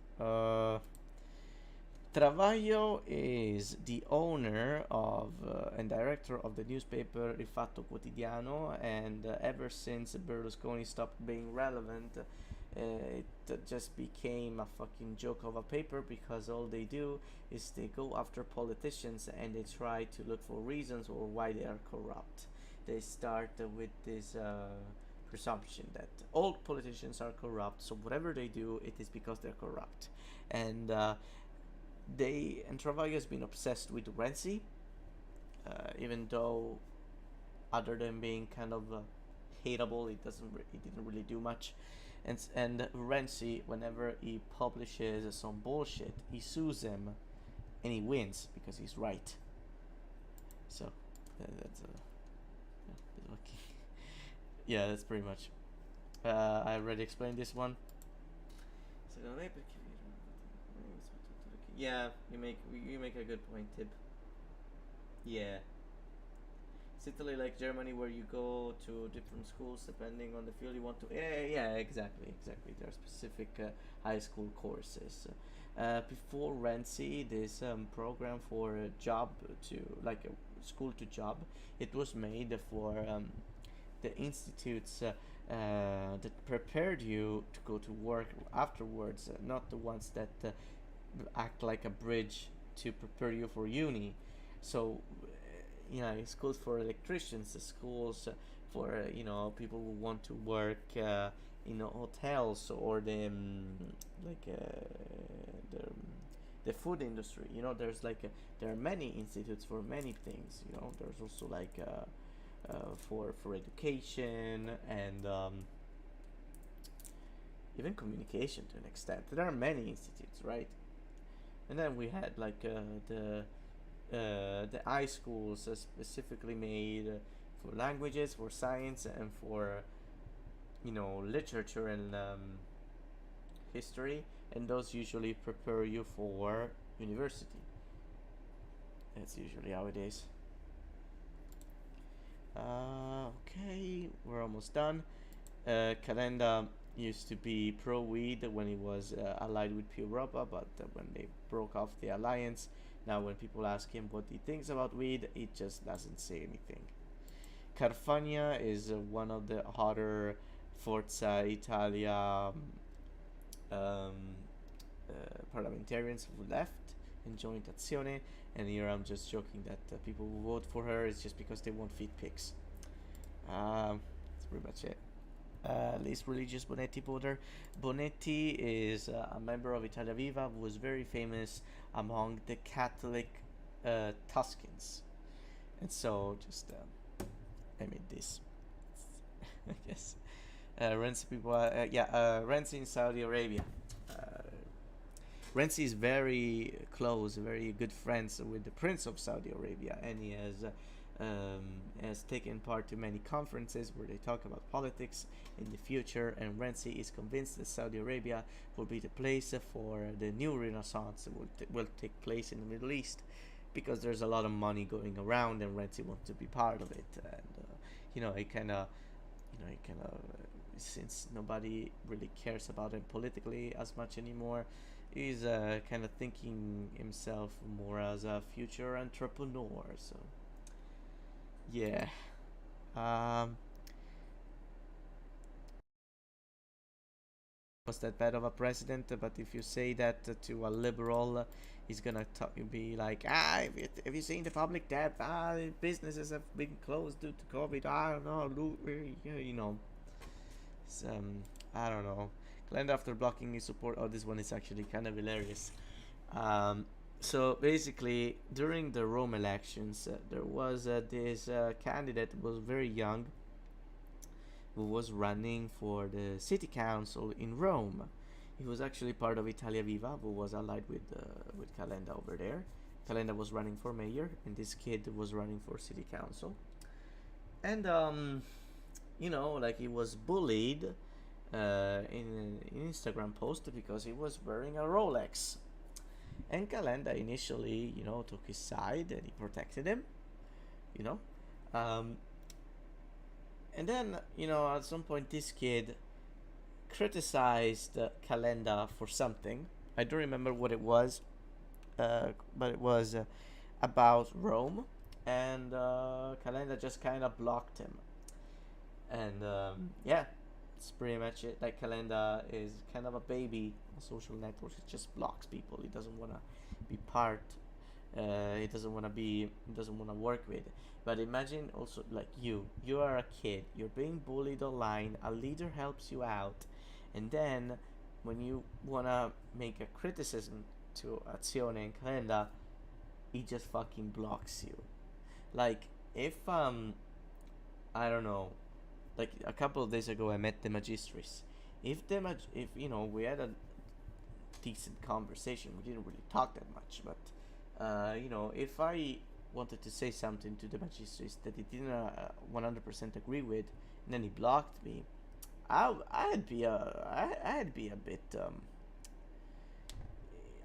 Travaglio is the owner of and director of the newspaper Il Fatto Quotidiano, and ever since Berlusconi stopped being relevant, it just became a fucking joke of a paper, because all they do is they go after politicians and they try to look for reasons or why they are corrupt. They start with this presumption that all politicians are corrupt, so whatever they do, it is because they're corrupt. And Travaglio has been obsessed with Renzi, even though, other than being kind of hateable, it didn't really do much. And Renzi, whenever he publishes some bullshit, he sues him, and he wins because he's right. So that's yeah, that's pretty much. I already explained this one. Yeah, you make a good point, Tib. Yeah. It's Italy like Germany, where you go to different schools depending on the field you want to. Yeah, exactly. There are specific high school courses. Before Renzi, this program for a job to, like a school to job, it was made for the institutes that prepared you to go to work afterwards, not the ones that act like a bridge to prepare you for uni. So, schools for electricians, schools for people who want to work in hotels, or the food industry. There's there are many institutes for many things. There's also for education and even communication to an extent. There are many institutes, right? And then we had the high schools specifically made for languages, for science, and for literature and history, and those usually prepare you for university. That's usually how it is. Okay, we're almost done. Calenda used to be pro-weed when he was allied with Pure Europa, but when they broke off the alliance, now when people ask him what he thinks about weed, he just doesn't say anything. Carfagna is one of the hotter Forza Italia parliamentarians who left and joined Azione, and here I'm just joking that people who vote for her is just because they want feed pigs. That's pretty much it. Least religious Bonetti voter. Bonetti is a member of Italia Viva who was very famous among the Catholic Tuscans, and so just I made this. I guess Renzi people. Renzi in Saudi Arabia. Renzi is very close, very good friends with the Prince of Saudi Arabia, and he has has taken part to many conferences where they talk about politics in the future, and Renzi is convinced that Saudi Arabia will be the place for the new renaissance that will take place in the Middle East, because there's a lot of money going around and Renzi wants to be part of it. And he kind of since nobody really cares about him politically as much anymore, he's kind of thinking himself more as a future entrepreneur. So yeah. Was that bad of a president, but if you say that to a liberal, he's gonna be like, have you seen the public debt? Businesses have been closed due to COVID. I don't know, you know. I don't know. Glenn, after blocking his support, this one is actually kind of hilarious. So basically, during the Rome elections, there was this candidate who was very young, who was running for the city council in Rome. He was actually part of Italia Viva, who was allied with Calenda over there. Calenda was running for mayor, and this kid was running for city council. And like, he was bullied in an Instagram post because he was wearing a Rolex. And Calenda initially, took his side and he protected him, and then, at some point, this kid criticized Calenda for something. I don't remember what it was, but it was about Rome, and Calenda just kind of blocked him. And yeah, it's pretty much it. Like, Calenda is kind of a baby on social networks. He just blocks people. He doesn't want to be part. He doesn't want to work with. But imagine also, like, you are a kid, you're being bullied online, a leader helps you out, and then when you want to make a criticism to Azione and Calenda, he just fucking blocks you. Like, if I don't know, like, a couple of days ago I met the Magistris. If we had a decent conversation, we didn't really talk that much, but if I wanted to say something to the Magistris that he didn't 100% agree with, and then he blocked me, I'd be a bit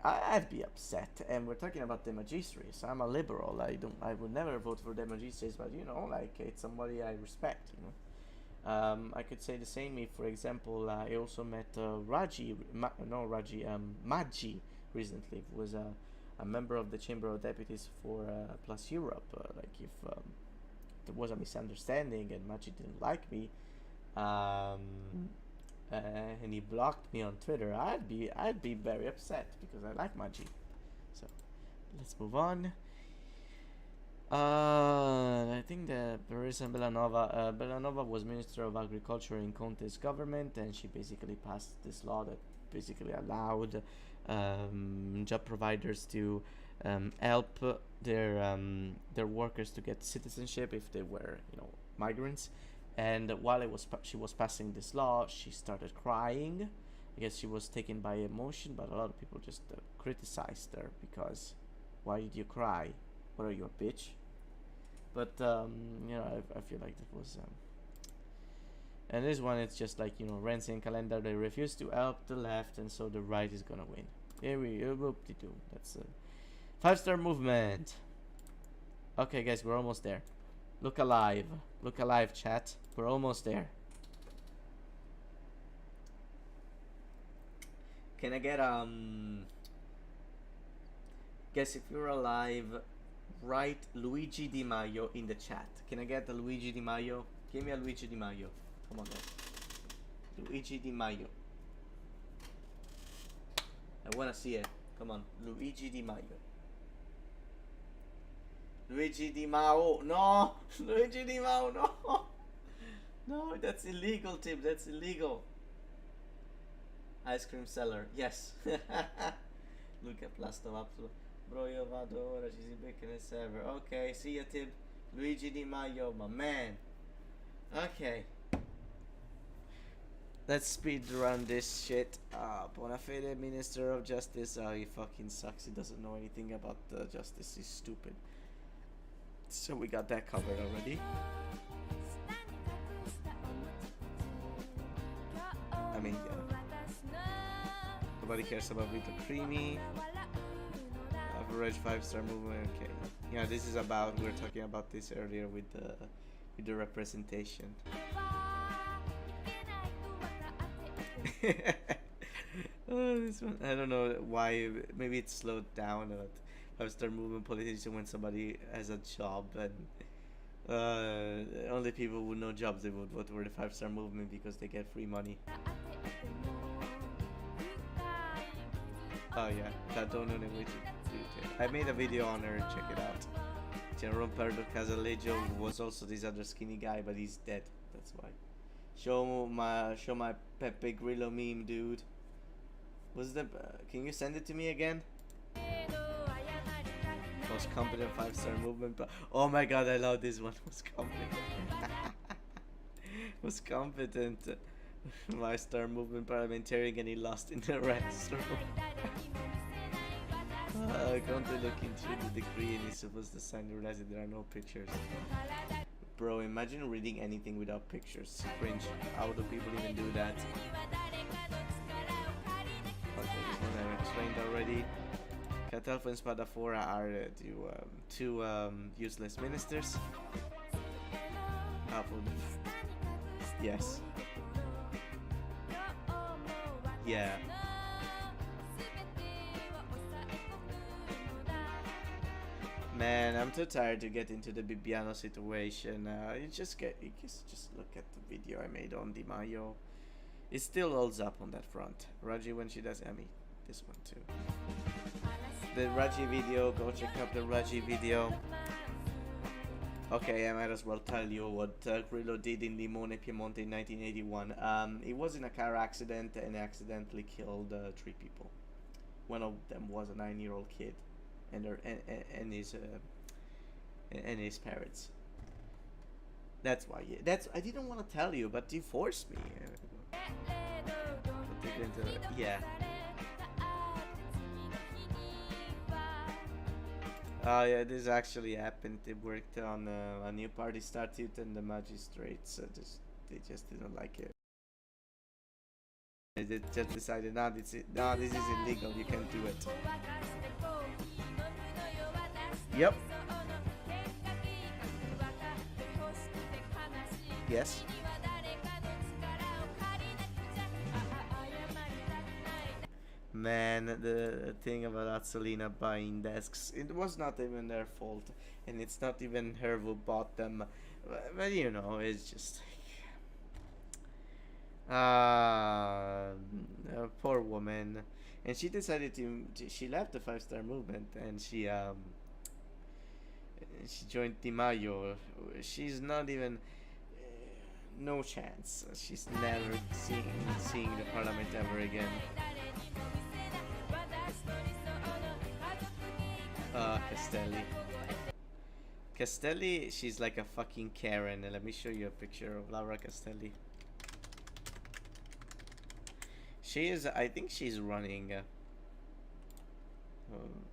I'd be upset. And we're talking about the Magistris. I'm a liberal. I would never vote for the Magistris, but it's somebody I respect. I could say the same if, for example, I also met Maggi recently. Who was a member of the Chamber of Deputies for Plus Europe. If there was a misunderstanding and Maggi didn't like me, and he blocked me on Twitter, I'd be very upset because I like Maggi. So let's move on. I think that Marisa Bellanova was Minister of Agriculture in Conte's government, and she basically passed this law that basically allowed job providers to help their workers to get citizenship if they were migrants. And while she was passing this law, she started crying. I guess she was taken by emotion, but a lot of people just criticized her because, why did you cry? What are you, a bitch? But I feel like that was and this one, it's just like, Renzi and Calenda, they refuse to help the left, and so the right is gonna win. Here we whoop-de-doo. That's a 5-star movement. Okay, guys, we're almost there. Look alive, chat. We're almost there. Can I get guess if you're alive, write Luigi Di Maio in the chat. Can I get a Luigi Di Maio? Give me a Luigi Di Maio. Come on, guys. Luigi Di Maio. I wanna see it. Come on, Luigi Di Maio. Luigi Di Maio, no! Luigi Di Maio, no! No, that's illegal, Tim. That's illegal. Ice cream seller, yes. Look at Plasto Apso. Bro, io vado ora, ci si becca nel server. Ok, see ya, Tim. Luigi Di Maio, my man. Okay. Let's speed run this shit. Bonafede, Minister of Justice. He fucking sucks. He doesn't know anything about justice. He's stupid. So we got that covered already. I mean, yeah. Nobody cares about Vito Creamy. Average 5-star movement. Okay. Yeah, this is about. We were talking about this earlier with the representation. Oh, this one. I don't know why. Maybe it slowed down. 5-star movement politician when somebody has a job, and only people with no jobs they would vote for the 5-star movement because they get free money. Oh yeah, that don't know way to do it. I made a video on her. Check it out. Gianroberto Casaleggio was also this other skinny guy, but he's dead. That's why. Show my Pepe Grillo meme, dude. Was the? Can you send it to me again? Most competent 5-star movement. But oh my god, I love this one. Most competent. Most competent 5-star movement parliamentarian, and he lost in the restroom. Going to look into the degree and he's supposed to sign, realizing there are no pictures. Bro, imagine reading anything without pictures. Cringe. How do people even do that? Okay, this one I explained already. Catalfo and Spadafora are two useless ministers. Yes. Yeah. Man, I'm too tired to get into the Bibbiano situation. You just look at the video I made on Di Maio. It still holds up on that front. Raji when she does Emmy. This one too. The Raji video, go check out the Raji video. Okay, I might as well tell you what Grillo did in Limone, Piemonte in 1981. He was in a car accident and accidentally killed 3 people. One of them was a 9-year-old kid, and his parents. That's why. I didn't want to tell you, but you forced me. Yeah. Oh yeah, this actually happened. They worked on a new party statute, and the magistrates they just didn't like it. They just decided, no, this is illegal. You can't do it. Yep. Yes. Man, the thing about Azzolina buying desks, it was not even their fault, and it's not even her who bought them, but you know, it's just a poor woman, and she decided she left the 5-star movement, and she joined Di Maio. She's not even no chance. She's never seeing the parliament ever again. Castelli, she's like a fucking Karen. Let me show you a picture of Laura Castelli. I think she's running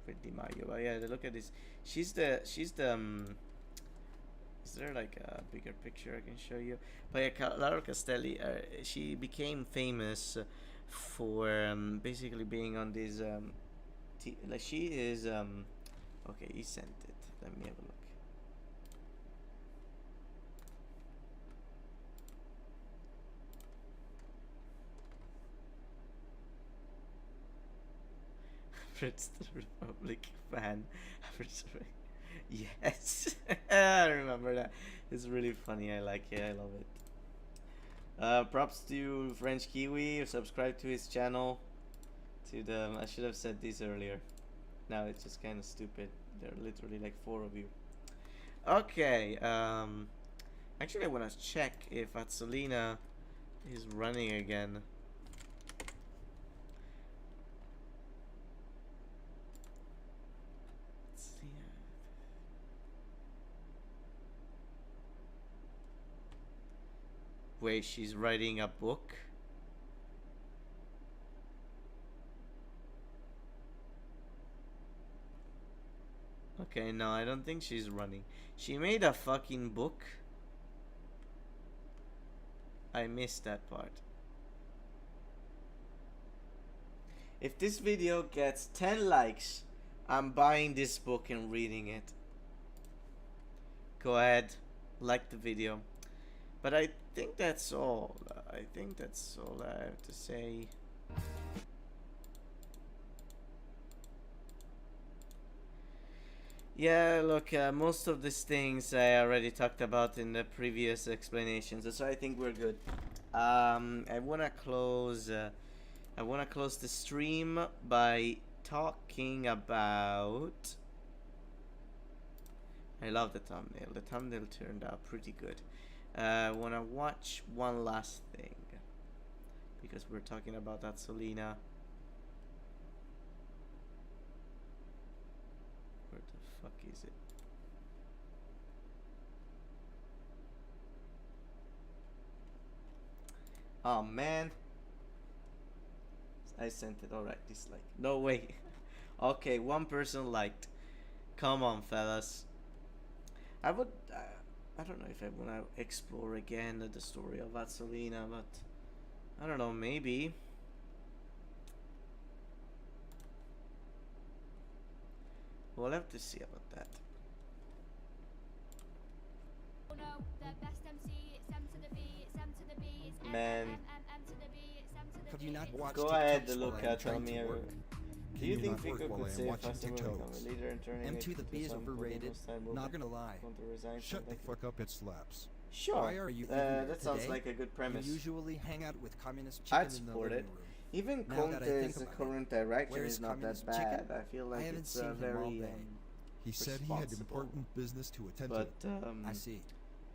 with Di Maio. But yeah, look at this. She's the is there like a bigger picture I can show you? But yeah, Laura Castelli, she became famous for basically being on this like she is okay, he sent it. Let me have a look. Fritz the Republic fan. Yes. I remember that. It's really funny. I like it. I love it. Props to French Kiwi. Subscribe to his channel. I should have said this earlier. Now it's just kind of stupid. There are literally like 4 of you. Okay. Actually, I want to check if Azzolina is running again. Let's see. Wait, she's writing a book? Okay, no, I don't think she's running. She made a fucking book. I missed that part. If this video gets 10 likes, I'm buying this book and reading it. Go ahead, like the video. But I think that's all. I think that's all I have to say. Yeah, look, most of these things I already talked about in the previous explanations, so I think we're good. I wanna close the stream by talking about. I love the thumbnail. The thumbnail turned out pretty good. I wanna watch one last thing because we're talking about Azzolina. Where the fuck is it? Oh man, I sent it. Alright, dislike. No way. Okay, one person liked. Come on, fellas. I would. I don't know if I want to explore again the story of Azzolina, but I don't know. Maybe. We'll have to see about that. Man, Could you not watch go TikToks ahead, while Luca. I'm Tell trying me. to work? Do you Can think not Fico work while could I'm save watching Faster become a leader and turning M2 it the to B is some overrated. Not gonna lie. want to resign Shut the something? fuck up, it slaps. Sure. Why are you even here that sounds today? like a good You premise. usually hang out with communist chicken I'd in the support living it. room. Even Now that I think Conte's about it, current direction where's is not that Communist bad. Chicken? I feel I like haven't it's seen him all very. day. He said he had responsible. important business to attend But to. I see.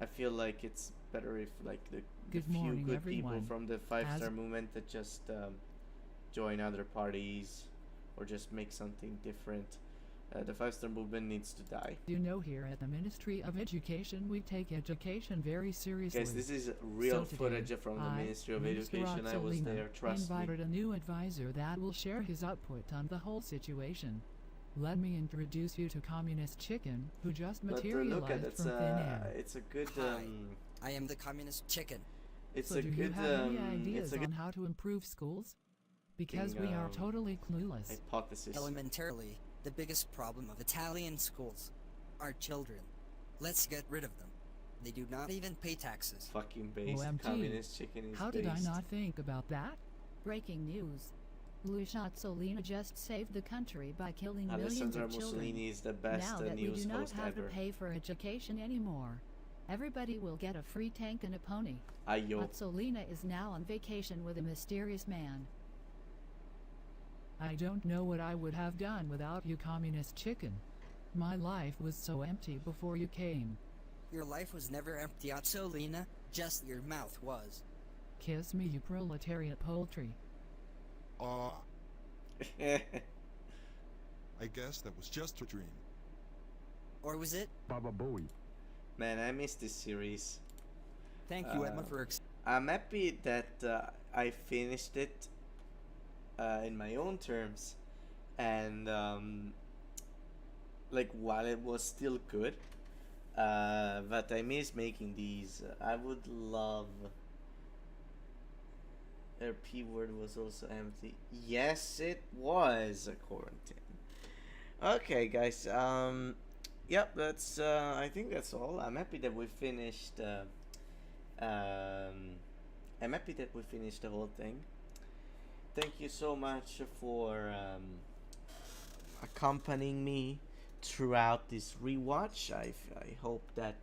I feel like it's better if like the Good few morning, good people everyone. from the five-star As- movement that just join other parties or just make something different. The five-star movement needs to die. You know, here at the Ministry of Education, we take education very seriously. Guys, this is real So footage today, from the I, Ministry of Minister Education. I was Azzolina, there, trust me. invited a new advisor that will share his output on the whole situation. Let me introduce you to Communist Chicken, who just But materialized look at from thin air. it's a good Hi. I am the communist chicken. it's So a do you good have any it's ideas a good on how to improve schools? Because thing, we are totally clueless. hypothesis. Elementarily, the biggest problem of Italian schools are children. Let's get rid of them. They do not even pay taxes. Fucking based. OMG. Communist chicken is How did I based. not think about that? Breaking news. Lucia Azzolina just saved the country by killing millions Alessandra of children. Mussolini is the best Now that we news do not host have ever. to pay for education anymore, everybody will get a free tank and a pony. Ayo. Azzolina is now on vacation with a mysterious man. I don't know what I would have done without you, Communist Chicken. My life was so empty before you came. Your life was never empty, Azzolina. Just your mouth was. Kiss me, you proletariat poultry. I guess that was just a dream. Or was it? Baba Booey. Man, I missed this series. Thank you, Emma, for I'm happy that I finished it in my own terms, and like while it was still good, but I miss making these. I would love. Their P word was also empty. Yes, it was a quarantine. Okay, guys. Yep. That's. I think that's all. I'm happy that we finished. I'm happy that we finished the whole thing. Thank you so much for accompanying me throughout this rewatch. I hope that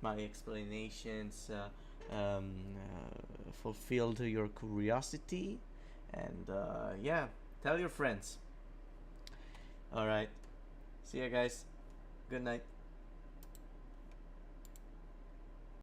my explanations fulfilled your curiosity, and yeah, tell your friends. All right, see you guys. Good night.